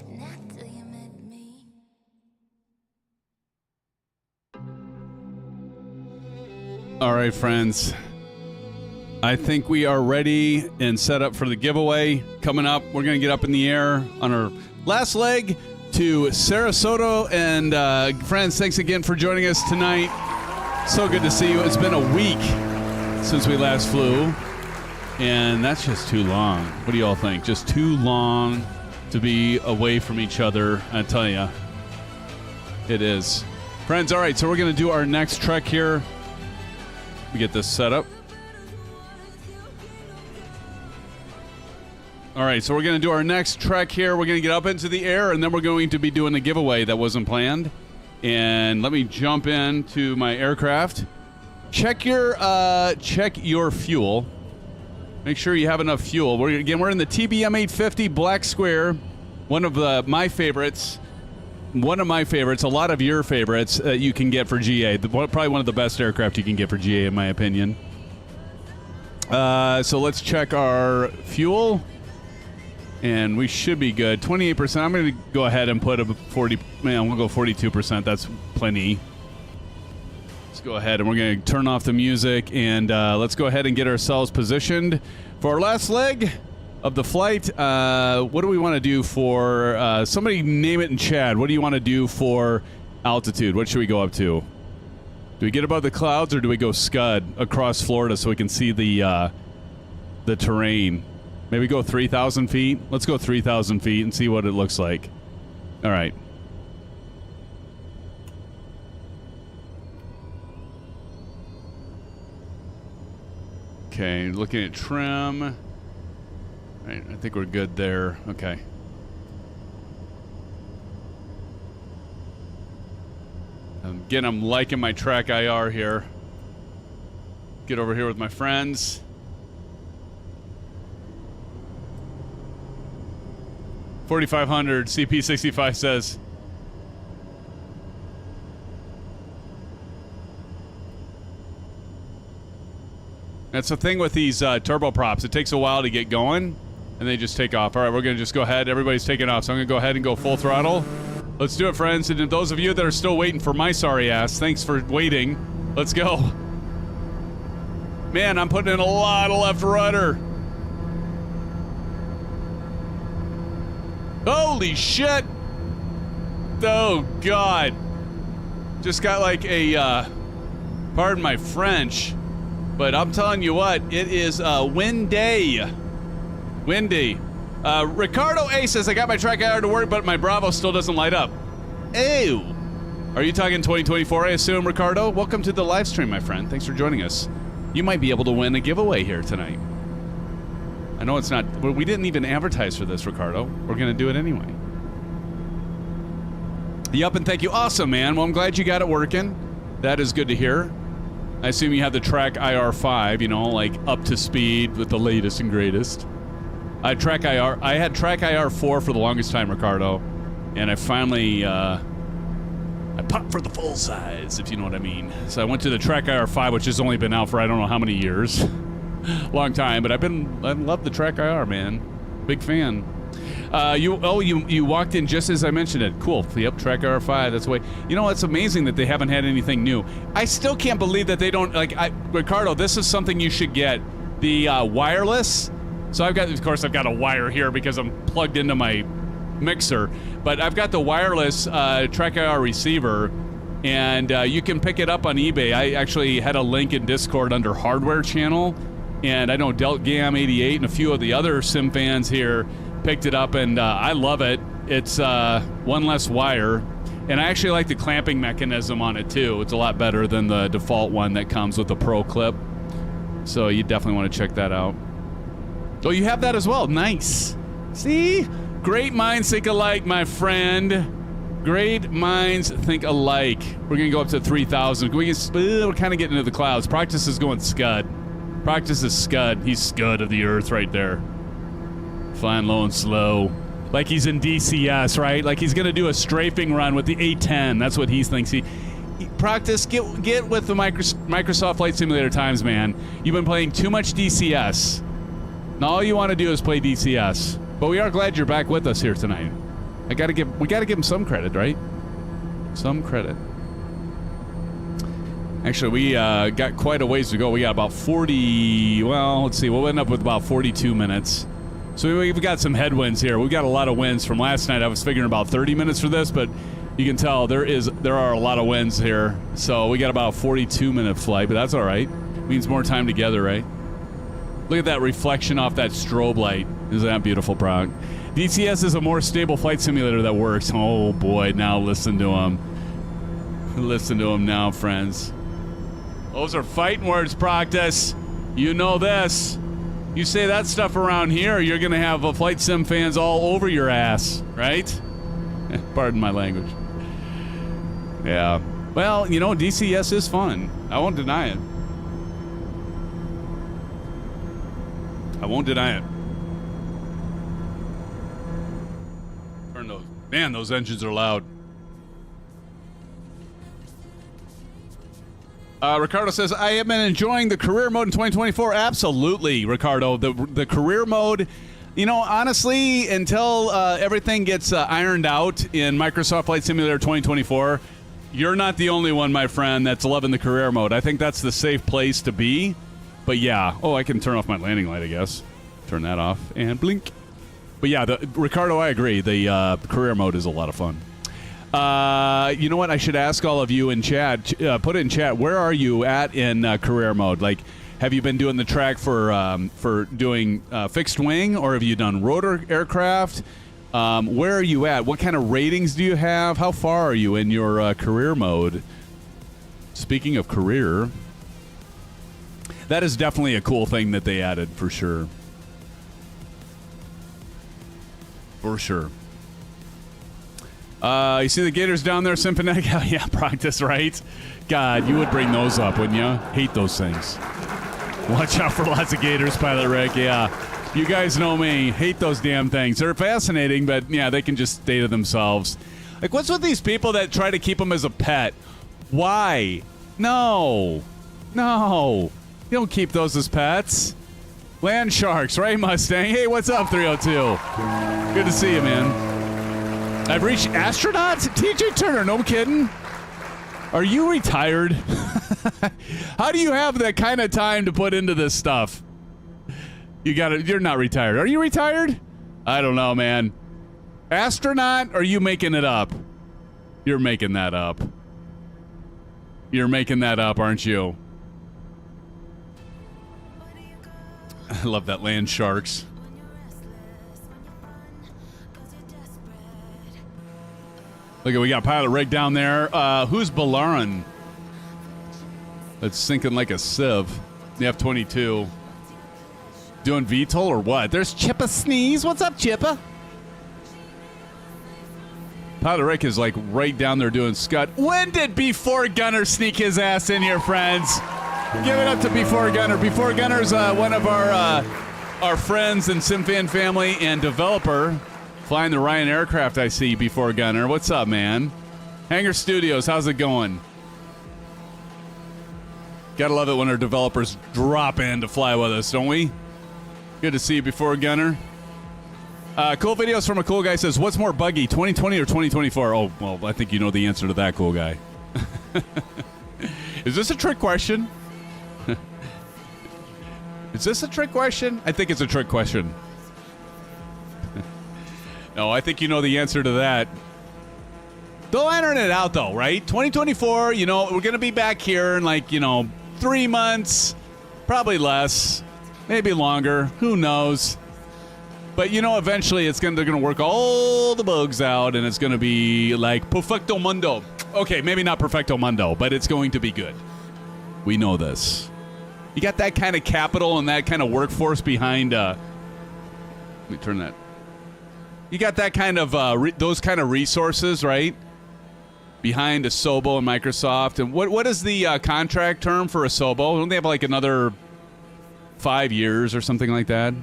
not till you met me. All right, friends. I think we are ready and set up for the giveaway. Coming up, we're going to get up in the air on our last leg to Sarasota. And friends, thanks again for joining us tonight. So good to see you. It's been a week since we last flew. And that's just too long. What do you all think? Just too long to be away from each other. I tell you, it is. Friends, all right, so we're going to do our next trek here. We get this set up. All right, so we're going to do our next trek here. We're going to get up into the air, and then we're going to be doing a giveaway that wasn't planned. And let me jump into my aircraft. Check your fuel. Make sure you have enough fuel. We're in the TBM 850 Black Square, one of my favorites. One of my favorites, a lot of your favorites you can get for GA. Probably one of the best aircraft you can get for GA, in my opinion. So let's check our fuel. And we should be good. 28%. I'm going to go ahead and put a 40. Man, we'll go 42%. That's plenty. Let's go ahead and we're going to turn off the music. And let's go ahead and get ourselves positioned for our last leg of the flight. What do we want to do for... somebody name it in chat. What do you want to do for altitude? What should we go up to? Do we get above the clouds or do we go scud across Florida so we can see the terrain? Maybe go 3,000 feet. Let's go 3,000 feet and see what it looks like. All right. Okay, looking at trim. All right, I think we're good there. Okay. Again, I'm liking my track IR here. Get over here with my friends. $4,500, CP65 says. That's the thing with these turboprops. It takes a while to get going, and they just take off. All right, we're going to just go ahead. Everybody's taking off, so I'm going to go ahead and go full throttle. Let's do it, friends. And those of you that are still waiting for my sorry ass, thanks for waiting. Let's go. Man, I'm putting in a lot of left rudder. Holy shit! Oh, God. Just got like a, pardon my French, but I'm telling you what, it is windy. Windy. Ricardo A says, I got my track IR to work, but my Bravo still doesn't light up. Ew. Are you talking 2024, I assume, Ricardo? Welcome to the live stream, my friend. Thanks for joining us. You might be able to win a giveaway here tonight. I know it's not... We didn't even advertise for this, Ricardo. We're going to do it anyway. Yup, and thank you. Awesome, man. Well, I'm glad you got it working. That is good to hear. I assume you have the track IR5, you know, like up to speed with the latest and greatest. I had track IR4 for the longest time, Ricardo. And I finally... I popped for the full size, if you know what I mean. So I went to the track IR5, which has only been out for I don't know how many years. Long time, but I love the track IR, man. Big fan. You walked in just as I mentioned it. Cool. Yep, track IR5. That's the way. You know, it's amazing that they haven't had anything new. I still can't believe that they don't Ricardo, this is something you should get. The wireless. So of course I've got a wire here because I'm plugged into my mixer, but I've got the wireless track IR receiver. And you can pick it up on eBay. I actually had a link in Discord under hardware channel. And I know DeltGam88 and a few of the other SimFans here picked it up, and I love it. It's one less wire, and I actually like the clamping mechanism on it too. It's a lot better than the default one that comes with the Pro clip. So you definitely want to check that out. Oh, you have that as well. Nice. See? Great minds think alike, my friend. Great minds think alike. We're going to go up to 3,000. We're kind of getting into the clouds. Practice is going scud. Practice is scud. He's scud of the earth right there. Flying low and slow. Like he's in DCS, right? Like he's going to do a strafing run with the A10. That's what he thinks. Practice, get with the Microsoft Flight Simulator times, man. You've been playing too much DCS. And all you want to do is play DCS. But we are glad you're back with us here tonight. we gotta give him some credit, right? Some credit. Actually, we got quite a ways to go. We got about 40, well, let's see. We'll end up with about 42 minutes. So we've got some headwinds here. We've got a lot of wins from last night. I was figuring about 30 minutes for this, but you can tell there are a lot of wins here. So we got about a 42-minute flight, but that's all right. Means more time together, right? Look at that reflection off that strobe light. Isn't that beautiful, Brock? DCS is a more stable flight simulator that works. Oh, boy. Now listen to him. Listen to him now, friends. Those are fighting words, Proctus. You know this. You say that stuff around here, you're going to have flight sim fans all over your ass, right? Pardon my language. Yeah. Well, you know, DCS is fun. I won't deny it. I won't deny it. Turn those. Man, those engines are loud. Ricardo says, I have been enjoying the career mode in 2024. Absolutely, Ricardo. The career mode, you know, honestly, until everything gets ironed out in Microsoft Flight Simulator 2024, you're not the only one, my friend, that's loving the career mode. I think that's the safe place to be. But yeah. Oh, I can turn off my landing light, I guess. Turn that off and blink. But yeah, Ricardo, I agree. The career mode is a lot of fun. You know what? I should ask all of you in chat. Put it in chat. Where are you at in career mode? Like, have you been doing the track for doing fixed wing, or have you done rotor aircraft? Where are you at? What kind of ratings do you have? How far are you in your career mode? Speaking of career, that is definitely a cool thing that they added for sure. For sure. You see the gators down there, SimFanatic? Oh, yeah, practice, right? God, you would bring those up, wouldn't you? Hate those things. Watch out for lots of gators, Pilot Rick. Yeah, you guys know me. Hate those damn things. They're fascinating, but yeah, they can just stay to themselves. Like, what's with these people that try to keep them as a pet? Why? No. No. You don't keep those as pets. Land sharks, right, Mustang? Hey, what's up, 302? Good to see you, man. I've reached astronauts? TJ Turner, no kidding. Are you retired? How do you have that kind of time to put into this stuff? You're not retired. Are you retired? I don't know, man. Astronaut, or are you making it up? You're making that up. You're making that up, aren't you? I love that land sharks. Look, we got Pilot Rig down there. Who's Balaran? That's sinking like a sieve. The F-22. Doing VTOL or what? There's Chippa Sneeze. What's up, Chippa? Pilot Rick is like right down there doing Scud. When did Before Gunner sneak his ass in here, friends? Give it up to Before Gunner. Before Gunner's one of our friends in SimFan family and developer. Flying the Ryan aircraft, I see, Before Gunner. What's up, man? Hangar Studios, how's it going? Gotta love it when our developers drop in to fly with us, don't we? Good to see you, Before Gunner. Cool videos from a cool guy says, what's more buggy, 2020 or 2024? Oh, well, I think you know the answer to that, cool guy. Is this a trick question? Is this a trick question? I think it's a trick question. No, I think you know the answer to that. They'll iron it out, though, right? 2024, you know, we're going to be back here in, like, 3 months. Probably less. Maybe longer. Who knows? But, eventually they're going to work all the bugs out, and it's going to be, like, perfecto mundo. Okay, maybe not perfecto mundo, but it's going to be good. We know this. You got that kind of capital and that kind of workforce behind, let me turn that. You got that kind of, those kind of resources, right? Behind Asobo and Microsoft. And what is the contract term for Asobo? Don't they have like another 5 years or something like that?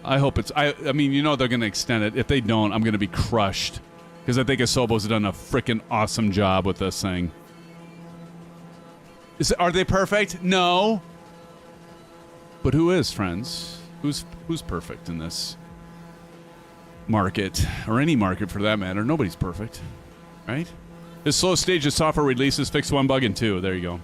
I hope it's, I mean, they're going to extend it. If they don't, I'm going to be crushed. Because I think Asobo's done a freaking awesome job with this thing. Are they perfect? No. But who is, friends? Who's perfect in this? market, or any market for that matter. Nobody's perfect, right? This slow stage of software releases fixed one bug and two. There you go.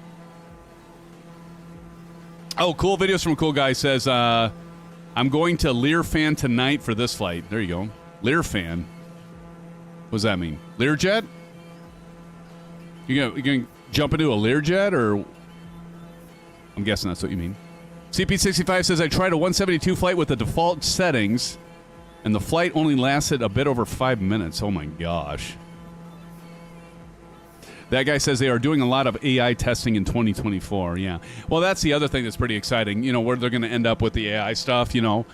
Oh, cool videos from a cool guy says, I'm going to Learfan tonight for this flight. There you go. Learfan. What does that mean? Learjet? You gonna jump into a Learjet, or I'm guessing that's what you mean. CP65 says, I tried a 172 flight with the default settings, and the flight only lasted a bit over 5 minutes. Oh my gosh. That guy says they are doing a lot of AI testing in 2024. Yeah. Well, that's the other thing that's pretty exciting. You know, where they're going to end up with the AI stuff, you know,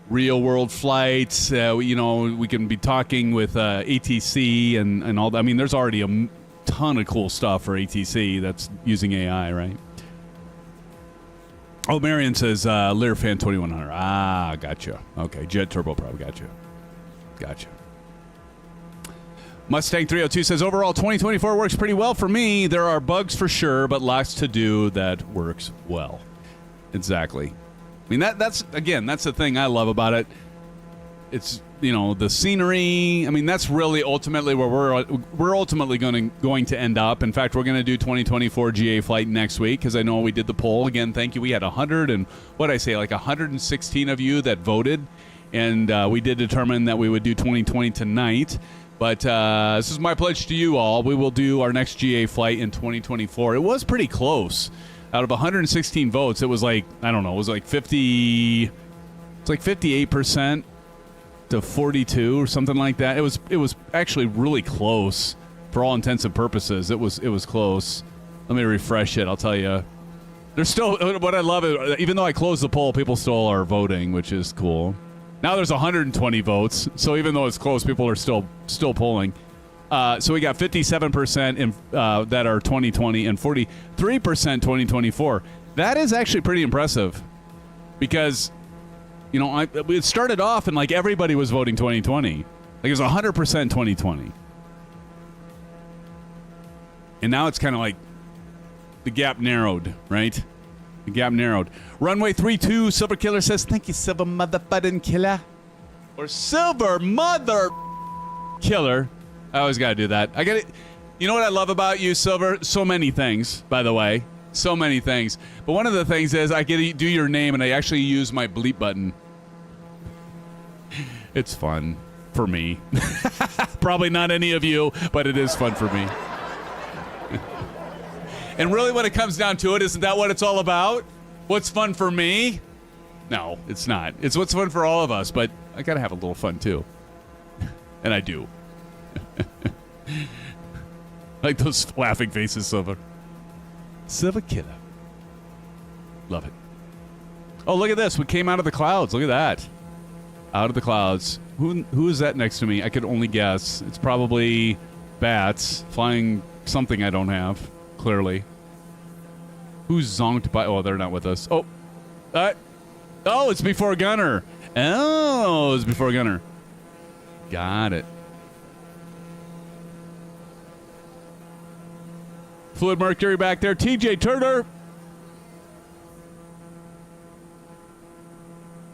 real world flights. You know, we can be talking with ATC and all that. I mean, there's already a ton of cool stuff for ATC that's using AI, right? Oh, Marion says Learfan 2100. Ah, gotcha. Okay, Jet Turboprop. Gotcha. Mustang 302 says, overall, 2024 works pretty well for me. There are bugs for sure, but lots to do that works well. Exactly. I mean, that's the thing I love about it. It's, you know, the scenery. I mean, that's really ultimately where we're ultimately going to end up. In fact, we're going to do 2024 GA flight next week, because I know we did the poll. Again, thank you. We had 116 of you that voted, and we did determine that we would do 2020 tonight. But this is my pledge to you all. We will do our next GA flight in 2024. It was pretty close. Out of 116 votes, it was like, I don't know, it was like 58% to 42 or something like that. It was actually really close for all intents and purposes. It was close. Let me refresh it. I'll tell you. There's still, what I love is, even though I closed the poll, people still are voting, which is cool. Now there's 120 votes, so even though it's close, people are still polling. So we got 57% that are 2020 and 43% 2024. That is actually pretty impressive, because, you know, it started off and like everybody was voting 2020. Like it was 100% 2020. And now it's kind of like the gap narrowed, right? The gap narrowed. Runway 32, Silver Killer says, thank you, Silver Motherfucking Killer. Or Silver Mother Killer. I always got to do that. I got it. You know what I love about you, Silver? So many things, by the way. So many things. But one of the things is I get to do your name, and I actually use my bleep button. It's fun for me. Probably not any of you, but it is fun for me. And really, when it comes down to it, isn't that what it's all about? What's fun for me? No, it's not. It's what's fun for all of us, but I gotta have a little fun too. And I do. Like those laughing faces, Silver. Silver Killer. Love it. Oh, look at this. We came out of the clouds. Look at that. Out of the clouds. Who is that next to me? I could only guess. It's probably bats flying something I don't have. Clearly. Who's zonked by... Oh, they're not with us. Oh. It's Before Gunner. Oh, it's Before Gunner. Got it. Fluid Mercury back there. TJ Turner.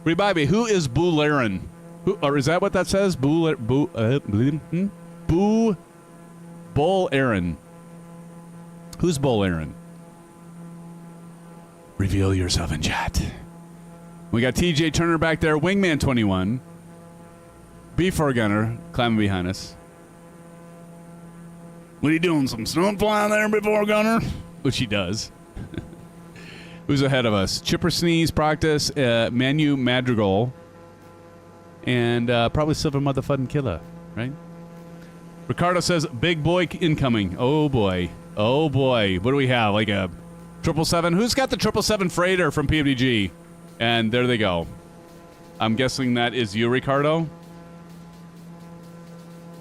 Remind me, who is Boo Laren? Or is that what that says? Bull Aaron. Who's Bull Aaron? Reveal yourself in chat. We got TJ Turner back there. Wingman 21. Before Gunner climbing behind us. What are you doing? Some snow flying there, Before Gunner? Which he does. Who's ahead of us? Chipper Sneeze, Practice, Manu Madrigal, and probably Silver Motherfucking Killer, right? Ricardo says, big boy incoming. Oh, boy. Oh, boy. What do we have? Like a 777? Who's got the 777 freighter from PWG? And there they go. I'm guessing that is you, Ricardo?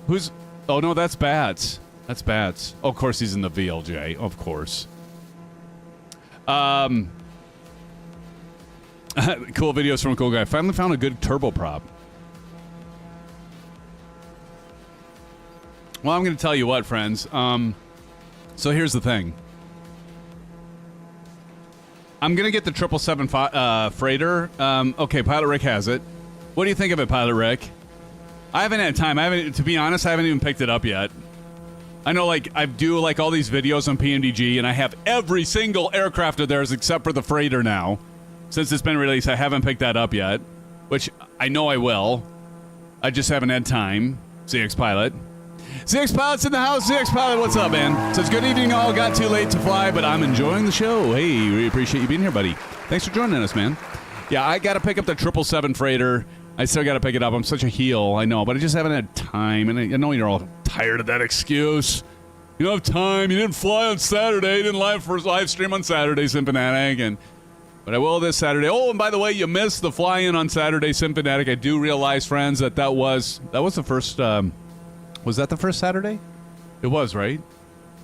Who's... Oh, no, that's Bats. That's Bats. Oh, of course he's in the VLJ. Of course. Cool videos from a cool guy. Finally found a good turboprop. Well, I'm going to tell you what, friends. So here's the thing. I'm going to get the 777 freighter. Okay, Pilot Rick has it. What do you think of it, Pilot Rick? I haven't had time. To be honest, I haven't even picked it up yet. I know, like, I do, like, all these videos on PMDG, and I have every single aircraft of theirs except for the freighter now. Since it's been released, I haven't picked that up yet, which I know I will. I just haven't had time. ZX Pilot. ZX Pilot's in the house. ZX Pilot, what's up, man? Says, good evening, all. Got too late to fly, but I'm enjoying the show. Hey, really appreciate you being here, buddy. Thanks for joining us, man. Yeah, I got to pick up the 777 freighter. I still got to pick it up. I'm such a heel, I know, but I just haven't had time, and I know you're all tired of that excuse. You don't have time. You didn't fly on Saturday. You didn't live stream on Saturday, SimFanatic, but I will this Saturday. Oh, and by the way, you missed the fly-in on Saturday, SimFanatic. I do realize, friends, that was the first. Was that the first Saturday? It was, right?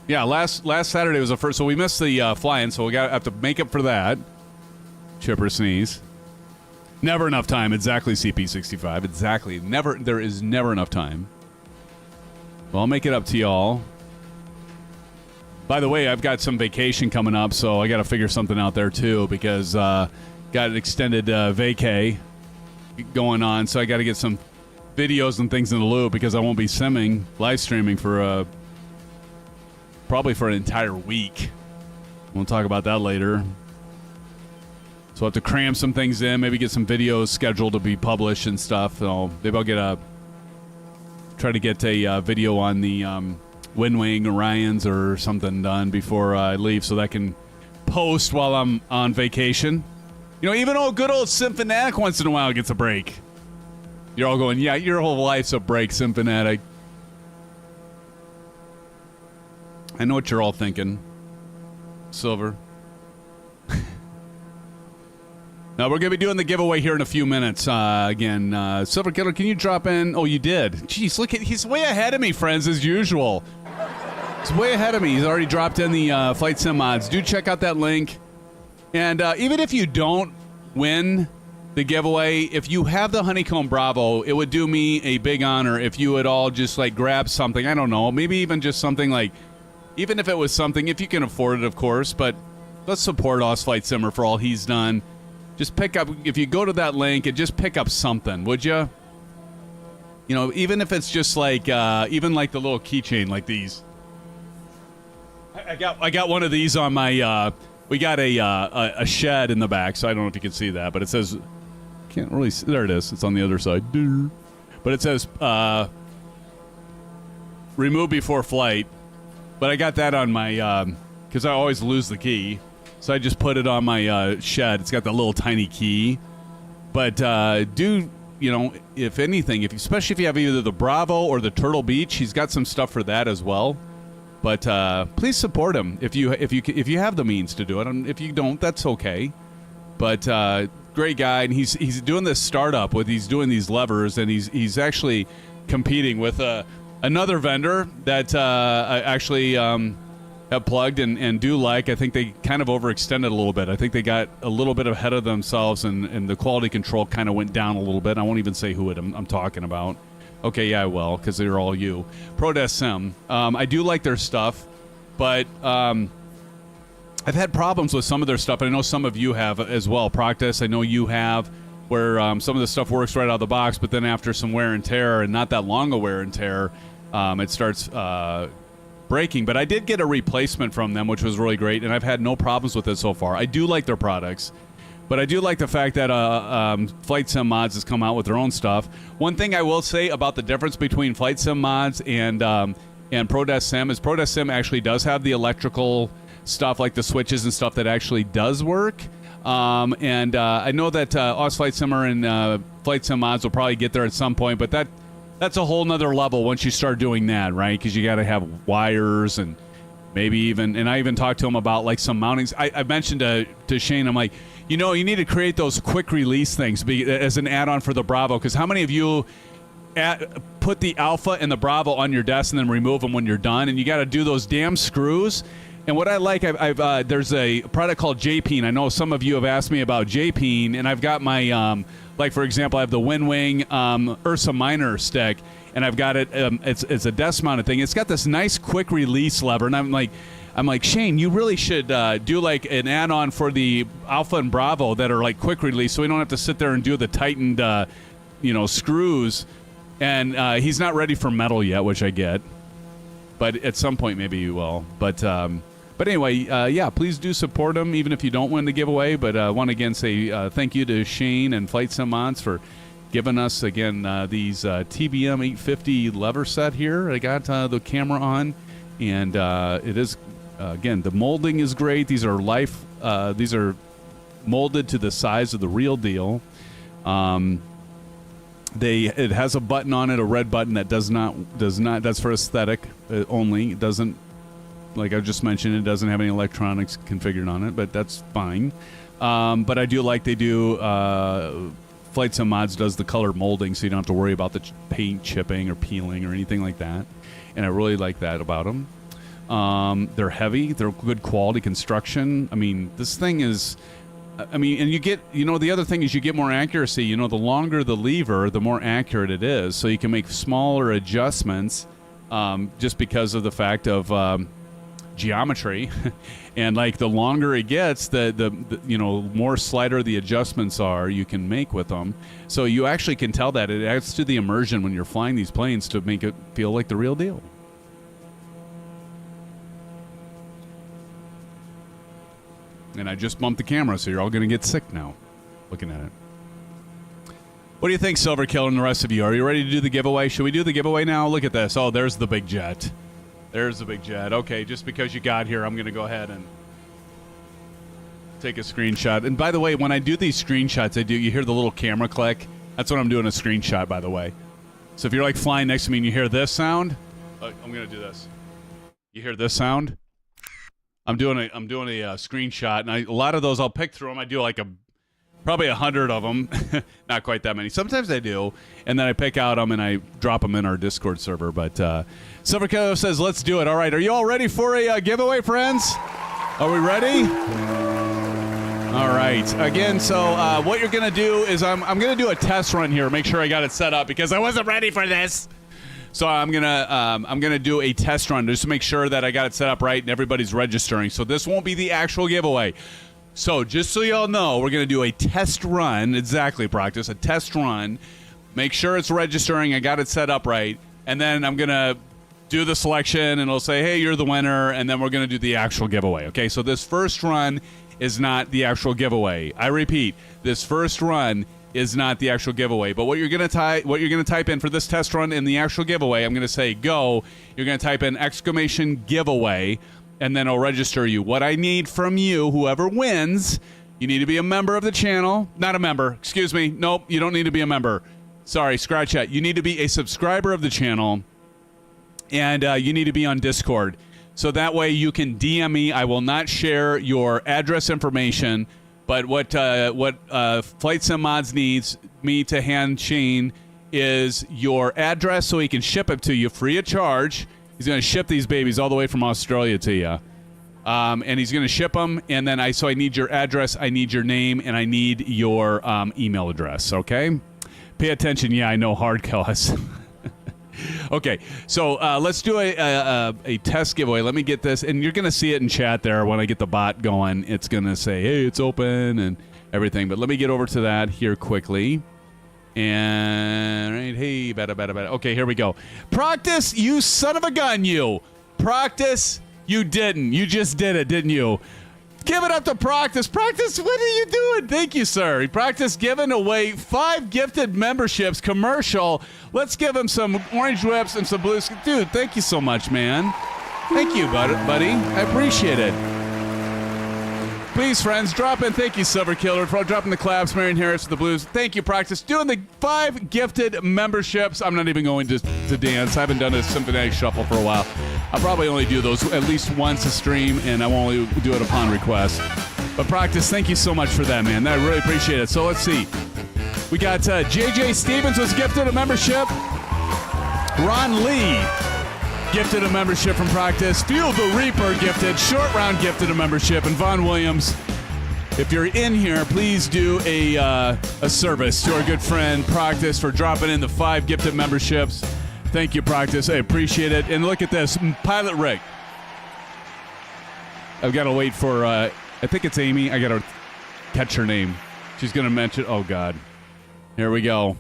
Yeah, last Saturday was the first. So we missed the fly-in, so we have to make up for that. Chipper sneeze. Never enough time. Exactly, CP65. Exactly. There is never enough time. Well, I'll make it up to y'all. By the way, I've got some vacation coming up, so I got to figure something out there too, because got an extended vacay going on, so I got to get some videos and things in the loop because I won't be live streaming for probably for an entire week. We'll talk about that later. So I'll have to cram some things in, maybe get some videos scheduled to be published and stuff. So maybe I'll try to get a video on the WINWING Orions or something done before I leave so that I can post while I'm on vacation. You know, even good old SimFanatic once in a while gets a break. You're all going, yeah, your whole life's a break, SimFanatic. I know what you're all thinking. Silver. Now, we're going to be doing the giveaway here in a few minutes. Again, Silver Killer, can you drop in? Oh, you did. Jeez, look at, he's way ahead of me, friends, as usual. He's way ahead of me. He's already dropped in the FlightSimMods. Do check out that link. And even if you don't win the giveaway, if you have the Honeycomb Bravo, it would do me a big honor if you would all just, like, grab something. I don't know, maybe even just something like, even if it was something, if you can afford it, of course, but let's support OzFlightSimmer for all he's done. Just pick up, if you go to that link and just pick up something, would you? You know, even if it's just like, even like the little keychain like these. I got one of these on my, we got a shed in the back, so I don't know if you can see that, but it says, can't really see, there it is, it's on the other side. But it says, remove before flight. But I got that on my, because I always lose the key. So I just put it on my shed. It's got the little tiny key. But you know, if anything, especially if you have either the Bravo or the Turtle Beach, he's got some stuff for that as well. But please support him if you have the means to do it. And if you don't, that's okay. But great guy, and he's doing this startup with he's doing these levers, and he's actually competing with another vendor that I actually have plugged and do like. I think they kind of overextended a little bit. I think they got a little bit ahead of themselves, and the quality control kind of went down a little bit. I won't even say who I'm talking about. Okay, yeah, I will, because they're all you. Prodesk Sim. I do like their stuff, but I've had problems with some of their stuff, and I know some of you have as well. Proctus, I know you have, where some of the stuff works right out of the box, but then after some wear and tear, and not that long a wear and tear, it starts breaking. But I did get a replacement from them, which was really great, and I've had no problems with it so far. I do like their products, but I do like the fact that FlightSimMods has come out with their own stuff. One thing I will say about the difference between FlightSimMods and Prodesk Sim is Prodesk Sim actually does have the electrical stuff, like the switches and stuff that actually does work. And I know that OzFlightSimmer and FlightSimMods will probably get there at some point, but that's a whole nother level once you start doing that, right? Because you got to have wires and maybe even, and I even talked to him about like some mountings. I mentioned to Shane, I'm like, you know, you need to create those quick release things as an add-on for the Bravo, because how many of you put the Alpha and the Bravo on your desk and then remove them when you're done, and you got to do those damn screws. And what I like, there's a product called JPEN. I know some of you have asked me about JPEN, and I've got my, like for example, I have the WINWING Ursa Minor stick, and I've got it. It's a desk-mounted thing. It's got this nice quick release lever, and I'm like, Shane, you really should do like an add-on for the Alpha and Bravo that are like quick release, so we don't have to sit there and do the tightened, screws. And he's not ready for metal yet, which I get. But at some point, maybe you will. But anyway, yeah, please do support him, even if you don't win the giveaway. But I want to again say thank you to Shane and FlightSimMods for giving us, again, these TBM 850 lever set here. I got the camera on. And it is, again, the molding is great. These are these are molded to the size of the real deal. It has a button on it, a red button that does not, that's for aesthetic only. It doesn't, like I just mentioned, it doesn't have any electronics configured on it, but that's fine. But I do like they do, FlightSimMods does the color molding, so you don't have to worry about the paint chipping or peeling or anything like that. And I really like that about them. They're heavy. They're good quality construction. I mean, this thing is... I mean, and you get... You know, the other thing is you get more accuracy. You know, the longer the lever, the more accurate it is. So you can make smaller adjustments just because of the fact of geometry. And, like, the longer it gets, the you know, more slighter the adjustments are you can make with them. So you actually can tell that. It adds to the immersion when you're flying these planes to make it feel like the real deal. And I just bumped the camera, so you're all going to get sick now looking at it. What do you think, Silver Killer, and the rest of you? Are you ready to do the giveaway? Should we do the giveaway now? Look at this. Oh, there's the big jet. There's the big jet. Okay, just because you got here, I'm going to go ahead and take a screenshot. And by the way, when I do these screenshots, you hear the little camera click. That's what I'm doing a screenshot, by the way. So if you're like flying next to me and you hear this sound, I'm going to do this. You hear this sound? I'm doing a screenshot, and a lot of those I'll pick through them. I do like probably 100 of them, not quite that many. Sometimes I do, and then I pick out them and I drop them in our Discord server. But Silver Killer says, "Let's do it." All right, are you all ready for a giveaway, friends? Are we ready? All right. Again, so what you're gonna do is I'm gonna do a test run here. Make sure I got it set up because I wasn't ready for this. So I'm gonna do a test run just to make sure that I got it set up right and everybody's registering. So this won't be the actual giveaway. So just so y'all know, we're gonna do a test run. Exactly, practice a test run. Make sure it's registering. I got it set up right, and then I'm gonna do the selection, and it'll say, "Hey, you're the winner," and then we're gonna do the actual giveaway. Okay, so this first run is not the actual giveaway. I repeat, this first run is not the actual giveaway. But what you're gonna type in for this test run in the actual giveaway, I'm gonna say go. You're gonna type in !giveaway, and then I'll register you. What I need from you, whoever wins, you need to be a member of the channel. Not a member, excuse me. Nope, you don't need to be a member. Sorry, scratch that. You need to be a subscriber of the channel, and you need to be on Discord. So that way you can DM me. I will not share your address information. But what FlightSimMods needs me to hand Shane is your address so he can ship it to you free of charge. He's going to ship these babies all the way from Australia to you. And he's going to ship them. And then I need your address, I need your name, and I need your email address, okay? Pay attention. Yeah, I know, hard cause. Okay, so let's do a test giveaway. Let me get this, and you're going to see it in chat there when I get the bot going. It's going to say, hey, it's open and everything. But let me get over to that here quickly. And, right, hey, bada. Okay, here we go. Practice, you son of a gun, you. Practice, you didn't. You just did it, didn't you? Give it up to Practice. Practice, what are you doing? Thank you, sir. Practice giving away 5 gifted memberships, commercial. Let's give him some orange whips and some blue. Dude, thank you so much, man. Thank you, buddy. I appreciate it. Please, friends, drop in. Thank you, Silver Killer, for dropping the claps. Marion Harris with the blues. Thank you, Practice. Doing the 5 gifted memberships. I'm not even going to dance. I haven't done a SimFanatic shuffle for a while. I'll probably only do those at least once a stream, and I won't only do it upon request. But Practice, thank you so much for that, man. I really appreciate it. So let's see. We got JJ Stevens was gifted a membership. Ron Lee gifted a membership from Practice. Fuel the Reaper gifted. Short Round gifted a membership. And Vaughn Williams, if you're in here, please do a service to our good friend Practice for dropping in the 5 gifted memberships. Thank you, Practice. I appreciate it. And look at this. Pilot Rick. I've got to wait for, I think it's Amy. I got to catch her name. She's going to mention, oh, God. Here we go.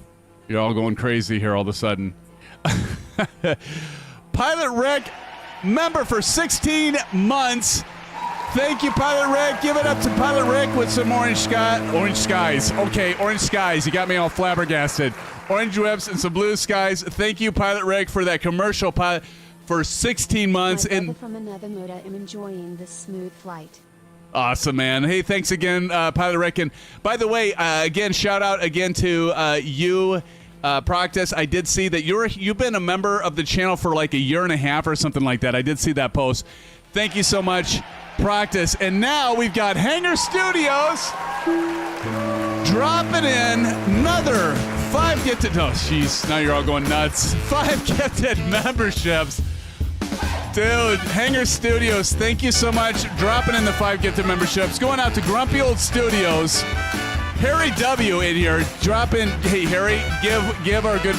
You're all going crazy here all of a sudden. Pilot Rick, member for 16 months. Thank you, Pilot Rick. Give it up to Pilot Rick with some orange skies. Okay, orange skies. You got me all flabbergasted. Orange whips and some blue skies. Thank you, Pilot Rick, for that commercial pilot for 16 months. And from another mode, I am enjoying this smooth flight. Awesome, man. Hey, thanks again, Pilot Rick. And by the way, again, shout out again to you, Proctus. I did see that you've been a member of the channel for like a year and a half or something like that. I did see that post. Thank you so much, Proctus. And now we've got Hangar Studios dropping in another 5 gifted. Oh, jeez. Now you're all going nuts. 5 gifted memberships. Dude, Hangar Studios, thank you so much. Dropping in the 5 gifted memberships. Going out to Grumpy Old Studios. Harry W. in here. Dropping. Hey, Harry, give our good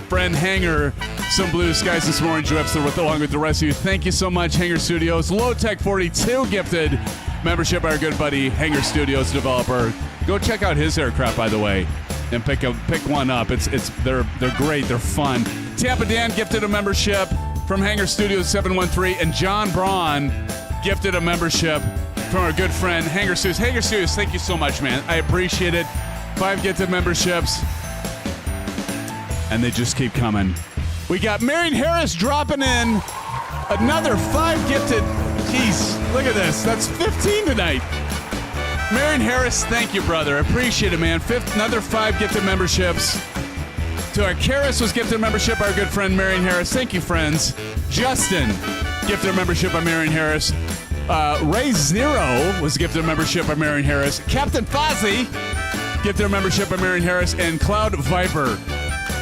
friend Hangar some blue skies and some orange whips along with the rest of you. Thank you so much, Hangar Studios. Low Tech 42 gifted membership by our good buddy, Hangar Studios developer. Go check out his aircraft, by the way, and pick one up. They're great. They're fun. Tampa Dan gifted a membership from Hangar Studios 713, and John Braun gifted a membership from our good friend Hangar Studios. Hangar Studios, thank you so much, man. I appreciate it. 5 gifted memberships, and they just keep coming. We got Marion Harris dropping in another 5 gifted. Jeez, look at this. That's 15 tonight. Marion Harris, thank you, brother. I appreciate it, man. Another 5 gifted memberships. To our Karis was gifted a membership by our good friend Marion Harris. Thank you, friends. Justin gifted a membership by Marion Harris. Ray Zero was gifted a membership by Marion Harris. Captain Fozzie gifted a membership by Marion Harris. And Cloud Viper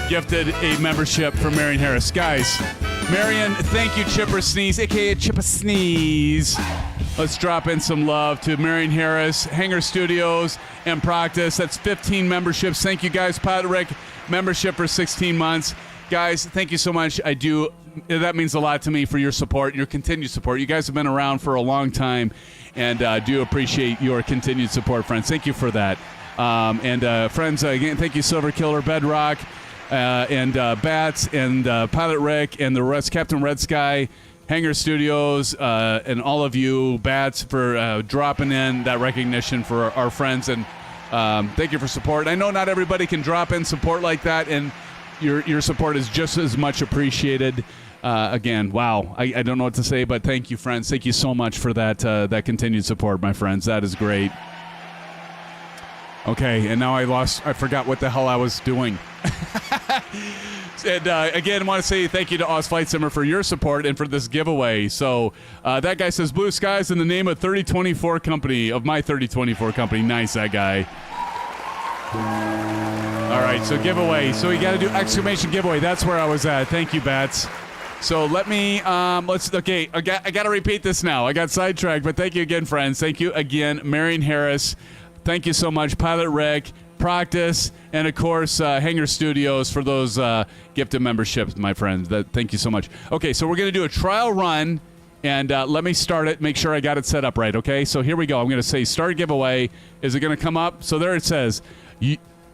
gifted a membership from Marion Harris. Guys, Marion, thank you, Chipper Sneeze, a.k.a. Chipper Sneeze. Let's drop in some love to Marion Harris, Hangar Studios, and Proctus. That's 15 memberships. Thank you, guys. Pilot Rick, membership for 16 months. Guys, thank you so much. That means a lot to me for your support, your continued support. You guys have been around for a long time, and do appreciate your continued support, friends. Thank you for that. Friends, again, thank you, Silver Killer, Bedrock, and Bats, and Pilot Rick, and the rest, Captain Red Sky, Hangar Studios, and all of you, Bats, for dropping in that recognition for our friends. And thank you for support. I know not everybody can drop in support like that, and your support is just as much appreciated. Again, wow. I don't know what to say, but thank you, friends. Thank you so much for that continued support, my friends. That is great. Okay, and now I forgot what the hell I was doing. And again, I want to say thank you to Oz Flight Simmer for your support and for this giveaway. So that guy says blue skies in the name of 3024 company, of my 3024 company. Nice, that guy. All right, so giveaway. So we got to do exclamation giveaway. That's where I was at. Thank you, Bats. So let me, okay, I got to repeat this now. I got sidetracked, but thank you again, friends. Thank you again, Marion Harris. Thank you so much, Pilot Rick, Proctus, and of course, Hangar Studios for those gifted memberships, my friends. Thank you so much. Okay, so we're going to do a trial run, and let me start it, make sure I got it set up right, okay? So here we go. I'm going to say start giveaway. Is it going to come up? So there it says,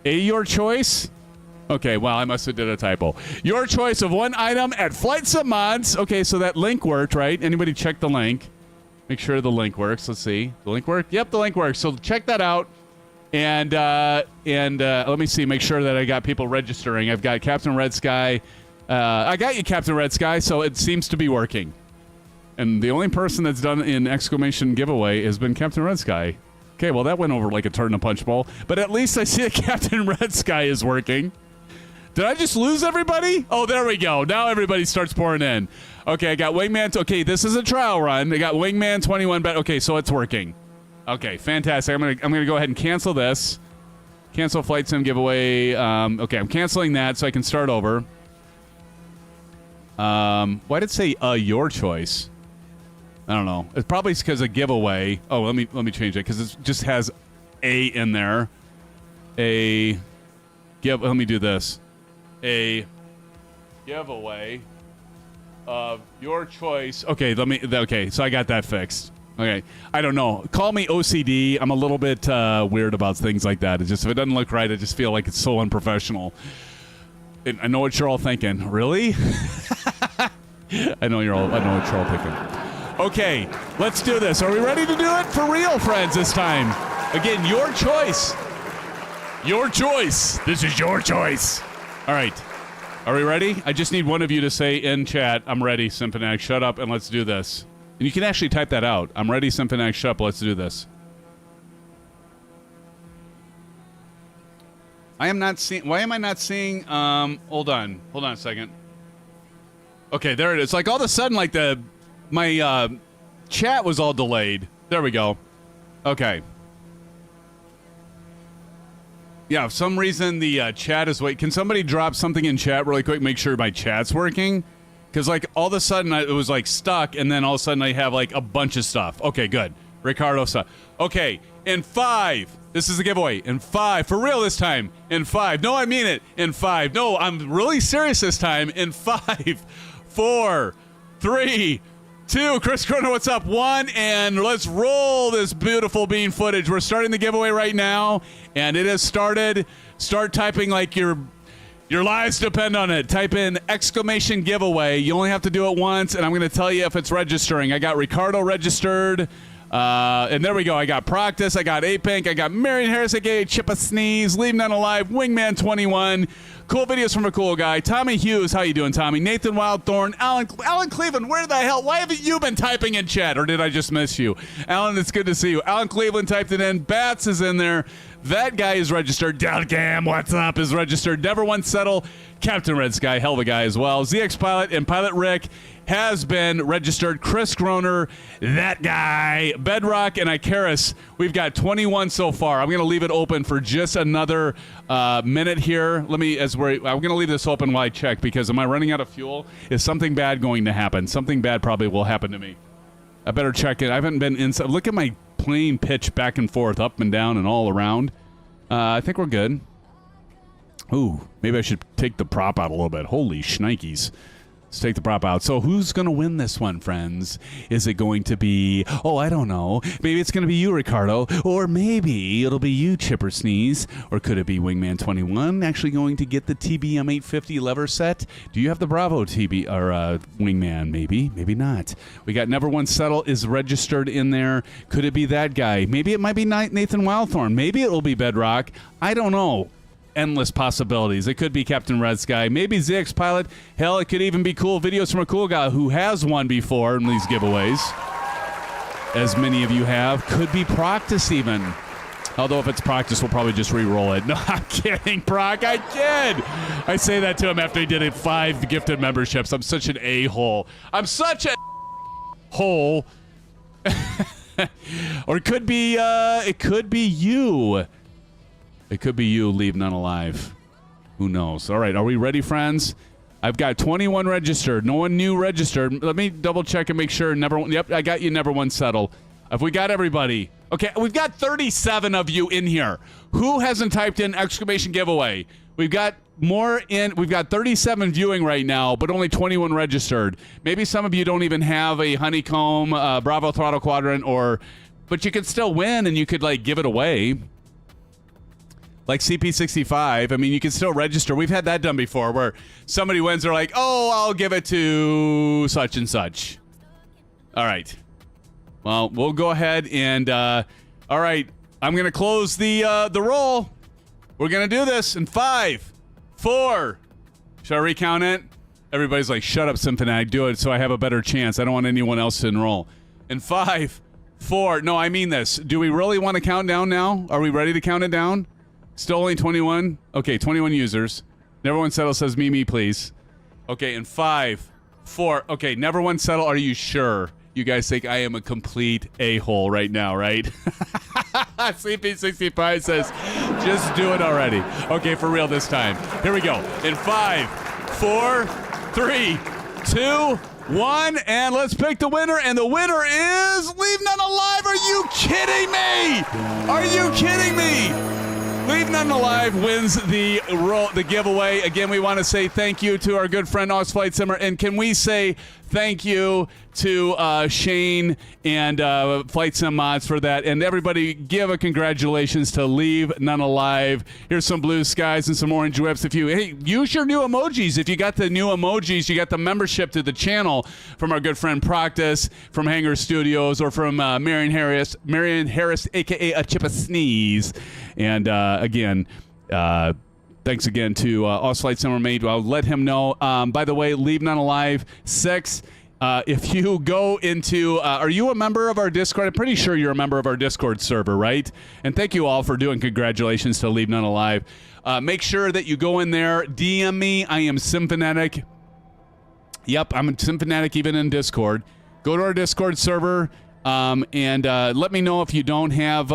your choice? Okay, well, I must have did a typo. Your choice of one item at FlightSimMods. Okay, so that link worked, right? Anybody check the link? Make sure the link works. Let's see. The link worked? Yep, the link works. So check that out. And let me see. Make sure that I got people registering. I've got Captain Red Sky. I got you, Captain Red Sky, so it seems to be working. And the only person that's done an exclamation giveaway has been Captain Red Sky. Okay, well, that went over like a turd in a punch bowl. But at least I see that Captain Red Sky is working. Did I just lose everybody? Oh, there we go. Now everybody starts pouring in. Okay, I got Wingman. Okay, this is a trial run. I got Wingman 21 bet. Okay, so it's working. Okay, fantastic. I'm gonna go ahead and cancel this. Cancel Flight Sim giveaway. Okay, I'm canceling that so I can start over. Why did it say your choice? I don't know. It's probably because of giveaway. Oh, let me change it because it just has a in there. Let me do this. A giveaway of your choice. Okay, okay, so I got that fixed. Okay, I don't know. Call me OCD. I'm a little bit weird about things like that. It's just if it doesn't look right, I just feel like it's so unprofessional. I know what you're all thinking. Really? I know what you're all thinking. Okay, let's do this. Are we ready to do it for real, friends, this time? Again, your choice. Your choice. This is your choice. All right. Are we ready? I just need one of you to say in chat, I'm ready, SimFanatic, shut up, and let's do this. And you can actually type that out. I'm ready, SimFanatic, shut up, let's do this. I am not seeing... Why am I not seeing... Hold on a second. Okay, there it is. Like, all of a sudden, like, my chat was all delayed. There we go. Okay. Yeah, for some reason the chat is waiting. Can somebody drop something in chat really quick, make sure my chat's working? Because, like, all of a sudden it was, like, stuck, and then all of a sudden I have, like, a bunch of stuff. Okay, good. Ricardo stuff. Okay, in 5. This is a giveaway. In 5. For real this time. In 5. No, I mean it. In 5. No, I'm really serious this time. In 5, 4, 3, 2. Chris Croner, what's up? 1, and let's roll this beautiful bean footage. We're starting the giveaway right now, and it has started. Start typing like your lives depend on it. Type in exclamation giveaway. You only have to do it once, and I'm going to tell you if it's registering. I got Ricardo registered, and there we go. I got Proctus, I got Apink, I got Marion Harris, aka Chip a Sneeze, Leave None Alive, Wingman 21. Cool videos from a cool guy. Tommy Hughes, how you doing, Tommy? Nathan Wildthorn, Alan Cleveland, where the hell? Why haven't you been typing in chat, or did I just miss you? Alan, it's good to see you. Alan Cleveland typed it in. Bats is in there. That guy is registered. Delcam, what's up, is registered. Never Once Settle. Captain Red Sky, hell of a guy as well. ZX Pilot and Pilot Rick has been registered. Chris Groner, that guy. Bedrock and Icarus, we've got 21 so far. I'm going to leave it open for just another minute here. I'm going to leave this open while I check, because am I running out of fuel? Is something bad going to happen? Something bad probably will happen to me. I better check it. I haven't been inside. Look at my plane pitch back and forth, up and down and all around. I think we're good. Ooh, maybe I should take the prop out a little bit. Holy shnikes. Let's take the prop out. So who's going to win this one, friends? Is it going to be, oh, I don't know. Maybe it's going to be you, Ricardo. Or maybe it'll be you, Chipper Sneeze. Or could it be Wingman 21 actually going to get the TBM 850 lever set? Do you have the Bravo TB or Wingman? Maybe, maybe not. We got Never Once Settle is registered in there. Could it be that guy? Maybe it might be Nathan Wildthorn. Maybe it'll be Bedrock. I don't know. Endless possibilities. It could be Captain Red Sky, maybe ZX Pilot. Hell, it could even be cool videos from a cool guy who has won before in these giveaways, as many of you have. Could be Proctus even. Although if it's Proctus, we'll probably just re-roll it. No, I'm kidding, Proc. I kid. I say that to him after he did 5 gifted memberships. I'm such an a-hole. I'm such a hole. Or it could be you. It could be you, Leave None Alive. Who knows? All right, are we ready, friends? I've got 21 registered. No one new registered. Let me double check and make sure. Yep, I got you, Never One Settle. Have we got everybody? Okay, we've got 37 of you in here. Who hasn't typed in exclamation giveaway? We've got more in. We've got 37 viewing right now, but only 21 registered. Maybe some of you don't even have a Honeycomb, Bravo, Throttle, Quadrant, but you could still win and you could, like, give it away. Like CP65, I mean, you can still register. We've had that done before where somebody wins, they're like, oh, I'll give it to such and such. All right. Well, we'll go ahead and, all right, I'm going to close the roll. We're going to do this in 5, 4. Should I recount it? Everybody's like, shut up, SimFanatic, do it so I have a better chance. I don't want anyone else to enroll. In 5, 4. No, I mean this. Do we really want to count down now? Are we ready to count it down? Still only 21? Okay, 21 users. Never One Settle says me, please. Okay, in 5, 4. Okay, Never One Settle, are you sure? You guys think I am a complete a-hole right now, right? CP65 says, just do it already. Okay, for real this time. Here we go. In 5, 4, 3, 2, 1, and let's pick the winner. And the winner is Leave None Alive. Are you kidding me? Are you kidding me? Leave None Alive wins the giveaway. Again, we want to say thank you to our good friend FlightSimMods, and can we say thank you to Shane and FlightSimMods for that. And everybody, give a congratulations to Leave None Alive. Here's some blue skies and some orange whips. Hey, use your new emojis. If you got the new emojis, you got the membership to the channel from our good friend Proctus from Hanger Studios, or from Marion Harris, a.k.a. a Chip of Sneeze. And again, thanks again to Flight Summer Made. I'll let him know. By the way, Leave None Alive 6. If you go into, are you a member of our Discord? I'm pretty sure you're a member of our Discord server, right? And thank you all for doing congratulations to Leave None Alive. Make sure that you go in there, DM me. I am SimFanatic. Yep, I'm a SimFanatic even in Discord. Go to our Discord server. And let me know if you don't have,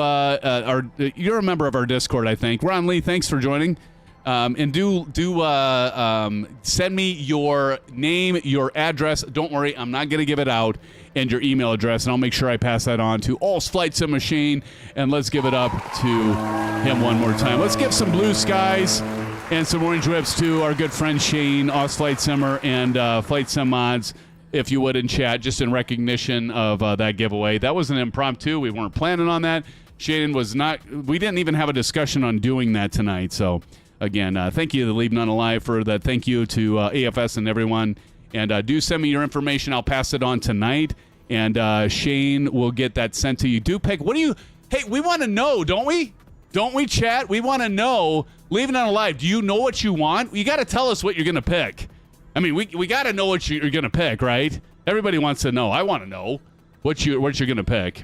you're a member of our Discord, I think. Ron Lee, thanks for joining. And send me your name, your address. Don't worry, I'm not going to give it out, and your email address, and I'll make sure I pass that on to all Flight Sim Machine. And let's give it up to him one more time. Let's give some blue skies and some orange whips to our good friend Shane, Flight Simmer, and FlightSimMods, if you would, in chat, just in recognition of that giveaway. That was an impromptu. We weren't planning on that. Shane was not. We didn't even have a discussion on doing that tonight, so. Again, thank you to Leave None Alive for that. Thank you to AFS and everyone. And do send me your information. I'll pass it on tonight. And Shane will get that sent to you. Do pick. What do you... Hey, we want to know, don't we? Don't we, chat? We want to know. Leave None Alive. Do you know what you want? You got to tell us what you're going to pick. I mean, we got to know what you're going to pick, right? Everybody wants to know. I want to know what you're going to pick.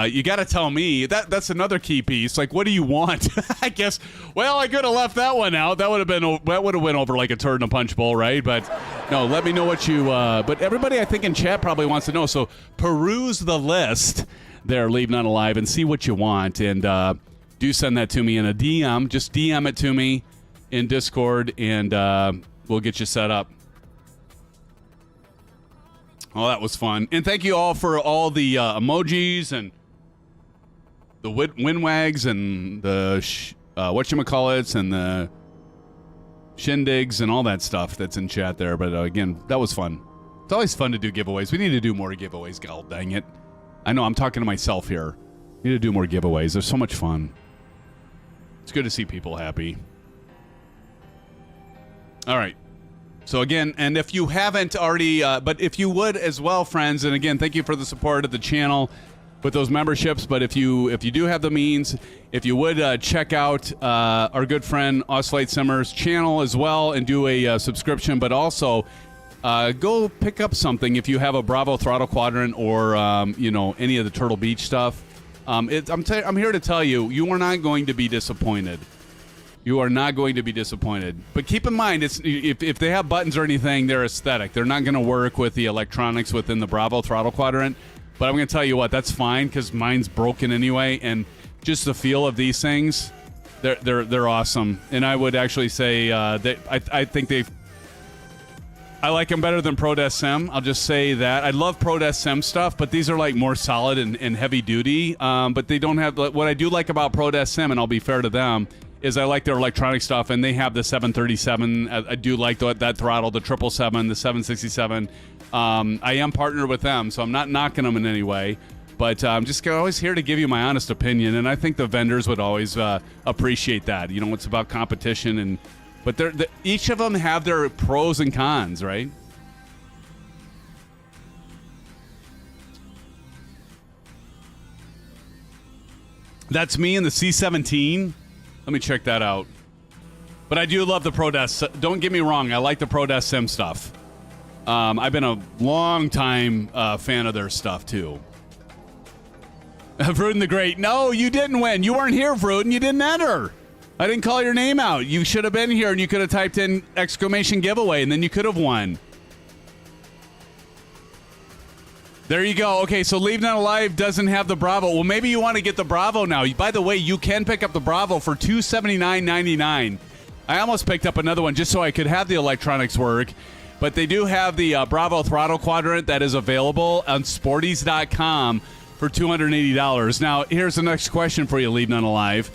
You got to tell me. That's another key piece. Like, what do you want? I guess. Well, I could have left that one out. That would have went over like a turd in a punch bowl, right? But no, let me know what you. But everybody, I think in chat probably wants to know. So peruse the list there, Leave None Alive, and see what you want. And do send that to me in a DM. Just DM it to me in Discord, and we'll get you set up. Oh, that was fun. And thank you all for all the emojis and the winwags and the whatchamacallits and the shindigs and all that stuff that's in chat there. But again, that was fun. It's always fun to do giveaways. We need to do more giveaways, god dang it. I know I'm talking to myself here. We need to do more giveaways. They're so much fun. It's good to see people happy. All right. So again, and if you haven't already, but if you would as well, friends, and again, thank you for the support of the channel with those memberships. But if you do have the means, if you would check out our good friend Flight Simmer's channel as well and do a subscription, but also go pick up something if you have a Bravo Throttle Quadrant or any of the Turtle Beach stuff. I'm here to tell you, you are not going to be disappointed. You are not going to be disappointed. But keep in mind, if they have buttons or anything, they're aesthetic. They're not going to work with the electronics within the Bravo Throttle Quadrant. But I'm going to tell you what, that's fine because mine's broken anyway. And just the feel of these things, they're awesome. And I would actually say that I think I like them better than Pro Desk Sim. I'll just say that. I love Pro Desk Sim stuff, but these are like more solid and heavy duty. But they don't have what I do like about Pro Desk Sim, and I'll be fair to them, is I like their electronic stuff, and they have the 737. I do like that throttle, the 777, the 767. I am partnered with them, so I'm not knocking them in any way. But I'm just always here to give you my honest opinion, and I think the vendors would always appreciate that. You know, it's about competition, but each of them have their pros and cons, right? That's me in the C-17. Let me check that out. But I do love the Pro Desk. Don't get me wrong. I like the Pro Desk Sim stuff. I've been a long time fan of their stuff, too. Vruden the Great. No, you didn't win. You weren't here, Vruden. You didn't enter. I didn't call your name out. You should have been here, and you could have typed in exclamation giveaway, and then you could have won. There you go. Okay, so Leave None Alive doesn't have the Bravo. Well, maybe you want to get the Bravo now. By the way, you can pick up the Bravo for $279.99. I almost picked up another one just so I could have the electronics work. But they do have the Bravo Throttle Quadrant that is available on Sporties.com for $280. Now, here's the next question for you, Leave None Alive.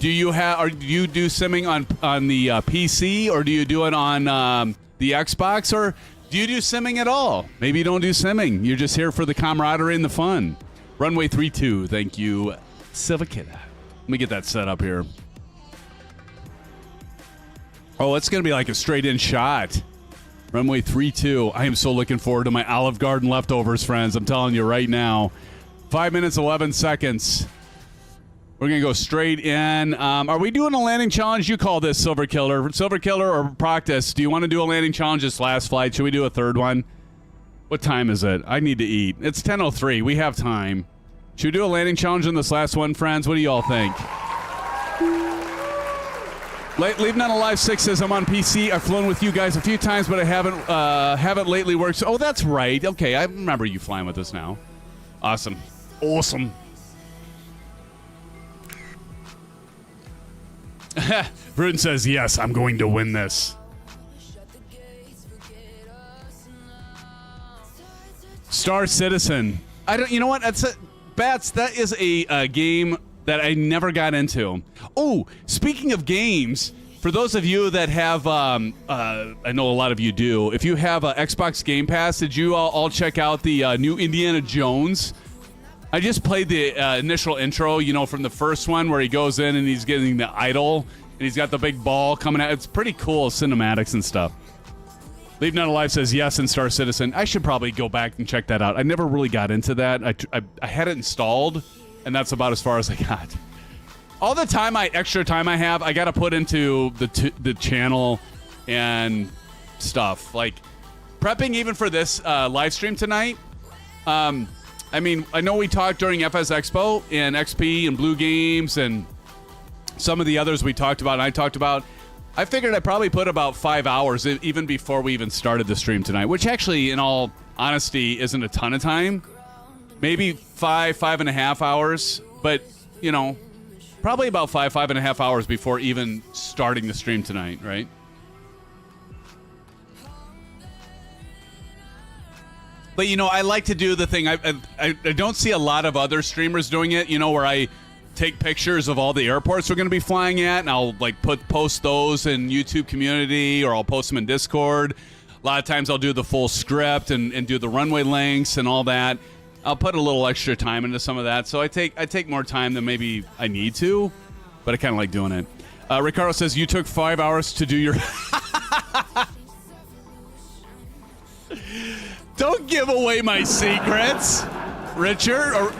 Do you do simming on the PC, or do you do it on the Xbox, or Do you do simming at all? Maybe you don't do simming. You're just here for the camaraderie and the fun. Runway 32. Thank you, Silva Kid. Let me get that set up here. Oh, it's going to be like a straight-in shot. Runway 32. I am so looking forward to my Olive Garden leftovers, friends. I'm telling you right now. 5 minutes, 11 seconds. We're going to go straight in. Are we doing a landing challenge? You call this, Silver Killer. Silver Killer or Proctus, do you want to do a landing challenge this last flight? Should we do a third one? What time is it? I need to eat. It's 10:03. We have time. Should we do a landing challenge in this last one, friends? What do you all think? Leave None Alive 6 says, I'm on PC. I've flown with you guys a few times, but I haven't lately worked. Oh, that's right. Okay, I remember you flying with us now. Awesome. Awesome. Bruton says, yes, I'm going to win this. Star Citizen. You know what? Bats, that is a game that I never got into. Oh, speaking of games, for those of you that have, I know a lot of you do, if you have Xbox Game Pass, did you all check out the new Indiana Jones? I just played the initial intro, from the first one where he goes in and he's getting the idol and he's got the big ball coming out. It's pretty cool, cinematics and stuff. Leave None Alive says yes in Star Citizen. I should probably go back and check that out. I never really got into that. I had it installed, and that's about as far as I got. All the extra time I have, I got to put into the channel and stuff. Like, prepping even for this live stream tonight. I know we talked during FS Expo and XP and Blue Games and some of the others we talked about and I talked about. I figured I'd probably put about 5 hours even before we even started the stream tonight, which actually, in all honesty, isn't a ton of time. Maybe 5.5 hours, but, probably about 5.5 hours before even starting the stream tonight, right? But, I like to do the thing. I don't see a lot of other streamers doing it, where I take pictures of all the airports we're going to be flying at, and I'll post those in YouTube community, or I'll post them in Discord. A lot of times I'll do the full script and do the runway lengths and all that. I'll put a little extra time into some of that. So I take more time than maybe I need to, but I kind of like doing it. Ricardo says, you took 5 hours to do your... Don't give away my secrets, Richard, or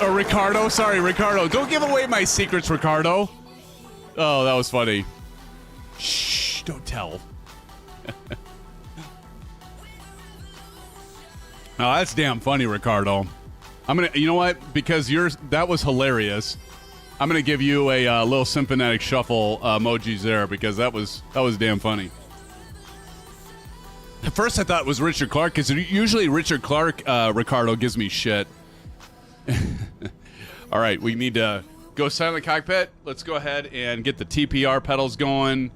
Ricardo. Sorry, Ricardo. Don't give away my secrets, Ricardo. Oh, that was funny. Shh, don't tell. Oh, that's damn funny, Ricardo. You know what? Because that was hilarious. I'm gonna give you a little SimFanatic shuffle emojis there, because that was damn funny. At first I thought it was Richard Clark, because usually Richard Clark, Ricardo, gives me shit. All right, we need to go silent cockpit. Let's go ahead and get the TPR pedals going.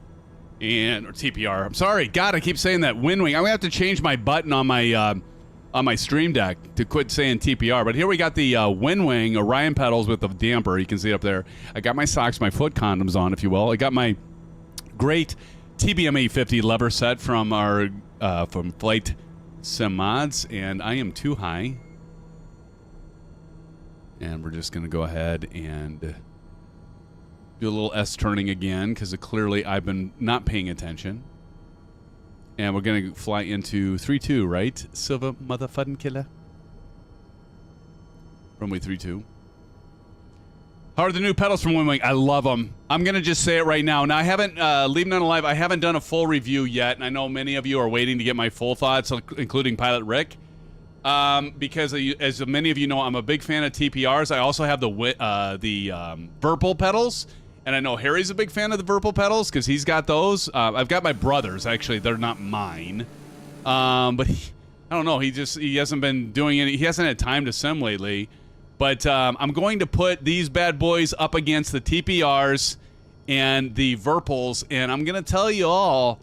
Or TPR. I'm sorry. God, I keep saying that. WINWING. I'm going to have to change my button on my Stream Deck to quit saying TPR. But here we got the WINWING Orion pedals with the damper. You can see it up there. I got my socks, my foot condoms on, if you will. I got my great TBM 850 lever set from from FlightSimMods, and I am too high. And we're just going to go ahead and do a little S turning again, because clearly I've been not paying attention. And we're going to fly into 3-2, right? Silver motherfucking killer. Runway 3-2. How are the new pedals from WINWING? I love them. I'm going to just say it right now. Now, I haven't, Leave None Alive, I haven't done a full review yet, and I know many of you are waiting to get my full thoughts, including Pilot Rick. Because as many of you know, I'm a big fan of TPRs. I also have the Virpil pedals, and I know Harry's a big fan of the Virpil pedals because he's got those. I've got my brother's, actually. They're not mine. But I don't know. He hasn't been doing any. He hasn't had time to sim lately. But I'm going to put these bad boys up against the TPRs and the Virpils, and I'm going to tell you all,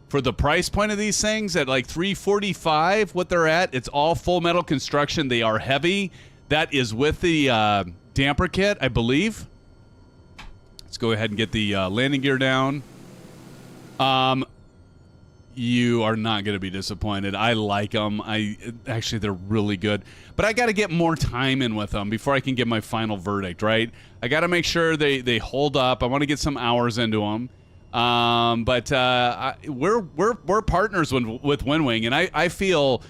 for the price point of these things at like $345, what they're at, it's all full metal construction. They are heavy. That is with the damper kit, I believe. Let's go ahead and get the landing gear down. you are not going to be disappointed. I like them. Actually, they're really good. But I got to get more time in with them before I can give my final verdict, right? I got to make sure they hold up. I want to get some hours into them. But we're partners with WinWing, and I feel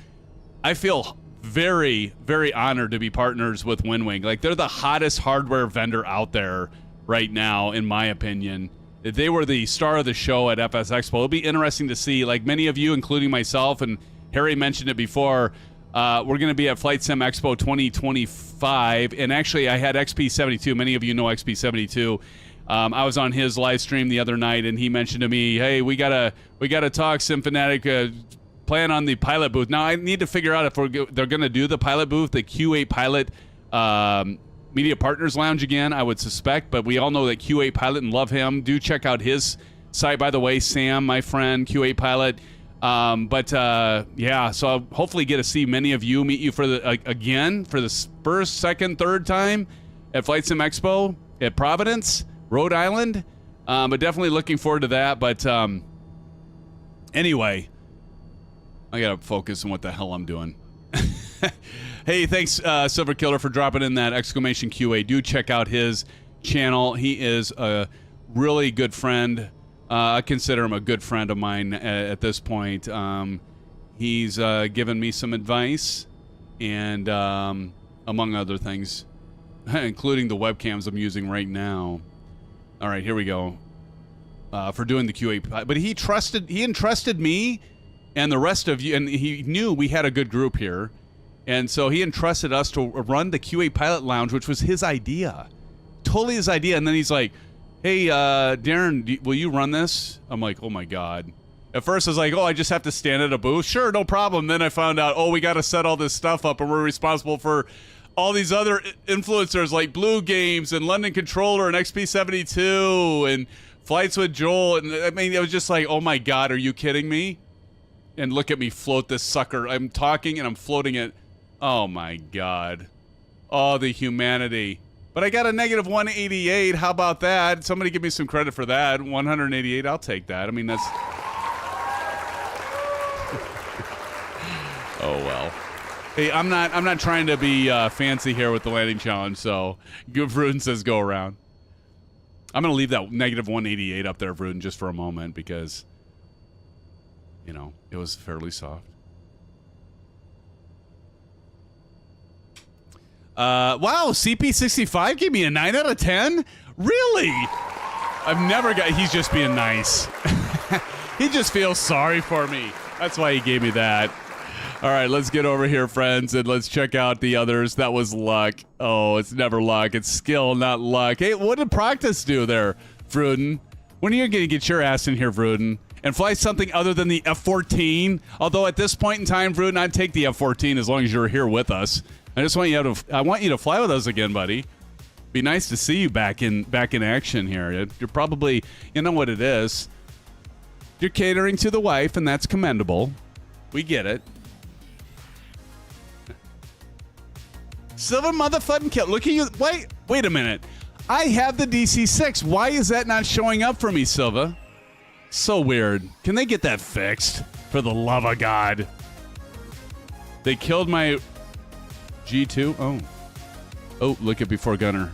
very, very honored to be partners with WinWing. Like, they're the hottest hardware vendor out there right now, in my opinion. They were the star of the show at FS Expo. It'll be interesting to see, like many of you, including myself, and Harry mentioned it before, we're going to be at FlightSim Expo 2025, and actually I had XP72. Many of you know XP72. I was on his live stream the other night, and he mentioned to me, hey, we gotta talk SimFanatic, plan on the pilot booth. Now, I need to figure out if they're going to do the pilot booth, the Q8 Pilot Media Partners Lounge again, I would suspect, but we all know that Q8 Pilot and love him. Do check out his site, by the way, Sam, my friend, Q8 Pilot. Yeah, so I'll hopefully get to see many of you, meet you for the first, second, third time at FlightSim Expo at Providence, Rhode Island. But definitely looking forward to that. But anyway, I gotta focus on what the hell I'm doing. Hey, thanks, Silver Killer, for dropping in that exclamation QA. Do check out his channel. He is a really good friend. I consider him a good friend of mine at this point. He's given me some advice, and among other things, including the webcams I'm using right now. All right, here we go. For doing the QA, but he entrusted me and the rest of you, and he knew we had a good group here. And so he entrusted us to run the QA Pilot Lounge, which was his idea. Totally his idea. And then he's like, hey, Darren, will you run this? I'm like, oh, my God. At first, I was like, oh, I just have to stand at a booth? Sure, no problem. Then I found out, oh, we got to set all this stuff up, and we're responsible for all these other influencers like Blue Games and London Controller and XP72 and Flights with Joel. And I mean, it was just like, oh, my God, are you kidding me? And look at me float this sucker. I'm talking, and I'm floating it. Oh, my God. Oh, the humanity. But I got a negative 188. How about that? Somebody give me some credit for that. 188, I'll take that. I mean, that's... Oh, well. Hey, I'm not trying to be fancy here with the landing challenge, so good Vruden says go around. I'm going to leave that negative 188 up there, Vruden, just for a moment, because, you know, it was fairly soft. Wow, CP65 gave me a 9 out of 10? Really? I've never got... He's just being nice. He just feels sorry for me. That's why he gave me that. All right, let's get over here, friends, and let's check out the others. That was luck. Oh, it's never luck. It's skill, not luck. Hey, what did practice do there, Vruden? When are you going to get your ass in here, Vruden, and fly something other than the F-14? Although at this point in time, Vruden, I'd take the F-14 as long as you're here with us. I just want you to fly with us again, buddy. Be nice to see you back in action here. You're probably, you know what it is. You're catering to the wife, and that's commendable. We get it. Silver motherfucking kill. Look at you. Wait a minute. I have the DC-6. Why is that not showing up for me, Silva? So weird. Can they get that fixed? For the love of God. They killed my G2. Oh, look at before gunner.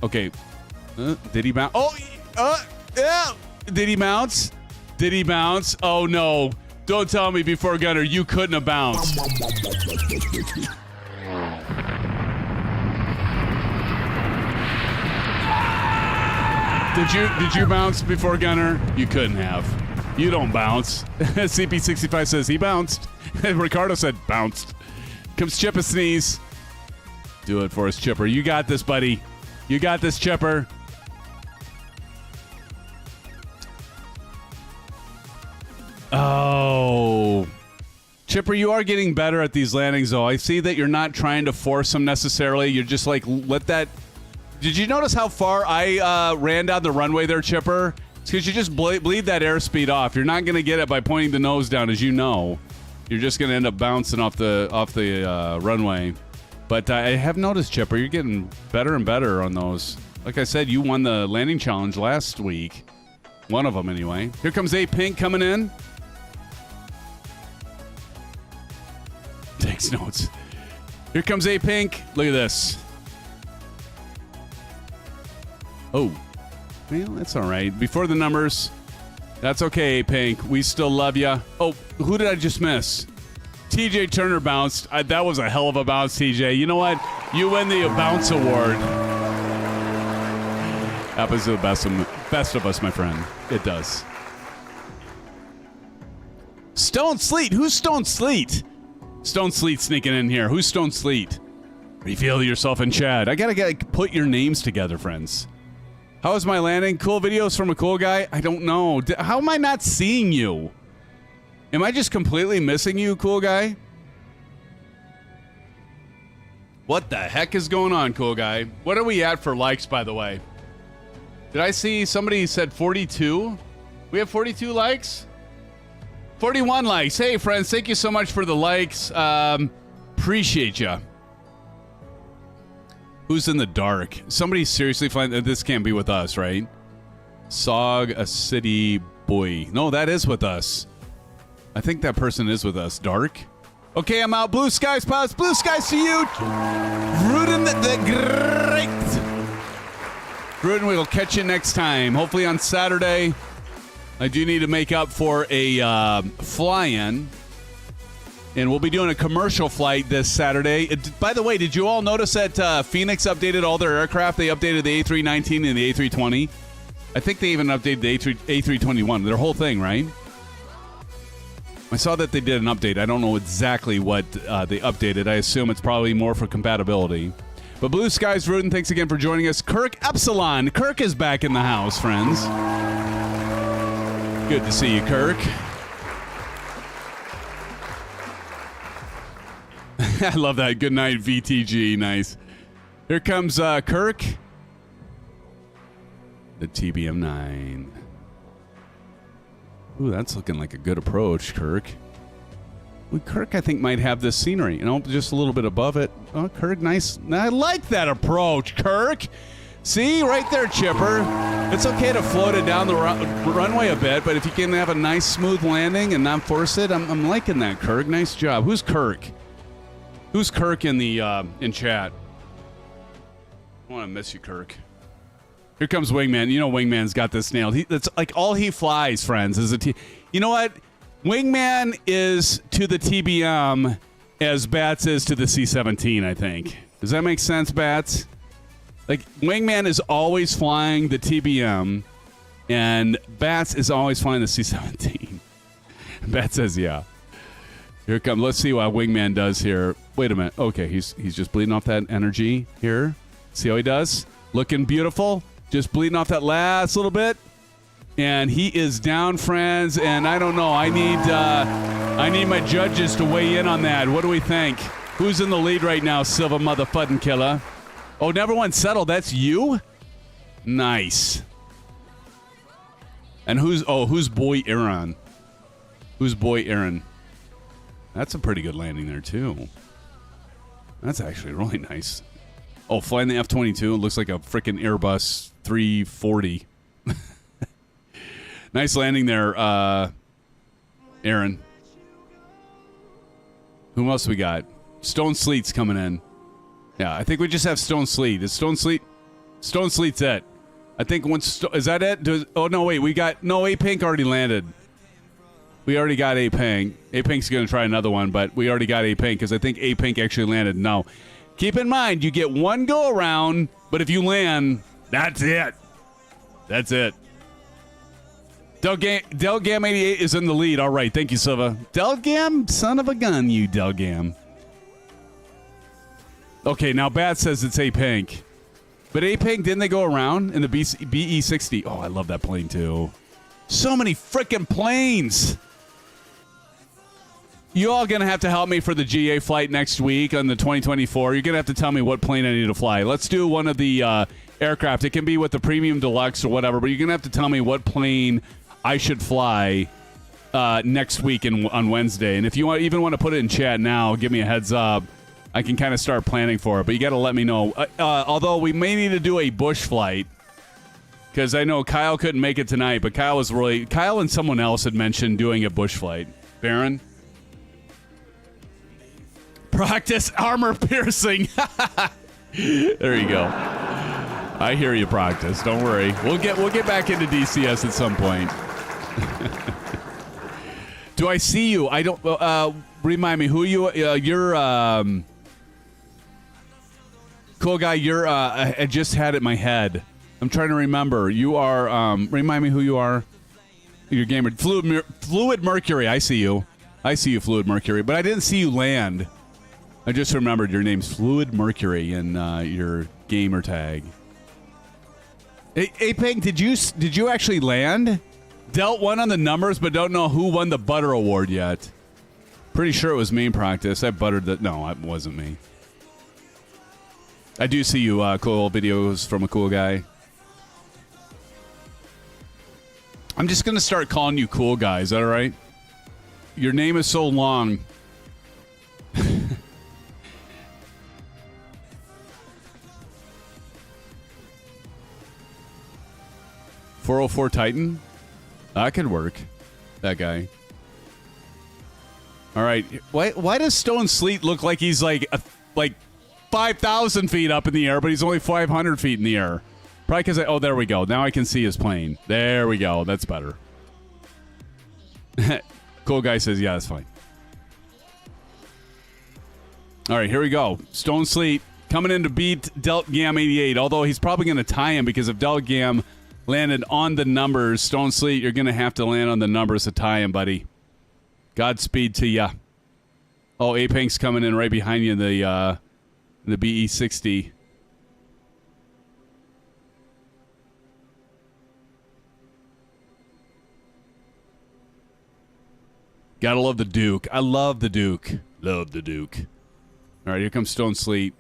Okay. Did he bounce? Oh, yeah. Did he bounce? Did he bounce? Oh, no. Don't tell me before gunner you couldn't have bounced. Did you bounce before gunner? You couldn't have. You don't bounce. CP65 says he bounced. Ricardo said bounced. Comes Chip a sneeze. Do it for us, Chipper. You got this, buddy. You got this, Chipper. Oh. Chipper, you are getting better at these landings, though. I see that you're not trying to force them necessarily. You're just like, let that... Did you notice how far I ran down the runway there, Chipper? It's because you just bleed that airspeed off. You're not going to get it by pointing the nose down, as you know. You're just going to end up bouncing off the runway. But I have noticed, Chipper, you're getting better and better on those. Like I said, you won the landing challenge last week. One of them, anyway. Here comes A Pink coming in. takes notes. Here comes A-Pink. Look at this. Oh. Well, that's all right. Before the numbers. That's okay, A-Pink. We still love ya. Oh, who did I just miss? TJ Turner bounced. That was a hell of a bounce, TJ. You know what? You win the bounce award. Happens to the best of us, my friend. It does. Stone Sleet. Who's Stone Sleet? Stone Sleet sneaking in here. Who's Stone Sleet? Reveal yourself in chat. I gotta put your names together, friends. How is my landing? Cool videos from a cool guy? I don't know. How am I not seeing you? Am I just completely missing you, cool guy? What the heck is going on, cool guy? What are we at for likes, by the way? Did I see somebody said 42? We have 42 likes? 41 likes. Hey, friends, thank you so much for the likes. Appreciate ya. Who's in the dark? Somebody seriously find that this can't be with us, right? Sog a city boy. No, that is with us. I think that person is with us. Dark? Okay, I'm out. Blue skies, pause. Blue skies to you. Rudin the Great. Rudin, we'll catch you next time. Hopefully on Saturday. I do need to make up for a fly-in. And we'll be doing a commercial flight this Saturday. By the way, did you all notice that Phoenix updated all their aircraft? They updated the A319 and the A320. I think they even updated the A321. Their whole thing, right? I saw that they did an update. I don't know exactly what they updated. I assume it's probably more for compatibility. But Blue Skies, Rudin, thanks again for joining us. Kirk Epsilon. Kirk is back in the house, friends. Good to see you, Kirk. I love that. Good night, VTG. Nice. Here comes Kirk. The TBM9. Ooh, that's looking like a good approach, Kirk. Well, Kirk, I think, might have this scenery. You know, just a little bit above it. Oh, Kirk, nice. I like that approach, Kirk. See, right there, Chipper. It's okay to float it down the runway a bit, but if you can have a nice, smooth landing and not force it, I'm liking that, Kirk. Nice job. Who's Kirk? Who's Kirk in the in chat? I want to miss you, Kirk. Here comes Wingman. You know Wingman's got this nailed. That's like all he flies, friends. Is you know what? Wingman is to the TBM as Bats is to the C-17, I think. Does that make sense, Bats? Like, Wingman is always flying the TBM, and Bats is always flying the C-17. Bats says, yeah. Here comes. Let's see what Wingman does here. Wait a minute. Okay, he's just bleeding off that energy here. See how he does? Looking beautiful. Just bleeding off that last little bit. And he is down, friends. And I don't know. I need my judges to weigh in on that. What do we think? Who's in the lead right now, Silva motherfucking killer? Oh, never one settled. That's you? Nice. And who's boy Aaron? Who's boy Aaron? That's a pretty good landing there, too. That's actually really nice. Oh, flying the F-22. It looks like a freaking Airbus 340. Nice landing there, Aaron. Who else we got? Stone Sleet's coming in. Yeah, I think we just have Stone Sleet. Is Stone Sleet? Stone Sleet's it. I think once... is that it? Oh, no, wait. We got... No, A-Pink already landed. We already got A-Pink. A-Pink's going to try another one, but we already got A-Pink because I think A-Pink actually landed. No. Keep in mind, you get one go-around, but if you land, that's it. That's it. Delgam 88 is in the lead. All right. Thank you, Silva. Delgam? Son of a gun, you Delgam. Okay, now Bat says it's A-Pink. But A-Pink, didn't they go around in the BE-60? Oh, I love that plane, too. So many frickin' planes. You all going to have to help me for the GA flight next week on the 2024. You're going to have to tell me what plane I need to fly. Let's do one of the aircraft. It can be with the Premium Deluxe or whatever, but you're going to have to tell me what plane I should fly next week on Wednesday. And if you even want to put it in chat now, give me a heads up. I can kind of start planning for it, but you got to let me know. Although we may need to do a bush flight because I know Kyle couldn't make it tonight, but Kyle and someone else had mentioned doing a bush flight. Baron? Practice armor piercing. There you go. I hear you, Practice. Don't worry. We'll get back into DCS at some point. Do I see you? I don't. Remind me who you. You're cool guy. You're. I just had it in my head. I'm trying to remember. You are. Remind me who you are. You're gamer. Fluid Mercury. I see you. I see you, Fluid Mercury. But I didn't see you land. I just remembered your name's Fluid Mercury in your gamer tag. Hey, Peg, did you actually land? Dealt one on the numbers, but don't know who won the butter award yet. Pretty sure it was me in Practice. I buttered the... No, it wasn't me. I do see you, cool videos from a cool guy. I'm just going to start calling you cool guy. Is that all right? Your name is so long. 404 Titan? That could work. That guy. All right. Why does Stone Sleet look like he's like 5,000 feet up in the air, but he's only 500 feet in the air? Probably because oh, there we go. Now I can see his plane. There we go. That's better. Cool guy says, yeah, that's fine. All right, here we go. Stone Sleet coming in to beat Delt Gam 88, although he's probably going to tie him because if Delt Gam landed on the numbers, Stone Sleet, you're going to have to land on the numbers to tie him, buddy. Godspeed to ya. Oh, Apenk's coming in right behind you in the BE60. Gotta love the Duke. I love the Duke. Love the Duke. All right, here comes Stone Sleet.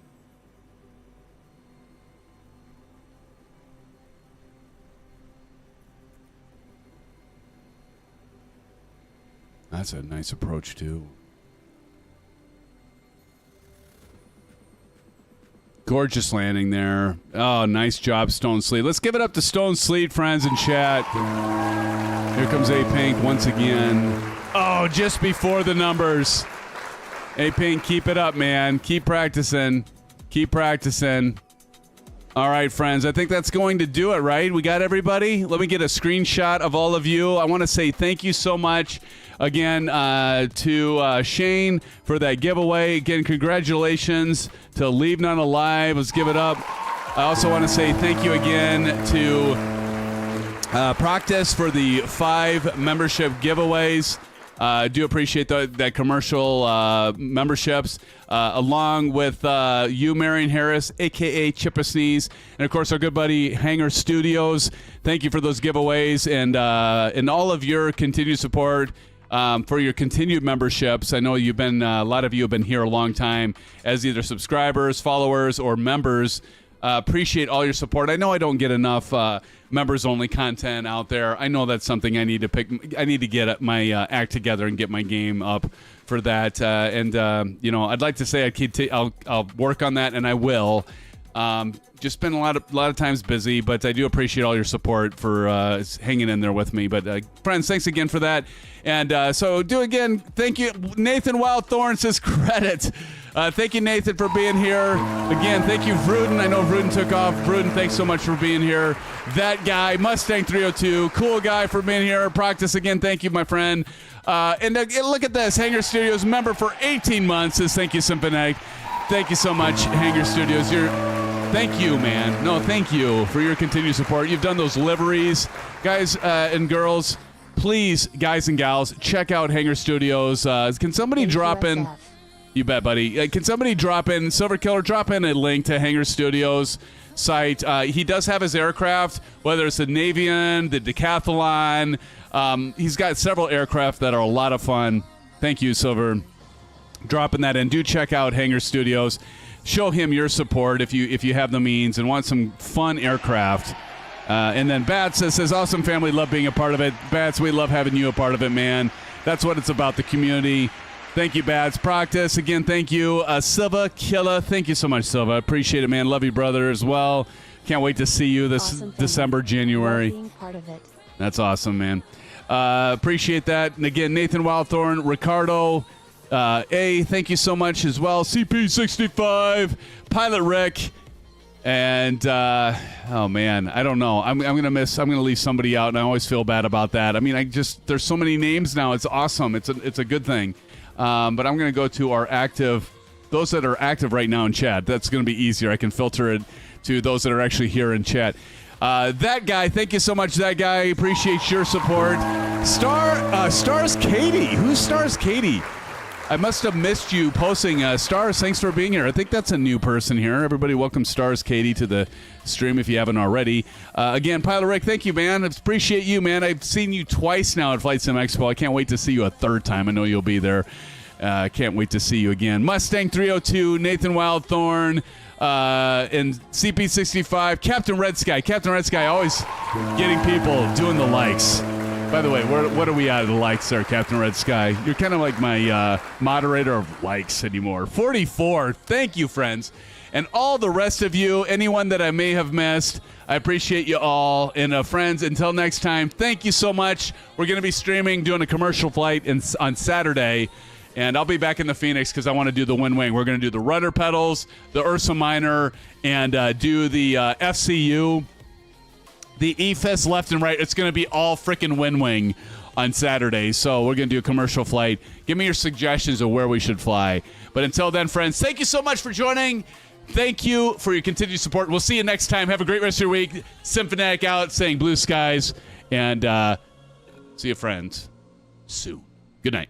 That's a nice approach, too. Gorgeous landing there. Oh, nice job, Stone Sleet. Let's give it up to Stone Sleet, friends in chat. Here comes A-Pink once again. Oh, just before the numbers. A-Pink, keep it up, man. Keep practicing. Keep practicing. All right, friends. I think that's going to do it, right? We got everybody? Let me get a screenshot of all of you. I want to say thank you so much again to Shane for that giveaway. Again, congratulations to Leave None Alive. Let's give it up. I also want to say thank you again to Practice for the 5 membership giveaways. I do appreciate that commercial memberships, along with you, Marion Harris, a.k.a. Chippa Sneeze, and, of course, our good buddy Hangar Studios. Thank you for those giveaways and all of your continued support for your continued memberships. I know you've been a lot of you have been here a long time as either subscribers, followers, or members. Appreciate all your support. I know I don't get enough members-only content out there. I know that's something I need to pick. I need to get my act together and get my game up for that. You know, I'd like to say I'll work on that, and I will. Just been a lot of times busy, but I do appreciate all your support for hanging in there with me. But friends, thanks again for that. And so do again. Thank you, Nathan Wildthorn says credit. Thank you, Nathan, for being here. Again, thank you, Rudder. I know Rudder took off. Rudder, thanks so much for being here. That guy, Mustang 302, cool guy for being here. Practice again. Thank you, my friend. And look at this. Hangar Studios member for 18 months says thank you, SimFanatic. Thank you so much, Hangar Studios. Thank you, man. No, thank you for your continued support. You've done those liveries. Guys and girls, please, guys and gals, check out Hangar Studios. Can somebody drop in... You bet, buddy. Can somebody drop in, Silver Killer, drop in a link to Hangar Studios site. He does have his aircraft, whether it's the Navian, the Decathlon. He's got several aircraft that are a lot of fun. Thank you, Silver. Dropping that in. Do check out Hangar Studios. Show him your support if you have the means and want some fun aircraft. And then Bats says, awesome family, love being a part of it. Bats, we love having you a part of it, man. That's what it's about, the community. Thank you, Bats. Practice. Again, thank you. Silva Killa, thank you so much, Silva. Appreciate it, man. Love you, brother, as well. Can't wait to see you this December, January. Being part of it. That's awesome, man. Appreciate that. And again, Nathan Wildthorn, Ricardo, Thank you so much as well. CP65, Pilot Rick, and oh man, I don't know. I'm gonna leave somebody out, and I always feel bad about that. I mean, there's so many names now. It's awesome. It's a good thing. But I'm gonna go to those that are active right now in chat. That's gonna be easier. I can filter it to those that are actually here in chat. That guy, thank you so much. That guy, appreciate your support. Stars Katie. Who's Stars Katie? I must have missed you posting. Stars, thanks for being here. I think that's a new person here. Everybody welcome Stars Katie to the stream if you haven't already. Again, Pilot Rick, thank you, man. I appreciate you, man. I've seen you twice now at Flight Sim Expo. I can't wait to see you a third time. I know you'll be there. Can't wait to see you again. Mustang 302, Nathan Wildthorn, and CP65, Captain Red Sky. Captain Red Sky always getting people doing the likes. By the way, what are we at of the likes there, Captain Red Sky? You're kind of like my moderator of likes anymore. 44. Thank you, friends. And all the rest of you, anyone that I may have missed, I appreciate you all. And friends, until next time, thank you so much. We're going to be streaming, doing a commercial flight on Saturday. And I'll be back in the Phoenix because I want to do the WINWING. We're going to do the rudder pedals, the Ursa Minor, and do the FCU. The EFIS left and right. It's going to be all freaking WINWING on Saturday. So we're going to do a commercial flight. Give me your suggestions of where we should fly. But until then, friends, thank you so much for joining. Thank you for your continued support. We'll see you next time. Have a great rest of your week. SimFanatic out, saying blue skies. And see you, friends, soon. Good night.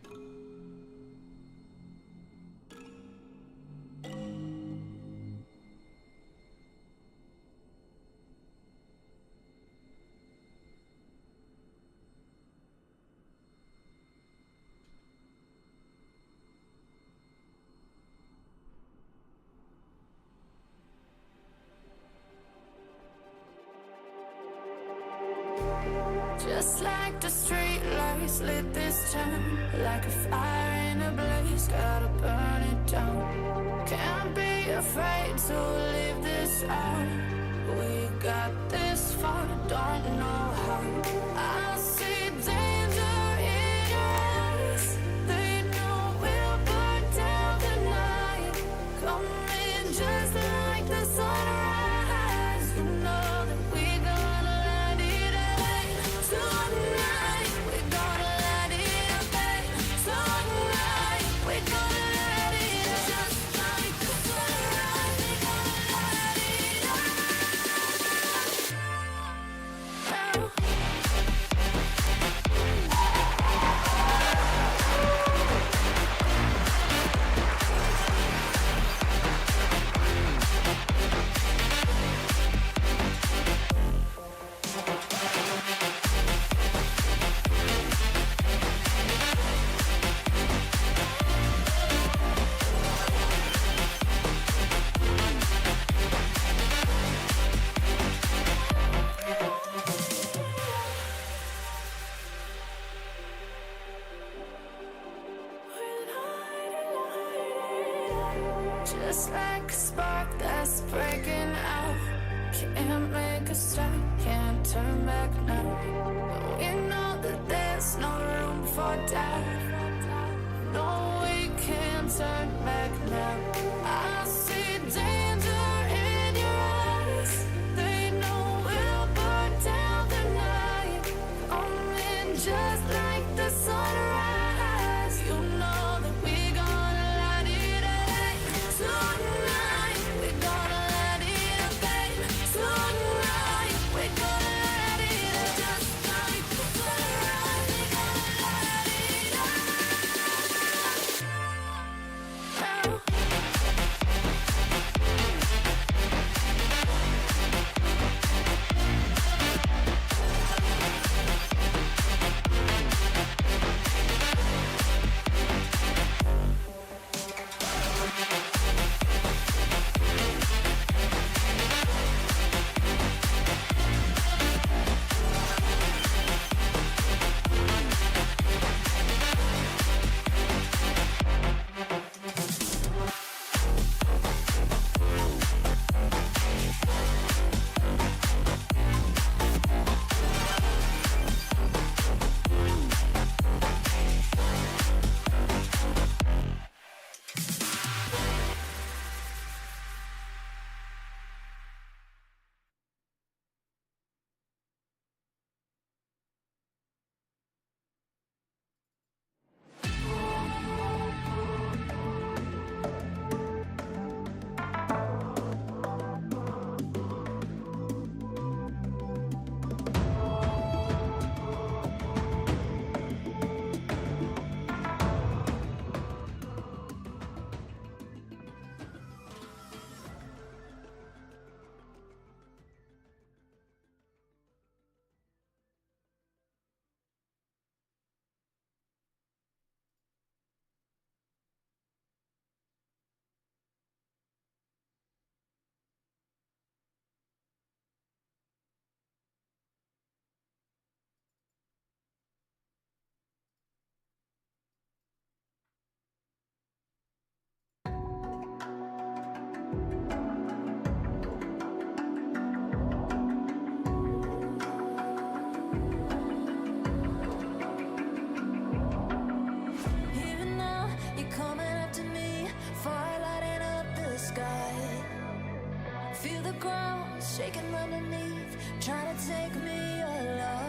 Just like the street lights lit this town, like a fire in a blaze, gotta burn it down. Can't be afraid to leave this out. We got this far, don't know how. I see danger in your eyes. They know we'll burn down the night. Coming just like the sunrise. You know that we gonna light it up. Tonight, we gonna light it up. Tonight, we gonna light it up. Just like the sunrise, we gonna light it up. Just like a spark that's breaking out. Can't make a stop, can't turn back now. We know that there's no room for doubt. No, we can't turn back now. I see danger in your eyes. They know we'll burn down the night. Coming just like the sunrise. You know that we gonna light it up. Tonight, we gonna light it up, baby. Tonight, we gonna light it up. Just like the sunrise, we gonna light it up. coming after me, fire lighting up the sky. Feel the ground shaking underneath, trying to take me alive.